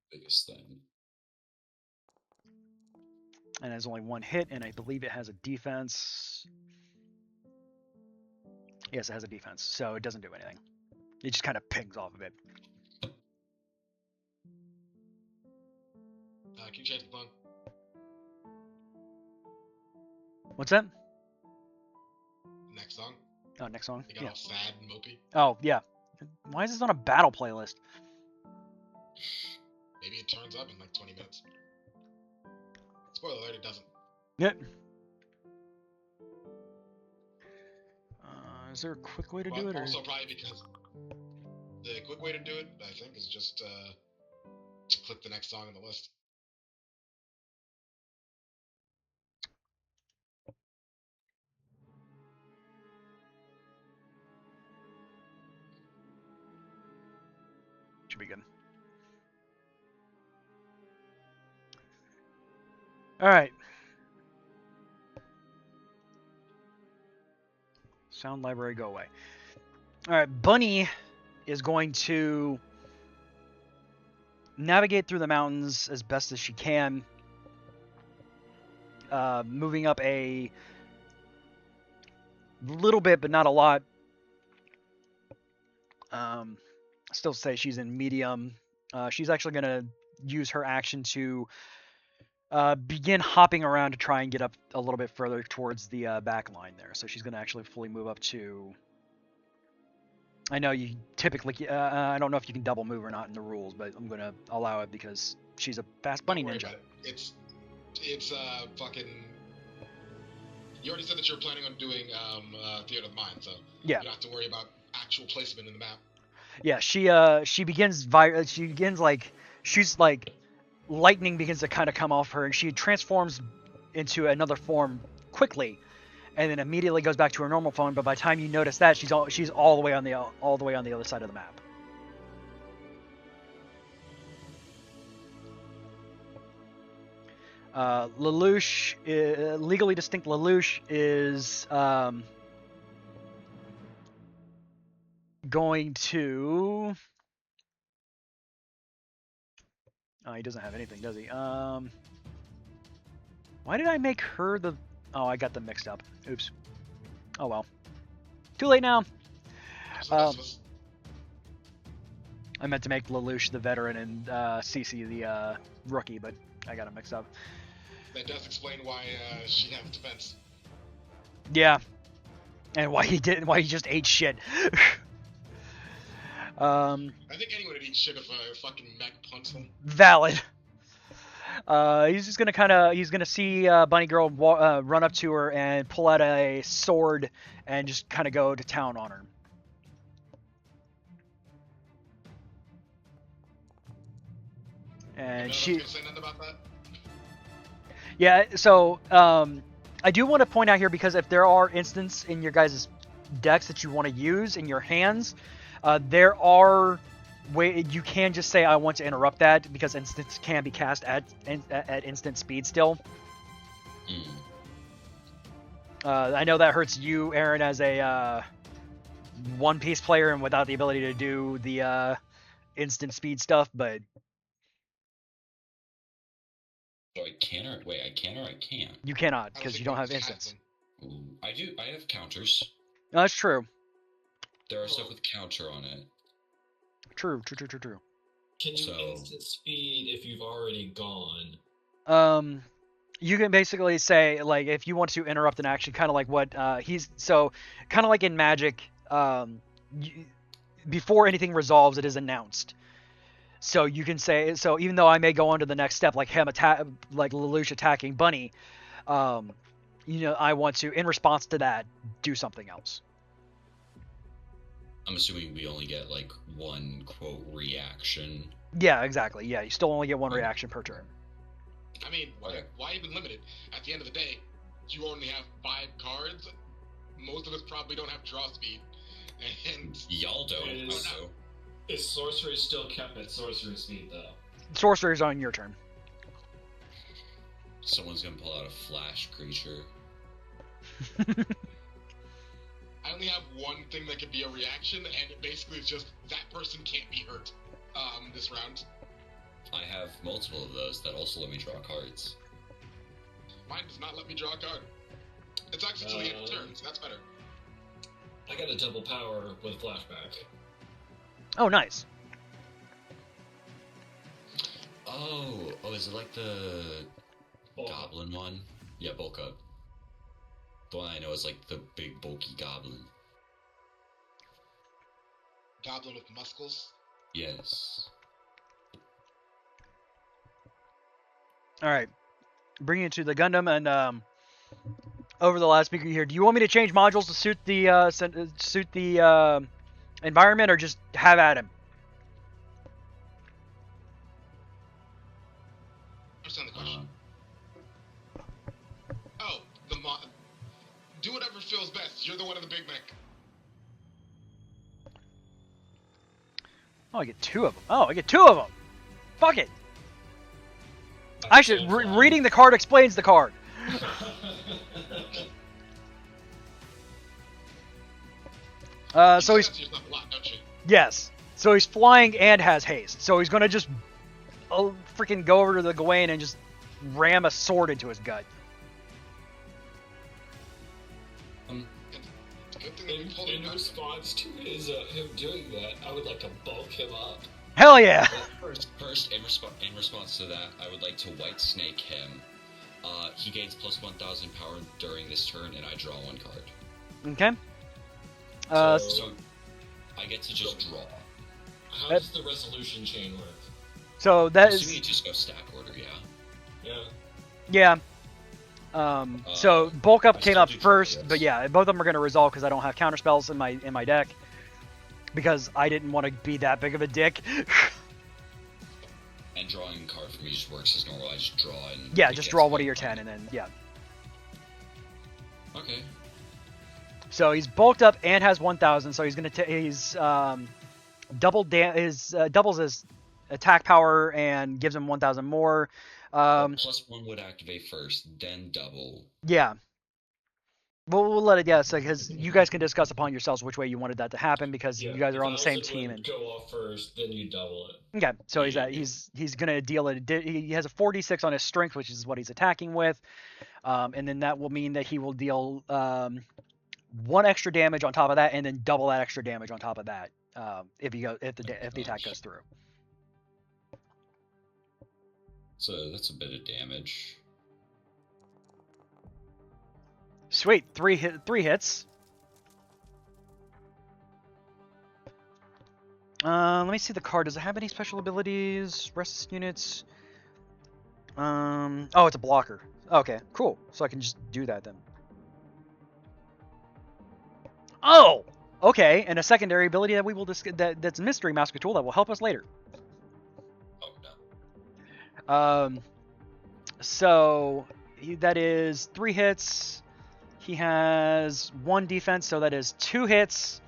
biggest thing. and has only one hit, and I believe it has a defense. Yes, it has a defense, so it doesn't do anything. It just kind of pings off of it. Can you change the phone? What's that? Next song? Oh, next song? They got all sad and mopey. Oh, yeah. Why is this on a battle playlist? Maybe it turns up in like 20 minutes. Spoiler alert, it doesn't. Yep. Is there a quick way to do it? Also, probably because the quick way to do it, I think, is just to click the next song on the list. Should be good. Alright. Sound library, go away. Alright, Bunny is going to navigate through the mountains as best as she can. Moving up a little bit, but not a lot. Still say she's in medium. She's actually going to use her action to begin hopping around to try and get up a little bit further towards the back line there. So she's going to actually fully move up to... I know you typically... I don't know if you can double move or not in the rules, but I'm going to allow it because she's a fast bunny ninja. It's fucking... You already said that you're planning on doing Theater of the Mind, so yeah. You don't have to worry about actual placement in the map. Yeah, she begins like she's like lightning begins to kind of come off her, and she transforms into another form quickly, and then immediately goes back to her normal form. But by the time you notice that, she's all the way on the other side of the map. Lelouch, legally distinct Lelouch is going to... Oh, he doesn't have anything, does he? Why did I make her the... Oh, I got them mixed up. Oops. Oh, well. Too late now. I meant to make Lelouch the veteran and Cece the rookie, but I got them mixed up. That does explain why she has defense. Yeah. And why he just ate shit. I think anyone would eat shit if a fucking mech punched him. Valid. He's just gonna see Bunny Girl run up to her and pull out a sword and just kind of go to town on her. And None of us she, gonna say nothing about that. yeah. So I do want to point out here, because if there are instances in your guys' decks that you want to use in your hands, there are you can just say I want to interrupt that, because instants can be cast at instant speed still. I know that hurts you, Aaron, as a One Piece player and without the ability to do the instant speed stuff, but So I can or wait, I can or I can't? you cannot, I don't because think you don't One have Piece has instants. them. Ooh, I do. I have counters. No, that's true. There are stuff with counter on it. True. Can you So- instant speed if you've already gone? You can basically say, like, if you want to interrupt an action, kind of like what kind of like in Magic, before anything resolves, it is announced. So you can say, so even though I may go on to the next step, like him like Lelouch attacking Bunny, I want to, in response to that, do something else. I'm assuming we only get like one quote reaction. Yeah, exactly. Yeah, you still only get one reaction per turn. I mean, Okay. why even limit it? At the end of the day, you only have 5 cards. Most of us probably don't have draw speed, and Y'all don't. Is- So Is sorcery still kept at sorcery speed though? Sorcerer's on your turn. someone's gonna pull out a flash creature. I only have one thing that could be a reaction, and it basically is just that person can't be hurt. This round, I have multiple of those that also let me draw cards. mine does not let me draw a card. It's actually till the end of the turn, so that's better. I got a double power with flashback. Oh, nice. Oh, is it like the Bulk. goblin one? Yeah, bulk up. The one I know is like the big bulky goblin. Goblin with muscles. Yes. All right, bringing it to the Gundam, and over the last speaker here, do you want me to change modules to suit the environment, or just have at him? Understand the question. Oh, do whatever feels best. You're the one in the Big Mac. Oh, I get 2 of them. Oh, I get 2 of them. Fuck it. I should. Reading the card explains the card. So You he's say that to yourself a lot, don't you? yes. So he's flying and has haste. So he's gonna just freaking go over to the Gawain and just ram a sword into his gut. It's a good thing that we pulled In it up. response to him doing that, I would like to bulk him up. Hell yeah. First, in response to that, I would like to white snake him. He gains plus 1,000 power during this turn, and I draw 1 card. Okay. So I get to just draw. How does the resolution chain work? So that Assuming is you just go stack order, yeah. Yeah. yeah. So bulk up I came still up do draw, first, yes. but yeah, both of them are gonna resolve because I don't have counter spells in my deck. Because I didn't want to be that big of a dick. And drawing a card for me just works as normal. I just draw and Yeah, it just gets draw me one of your fine. 10 and then yeah. Okay. So he's bulked up and has 1,000. So he's gonna doubles his attack power and gives him 1,000 more. Plus 1 would activate first, then double. Yeah. Well, we'll let it because you guys can discuss upon yourselves which way you wanted that to happen because Yeah. you guys are on the same 1,000 team. would And go off first, then you double it. okay, so Yeah. he's gonna deal it. He has a 46 on his strength, which is what he's attacking with, and then that will mean that he will deal 1 extra damage on top of that, and then double that extra damage on top of that if the attack goes through. So that's a bit of damage. Sweet, 3 hits. Let me see the card. Does it have any special abilities? Resist units. Oh, it's a blocker. Okay, cool. So I can just do that then. Oh, okay. And a secondary ability that we will that's Mystery Master Tool that will help us later. Oh no. So that is 3 hits. He has 1 defense, so that is 2 hits,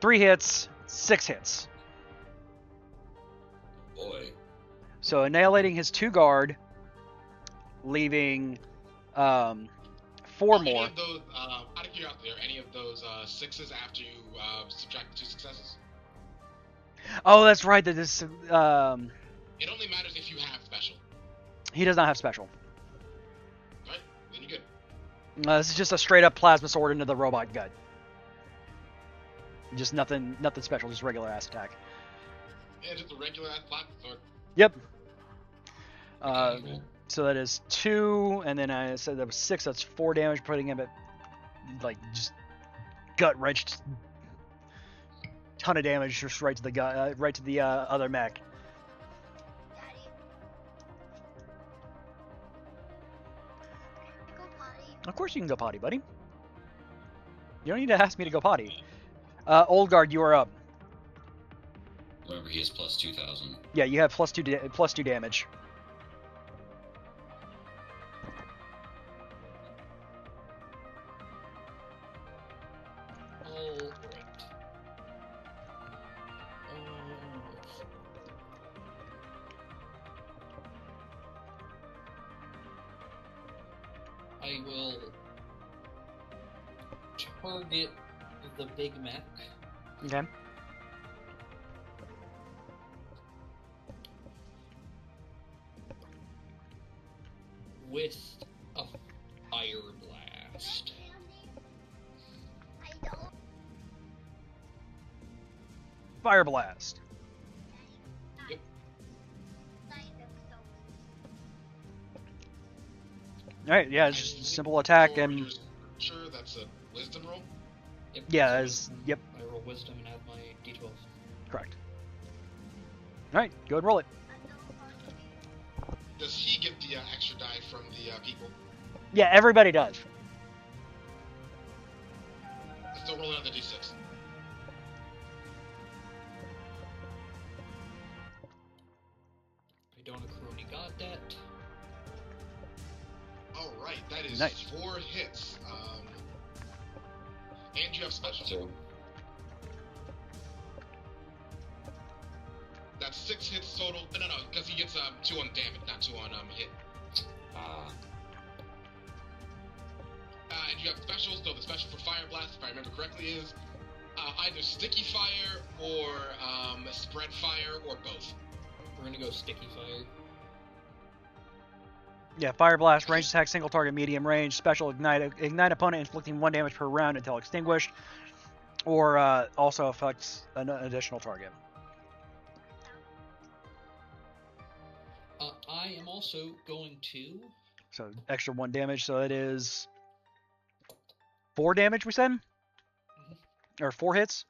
3 hits, 6 hits. Boy. So annihilating his 2 guard, leaving 4 Are any more. of those, out of curiosity, are any of those 6s after you subtract the 2 successes? Oh, that's right. That this It only matters if you have special. he does not have special. Right? Then you're good. This is just a straight up plasma sword into the robot gut. Just nothing special, just regular ass attack. Yeah, just a regular ass plasma sword. Yep. Mechanical. So that is 2, and then I said that was 6. That's 4 damage, putting him at like just gut wrenched. Ton of damage just right to the gut, right to the other mech. Of course you can go potty, buddy. You don't need to ask me to go potty. Old guard, you are up. Remember, he has plus 2,000. Yeah, you have plus 2 damage. Alright. I will target the Big Mac. Okay. With a fire blast. Fire blast. Yep. All right. Yeah, it's just a simple attack For and your sure, that's a wisdom roll. Yep, yeah, so as yep, I roll wisdom and add my d12. correct. All right, go ahead and roll it. Does he get the extra die from the people? Yeah, everybody does. Still rolling on the d6. I don't accrue any god debt. All right, that is Nice. 4 hits. And you have special. So, That's 6 hits total. No, because he gets 2 on damage, not 2 on hit. And you have specials. So the special for Fire Blast, if I remember correctly, is either sticky fire or spread fire or both. We're gonna go sticky fire. Yeah, fire blast, range attack, single target, medium range, special ignite opponent, inflicting 1 damage per round until extinguished, or also affects an additional target. I am also going to. So extra 1 damage. So it is 4 damage. We said, or 4 hits.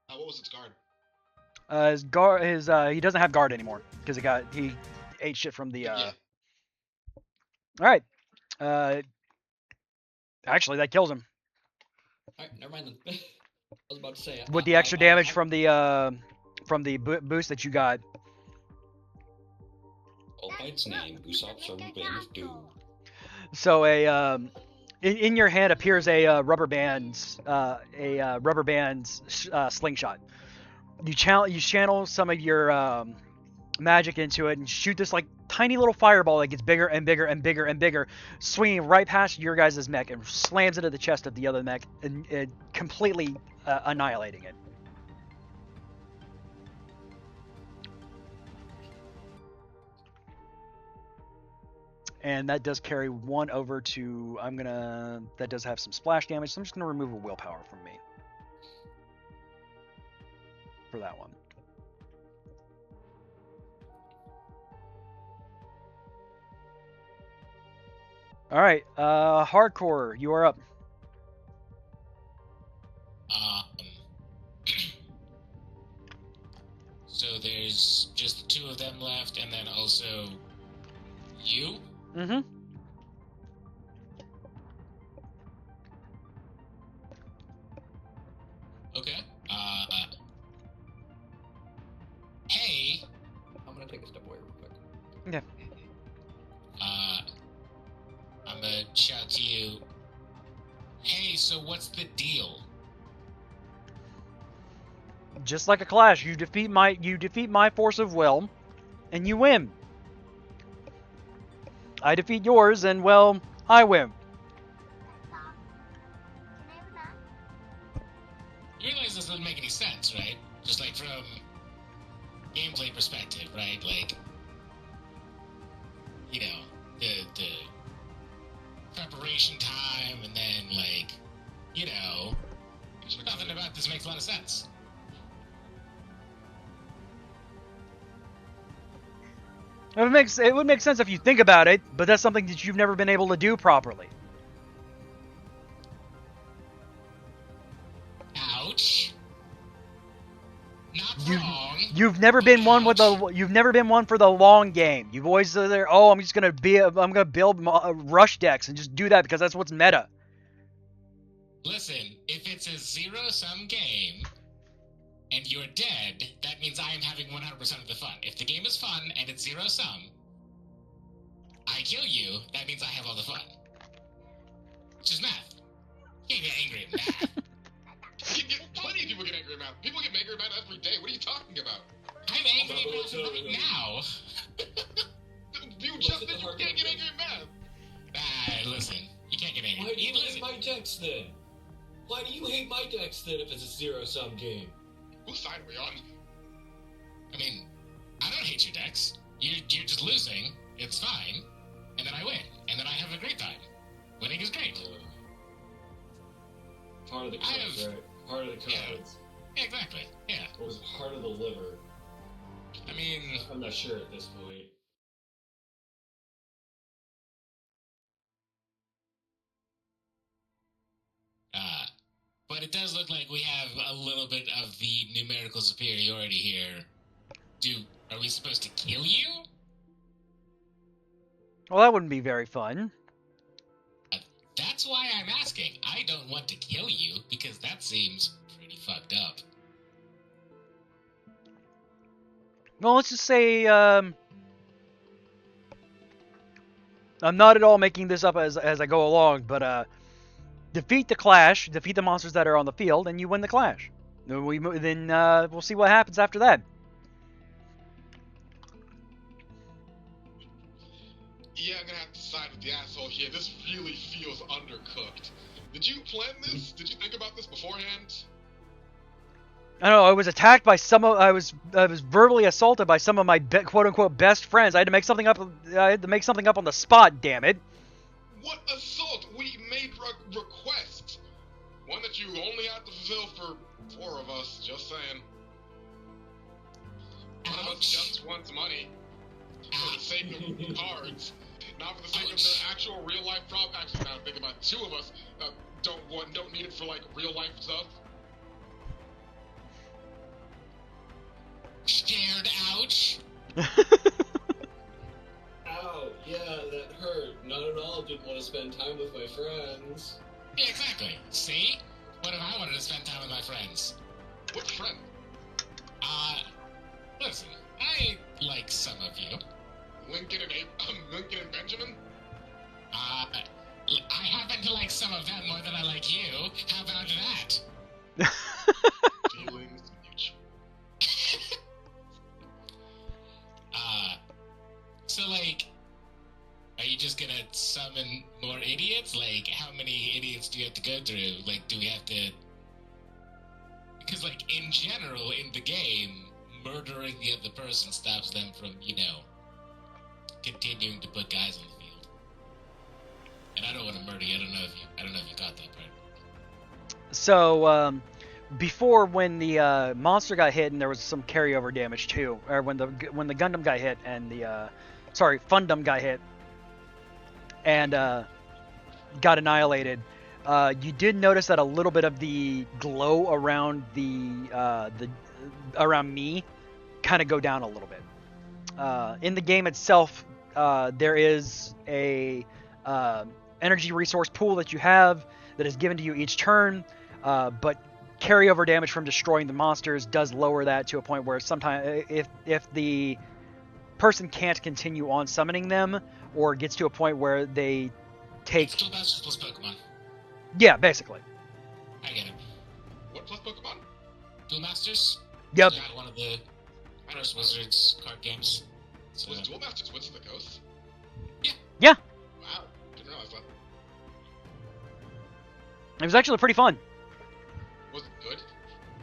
What was its guard? His guard, he doesn't have guard anymore because he ate shit from the. Yeah. All right. Actually, that kills him Alright, never mind then. I was about to say. with the extra damage from the boost that you got. Oh, by its name, Usopp Servant Band of Doom. So in your hand appears a rubber band slingshot. You channel some of your magic into it and shoot this like tiny little fireball that gets bigger and bigger and bigger and bigger, swinging right past your guys' mech and slams into the chest of the other mech and completely annihilating it. And that does carry 1 over to, that does have some splash damage, so I'm just gonna remove a willpower from me for that one. All right, hardcore, you are up. So there's just the 2 of them left, and then also you. Mm-hmm. Okay. Hey. I'm gonna take a step away real quick. Yeah. I'm gonna shout to you. Hey, so what's the deal? Just like a clash, you defeat my force of will, and you win. I defeat yours, and well, I win. You realize this doesn't make any sense, right? Just like from gameplay perspective, right? Like, you know, the preparation time, and then like, you know, nothing about this makes a lot of sense. It would make sense if you think about it, but that's something that you've never been able to do properly. Ouch. Not wrong. You've never been one with you've never been one for the long game. You've always said there, oh, I'm gonna build rush decks and just do that because that's what's meta. Listen, if it's a zero-sum game and you're dead, that means I am having 100% of the fun. If the game is fun and it's zero-sum, I kill you, that means I have all the fun. Which is math. You can't get angry at math. Plenty of people get angry at math. People get angry at math every day. What are you talking about? I'm angry at math right now. You just said you can't get angry at math. Listen, you can't get angry. Why do you hate my decks then? Why do you hate my decks then if it's a zero-sum game? Whose side are we on? I mean, I don't hate your decks. You're just losing. It's fine. And then I win. And then I have a great time. Winning is great. Heart of the cards, right? Heart of the cards. Yeah, exactly. Yeah. Or was it heart of the liver? I mean, I'm not sure at this point. But it does look like we have a little bit of the numerical superiority here. Are we supposed to kill you? Well, that wouldn't be very fun. That's why I'm asking. I don't want to kill you, because that seems pretty fucked up. Well, let's just say, I'm not at all making this up as I go along, but, defeat the clash, defeat the monsters that are on the field, and you win the clash. Then we'll see what happens after that. Yeah, I'm gonna have to side with the asshole here. This really feels undercooked. Did you plan this? Did you think about this beforehand? I don't know. I was attacked by I was verbally assaulted by some of my quote unquote best friends. I had to make something up. I had to make something up on the spot. Damn it! What assault? We made requests. One that you only have to fulfill for 4 of us. Just saying. One of us just wants money for the sake of cards, not for the sake of their actual real life problem. Actually, now I'm thinking about 2 of us don't need it for like real life stuff. Scared, ouch. Ow, yeah, that hurt. Not at all didn't want to spend time with my friends. Yeah, exactly. See? What if I wanted to spend time with my friends? What friend? Listen, I like some of you. Lincoln and Benjamin? I happen to like some of them more than I like you. How about that? Feelings mutual. So like, are you just gonna summon more idiots? Like, how many idiots do you have to go through? Like, do we have to... Because, like, in general, in the game, murdering the other person stops them from, you know, continuing to put guys on the field. And I don't want to murder you. I don't know if you got that part. So, before, when the monster got hit and there was some carryover damage too, or when the Gundam got hit and the Fundum got hit and got annihilated, you did notice that a little bit of the glow around around me kind of go down a little bit. In the game itself, there is a energy resource pool that you have that is given to you each turn, but carryover damage from destroying the monsters does lower that to a point where sometimes if the person can't continue on summoning them, or gets to a point where they take. It's Duel Masters plus Pokemon. Yeah, basically. I get it. What plus Pokemon? Duel Masters? Yep. Yeah, one of the first Wizards card games. So, Was Duel Masters Wizards of the Coast? Yeah. Wow, didn't realize that. It was actually pretty fun. Was it good?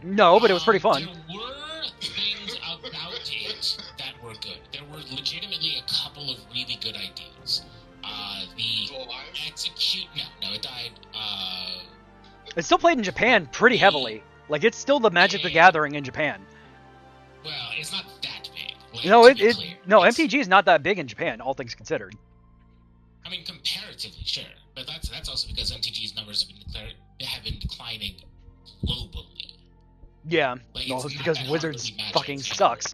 No, but it was pretty fun. There were things about it that were good. There were legitimately a couple of really good ideas. The Still alive? No, it died. It's still played in Japan pretty heavily. Like, it's still the Magic the Gathering in Japan. Well, it's not that big. Like, No, to be clear. It's- MTG is not that big in Japan, all things considered. I mean, comparatively, sure, but that's also because MTG's numbers have been declining globally. Yeah, Like, no, it's it's not because that hard Wizards to be Magic. fucking sucks.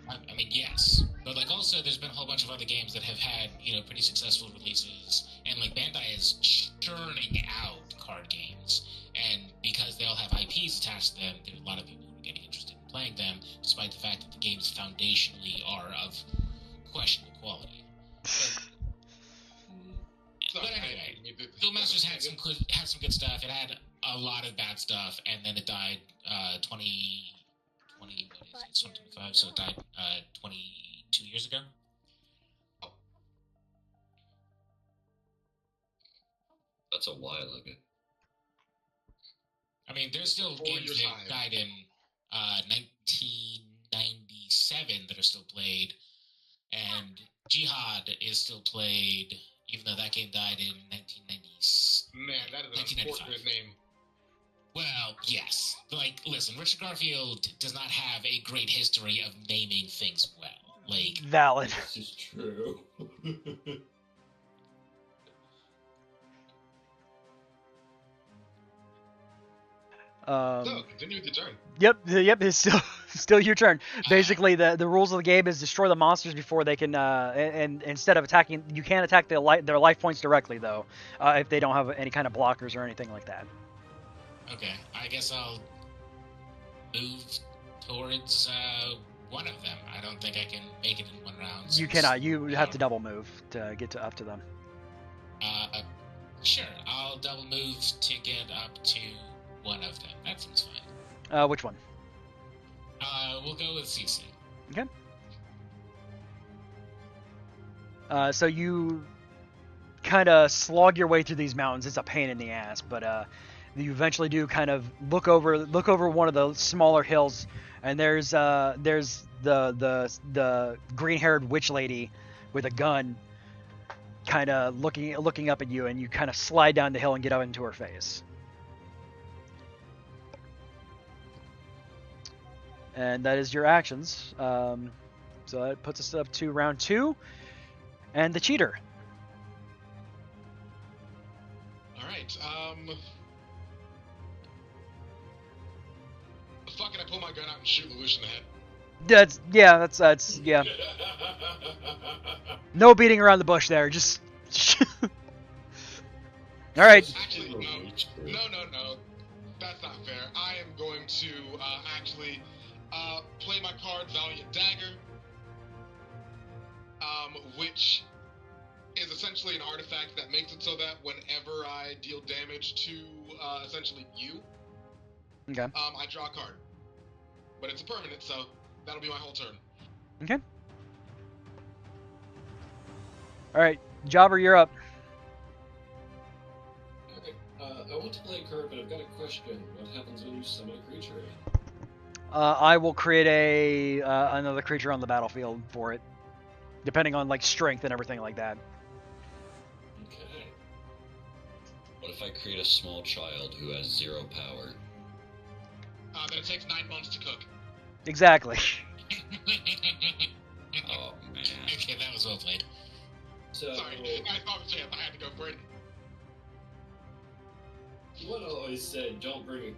I mean, yes, but like also, there's been a whole bunch of other games that have had pretty successful releases, and like Bandai is churning out card games, and because they all have IPs attached to them, there are a lot of people who are getting interested in playing them, despite the fact that the games foundationally are of questionable quality. But anyway, Duel Masters had some good stuff. It had a lot of bad stuff, and then it died 2020. What is it? It's 2025, so it died 22 years ago. That's a while ago. I mean, there's still 4 games years that high. died in 1997 that are still played, and Jihad is still played, even though that game died in 1990s. Man, that is an 1995. unfortunate name. Well, yes. Like, listen, Richard Garfield does not have a great history of naming things well. Like, Valid. This is true. So, continue with the turn. Yep, it's still your turn. Basically, the rules of the game is destroy the monsters before they can, and instead of attacking, you can't attack their life points directly though, if they don't have any kind of blockers or anything like that. okay, I guess I'll move towards one of them. I don't think I can make it in one round. You cannot. You have to double move to get up to them. Sure, I'll double move to get up to one of them. That seems fine. Which one? We'll go with CC. Okay. So you kind of slog your way through these mountains. It's a pain in the ass, but you eventually do kind of look over one of the smaller hills, and there's the green-haired witch lady with a gun, kind of looking up at you, and you kind of slide down the hill and get up into her face. And that is your actions. So that puts us up to round 2. And the cheater. Alright, fuck it, I pull my gun out and shoot Lelouch in the head. That's yeah. No beating around the bush there. Just. All right. Actually, no. That's not fair. I am going to actually play my card Valiant Dagger, which is essentially an artifact that makes it so that whenever I deal damage to essentially you, Okay. I draw a card. But it's a permanent, so that'll be my whole turn. Okay. All right, Jobber, you're up. Okay, I want to play a card, but I've got a question. What happens when you summon a creature? I will create another creature on the battlefield for it, depending on like strength and everything like that. Okay. What if I create a small child who has 0 power? Then it takes 9 months to cook. Exactly. Oh, man. Okay, that was well played. So, Sorry, I thought I had to go for it. one always said, don't bring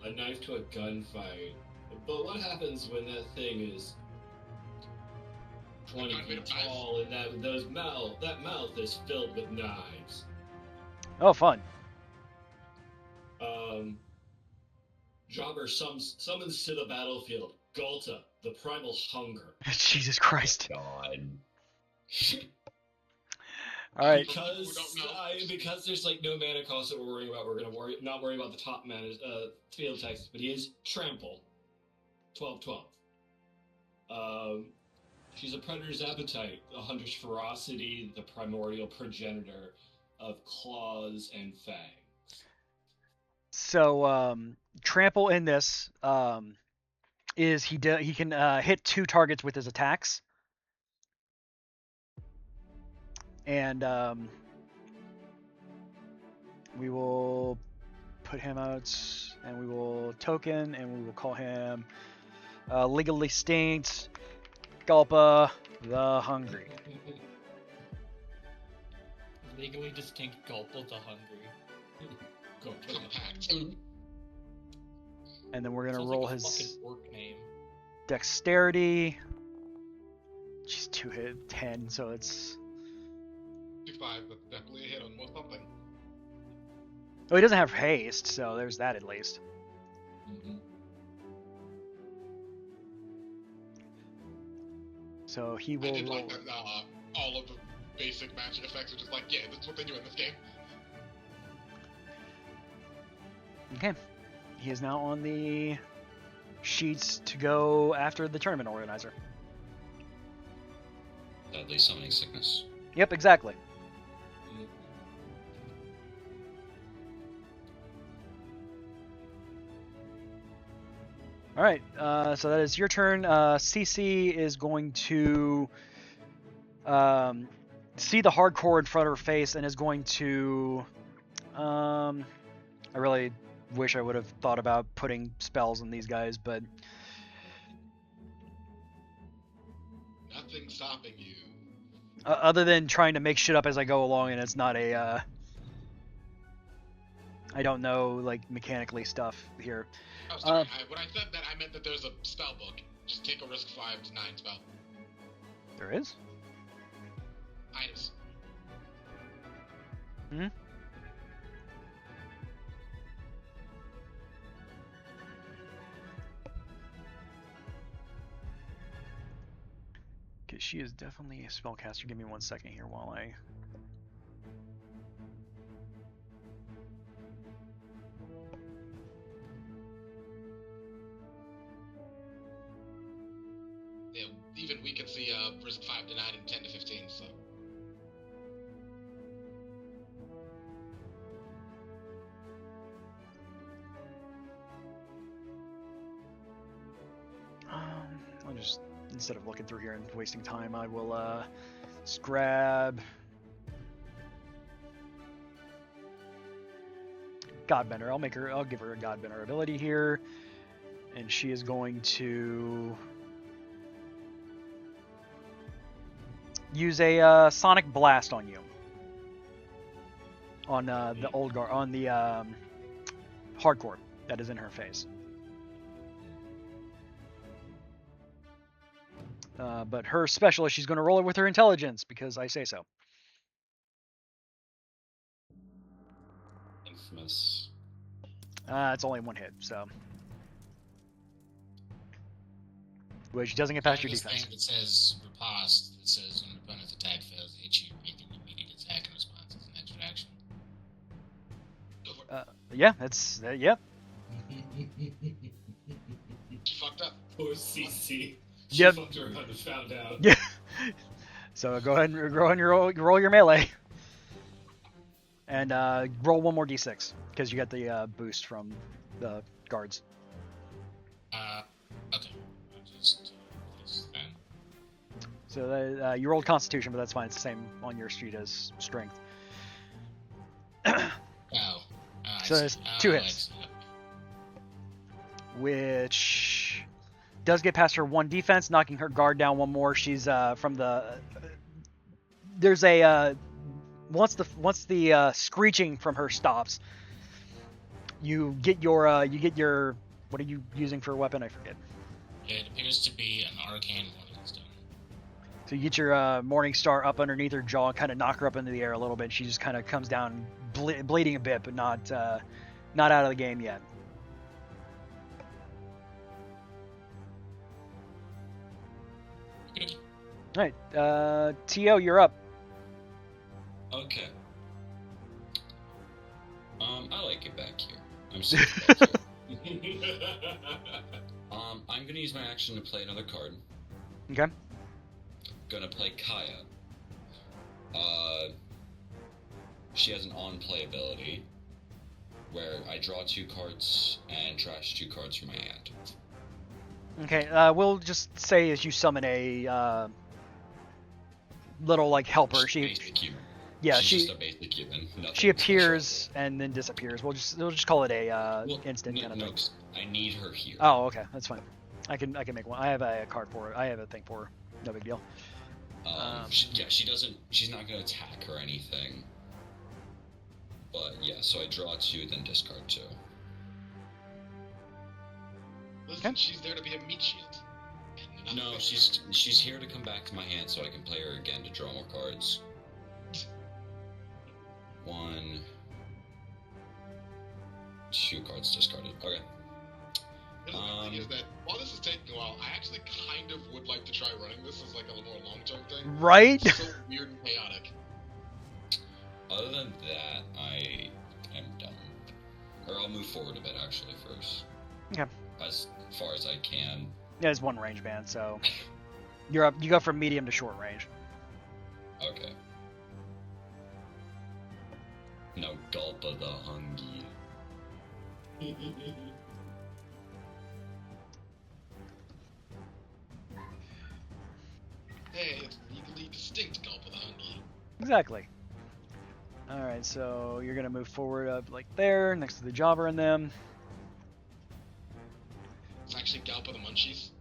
a knife to a gunfight. But what happens when that thing is 20 feet tall and that mouth is filled with knives? Oh, fun. Jobber summons to the battlefield Gulta, the primal hunger. Jesus Christ. God. All right. For people who don't know. Because there's like no mana cost that we're worrying about, we're gonna not worry about the top mana field text, but he is trample. 12/12. She's a predator's appetite, a hunter's ferocity, the primordial progenitor of claws and fangs. So trample in this is he can hit 2 targets with his attacks, and we will put him out, and we will token, and we will call him Legally Extinct Gulpa the Hungry. Legally distinct Gulpa the Hungry. Compact. And then we're gonna Sounds roll like a his fucking work name. dexterity. She's 2 hit 10, so it's 2-5, that's definitely a hit on most something. oh, he doesn't have haste, so there's that at least. Mm-hmm. So he I will did roll. like that all of the basic magic effects are just like, yeah, that's what they do in this game. Okay. He is now on the sheets to go after the tournament organizer. Deadly summoning sickness. Yep, exactly. All right, so that is your turn. CC is going to see the hardcore in front of her face and is going to. I really wish I would have thought about putting spells on these guys, but Nothing stopping you. other than trying to make shit up as I go along, and it's not a. I don't know, like, mechanically stuff here. Oh, sorry. When I said that, I meant that there's a spell book. Just take a risk 5 to 9 spell. There is? Items. Hmm? Okay, she is definitely a spellcaster. Give me 1 second here while I... Yeah, even we can see risk 5 to 9 and 10 to 15, so. I'll just, instead of looking through here and wasting time, I will just grab Godbender. I'll give her a Godbender ability here, and she is going to use a Sonic Blast on you. On the old guard, on the hardcore that is in her face. But her specialist, she's going to roll it with her intelligence because I say so. Infamous. It's only 1 hit, so. Which doesn't get past your This defense. thing that says riposte, that says when an opponent's attack fails, it hits you, make an immediate attack in response as an extra action. Go for it. Yeah, that's yep. She fucked up. Poor CC. She Yep. fucked around and found out. Yeah. So go ahead and roll your melee, and roll 1 more d6 because you got the boost from the guards. Okay. I'll just this then. So you rolled Constitution, but that's fine. It's the same on your street as Strength. Oh. I So see. there's 2 I hits. see. Which does get past her 1 defense, knocking her guard down 1 more. She's from the there's a once the screeching from her stops, you get your what are you using for a weapon? I forget. It appears to be an arcane morningstar. So you get your Morning Star up underneath her jaw and kind of knock her up into the air a little bit. She just kind of comes down bleeding a bit, but not out of the game yet. All right, T.O., you're up. Okay. I like it back here. I'm safe back here. I'm gonna use my action to play another card. Okay. Gonna play Kaya. She has an on-play ability where I draw 2 cards and trash 2 cards from my hand. Okay, we'll just say as you summon a little like helper. Basic human. Yeah, She's just a basic human. She appears and then disappears. We'll just call it a instant kind of thing. I need her here. Oh, okay, that's fine. I can make one. I have a card for her. I have a thing for her. No big deal. She doesn't. She's not gonna attack or anything. But yeah, so I draw 2, then discard 2. Listen, she's there to be a meat shield. No, she's here to come back to my hand so I can play her again to draw more cards. 1, 2 cards discarded. Okay. The thing is that while this is taking a while, I actually kind of would like to try running this as like a more long-term thing. Right? It's so weird and chaotic. Other than that, I am done. Or I'll move forward a bit actually first. Okay. As far as I can. Yeah, it's one range band, so you're up. You go from medium to short range. Okay. Now Gulpa the Hungy. Hey, it's legally distinct Gulp of the Hungy. Exactly. All right, so you're gonna move forward up like there, next to the Jobber and them. It's actually Gulp of the Munchies.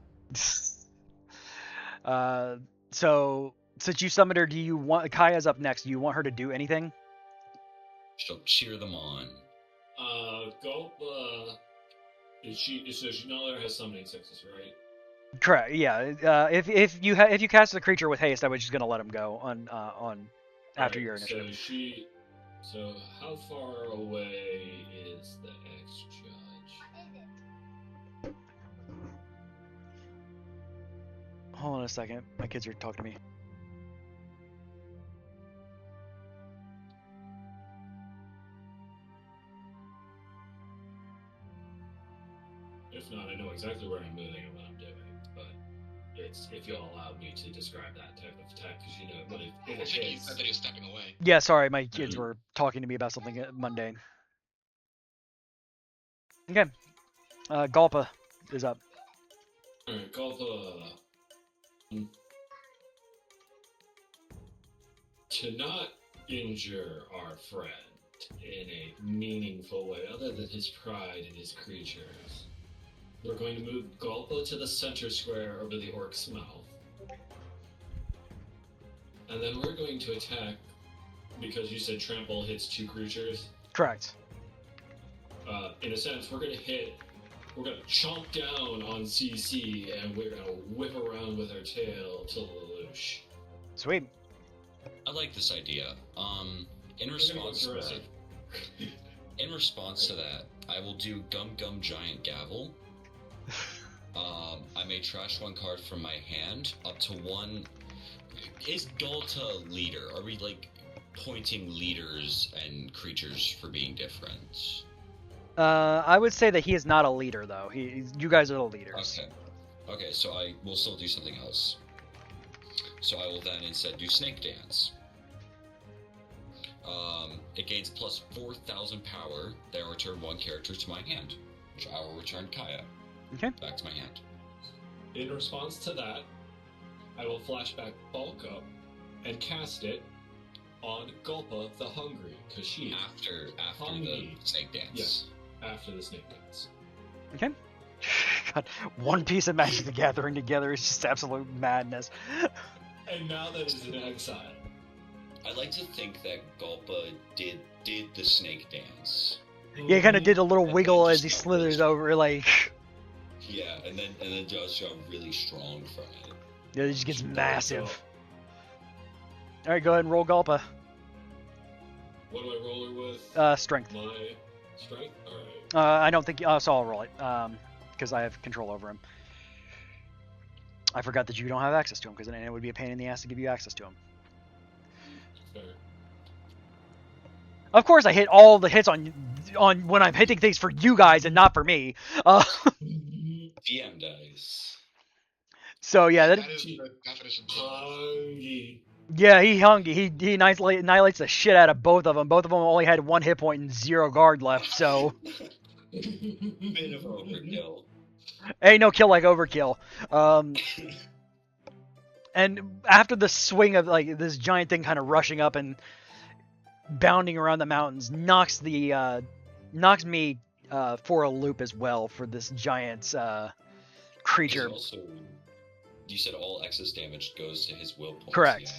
So since you summoned her, do you want Kaya's up next? Do you want her to do anything? She'll cheer them on. Gulp, so she no longer has summoning success, right? Correct. Yeah. If you cast the creature with haste, I was just gonna let him go on after your initiative. So how far away is the ex-judge? Hold on a second. My kids are talking to me. If not, I know exactly where I'm moving and what I'm doing, but it's if you'll allow me to describe that type of attack, because you know, but if I think he said that he was stepping away. Yeah, sorry, my kids were talking to me about something mundane. Okay. Gulpa is up. Alright, Gulpa. To not injure our friend in a meaningful way, other than his pride and his creatures, we're going to move Gulpa to the center square over the orc's mouth. And then we're going to attack, because you said trample hits 2 creatures. Correct. In a sense, we're going to chomp down on CC, and we're going to whip around with our tail to Lelouch. Sweet. I like this idea. In response to that, I will do Gum Gum Giant Gavel. I may trash 1 card from my hand up to 1. Is Galta leader? Are we like pointing leaders and creatures for being different? I would say that he is not a leader, though. You guys are the leaders. Okay, so I will still do something else. So I will then instead do Snake Dance. It gains plus 4,000 power. Then I return 1 character to my hand, which I will return Kaya. Okay. Back to my hand. In response to that, I will flashback Bulk Up and cast it on Gulpa the Hungry, because she after hungry. The Snake Dance. Yes, after the Snake Dance. Okay. God, one piece of Magic the Gathering together is just absolute madness. And now that it's in exile. I like to think that Gulpa did the Snake Dance. Yeah, he kind of did a little wiggle as he slithers over, like. Yeah, and then just got really strong from it. Yeah, he just gets massive. All right, go ahead and roll Gulpa. What do I roll her with? Strength. My strength. All right. I don't think. So I'll roll it. Because I have control over him. I forgot that you don't have access to them, because then it would be a pain in the ass to give you access to them. Fair. Of course, I hit all the hits on when I'm hitting things for you guys and not for me. DM dice. So yeah, That is the definition. Hungry. yeah, he hung. He annihilates the shit out of both of them. Both of them only had 1 hit point and 0 guard left. So Bit of overkill. ain't no kill like overkill. And after the swing of like this giant thing kind of rushing up and bounding around the mountains, knocks me for a loop as well for this giant creature. Also, you said all excess damage goes to his will points. Correct.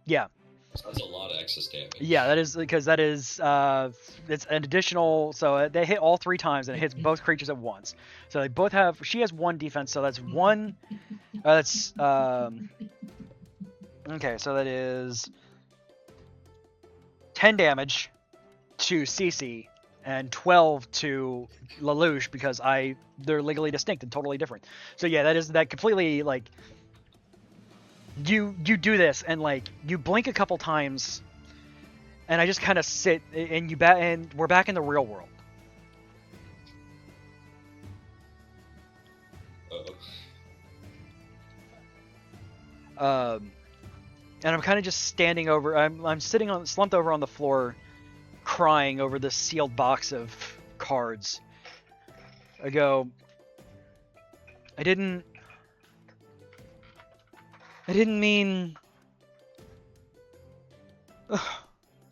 Yeah. So that's a lot of excess damage. Yeah, that is because that is it's an additional. So they hit all 3 times and it hits both creatures at once. So they both have. She has 1 defense, so that's 1. That's okay. So that is 10 damage to Cece and 12 to Lelouch because they're legally distinct and totally different. So yeah, that completely like. You do this and like you blink a couple times, and I just kind of sit and and we're back in the real world. Uh-oh. And I'm kind of just standing over. I'm sitting slumped over on the floor, crying over this sealed box of cards. I go. I didn't mean.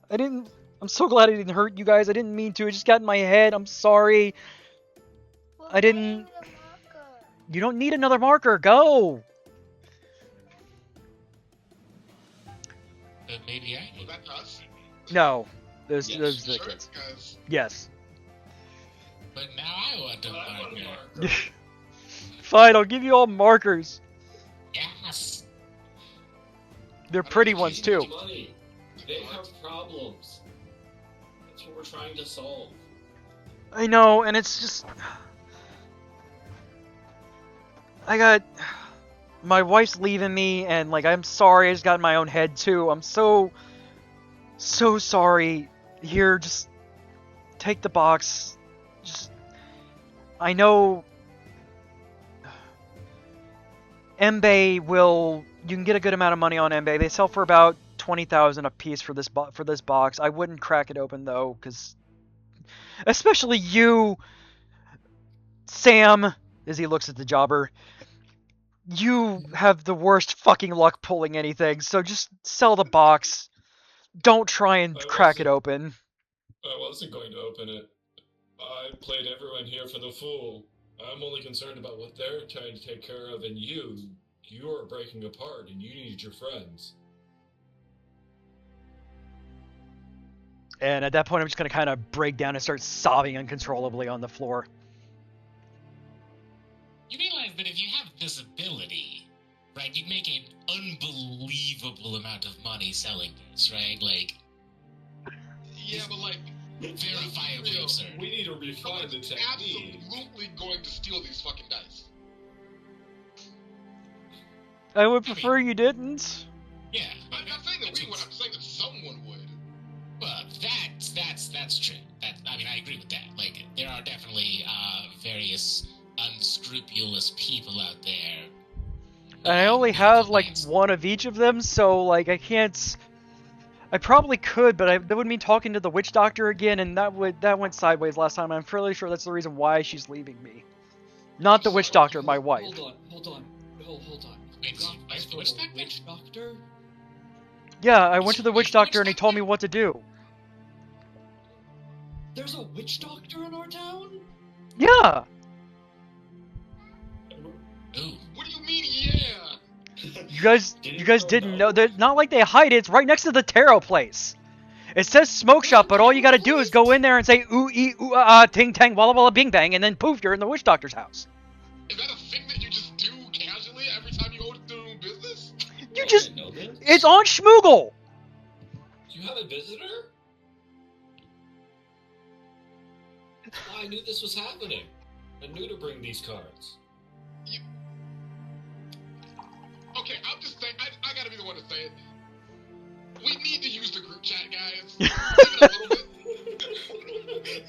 I'm so glad I didn't hurt you guys. I didn't mean to. It just got in my head. I'm sorry. I didn't. You don't need another marker. Go. Maybe I Was do. that us? No. Those Yes. the Sure, kids. because Yes. But now I want to I want a mark. marker. Fine. I'll give you all markers. Yes. They're pretty ones too. Money. They have problems. That's what we're trying to solve. I know, and it's just. My wife's leaving me, and like I'm sorry. I just got in my own head too. I'm so sorry. Here, just take the box. Just. I know. Embe you can get a good amount of money on Embe. They sell for about 20,000 a piece for this box. I wouldn't crack it open though, because especially you, Sam, as he looks at the jobber, you have the worst fucking luck pulling anything. So just sell the box. Don't try and crack it open. I wasn't going to open it. I played everyone here for the fool. I'm only concerned about what they're trying to take care of, and you're breaking apart, and you need your friends. And at that point, I'm just going to kind of break down and start sobbing uncontrollably on the floor. You realize that if you have this ability, right, you'd make an unbelievable amount of money selling this, right? Like, yeah, but like verifiably real. absurd. We need to refine the technique. absolutely going to steal these fucking dice. I would prefer you didn't. Yeah. I'm not saying that we would. I'm saying that someone would. Well, that's true. I agree with that. Like, there are definitely various unscrupulous people out there. And I only have like one of each of them, so like I can't. I probably could, but that would mean talking to the witch doctor again, and that went sideways last time. I'm fairly sure that's the reason why she's leaving me. Not the witch doctor, my wife. Hold on. Wait, You got where's the a witch doctor? witch doctor? Yeah, I went to the witch doctor and he told me what to do. There's a witch doctor in our town? Yeah. Ooh. What do you mean, yeah? You guys didn't know. They're not like they hide it. It's right next to the tarot place. It says smoke shop, but all you gotta do is go in there and say ooh ee ooh ah ting tang walla walla bing bang, and then poof, you're in the witch doctor's house. Is that a thing that you just do casually every time you go to do business? You just know this? it's on Schmoogle. You have a visitor? I knew this was happening. I knew to bring these cards. I'm just saying. I gotta be the one to say it. We need to use the group chat, guys. Even a little bit.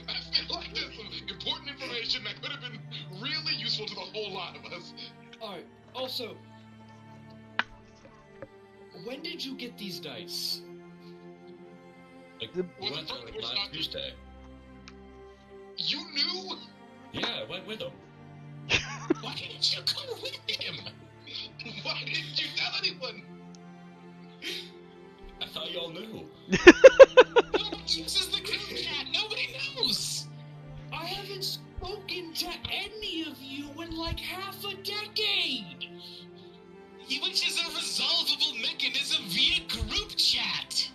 I feel like there's some important information that could have been really useful to the whole lot of us. Alright, also, when did you get these dice? Like, The- we went there like last Tuesday. You knew? Yeah, I went with him. Why didn't you go with him? Why didn't you tell anyone? I thought y'all knew. Nobody uses the group chat. Nobody knows. I haven't spoken to any of you in like half a decade! Which is a resolvable mechanism via group chat.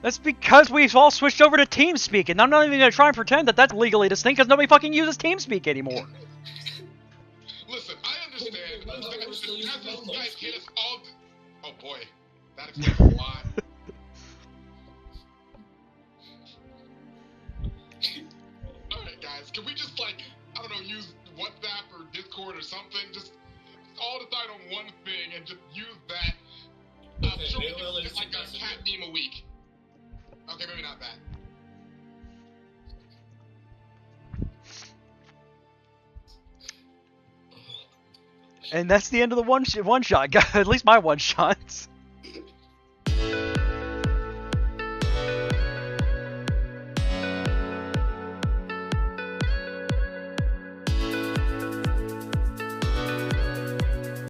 That's because we've all switched over to TeamSpeak, and I'm not even gonna try and pretend that that's legally distinct because nobody fucking uses TeamSpeak anymore. Listen, I understand Well, that we're still using as these downloads. guys hit us all. Oh boy, that explains a lot. Alright, guys, can we just, like, I don't know, use WhatsApp or Discord or something? Just all decide on one thing and just use that. I'm Okay, sure we AOL can get, Instant like, a Messenger. cat meme a week. Okay, maybe not that. And that's the end of the one shot. At least my one shots.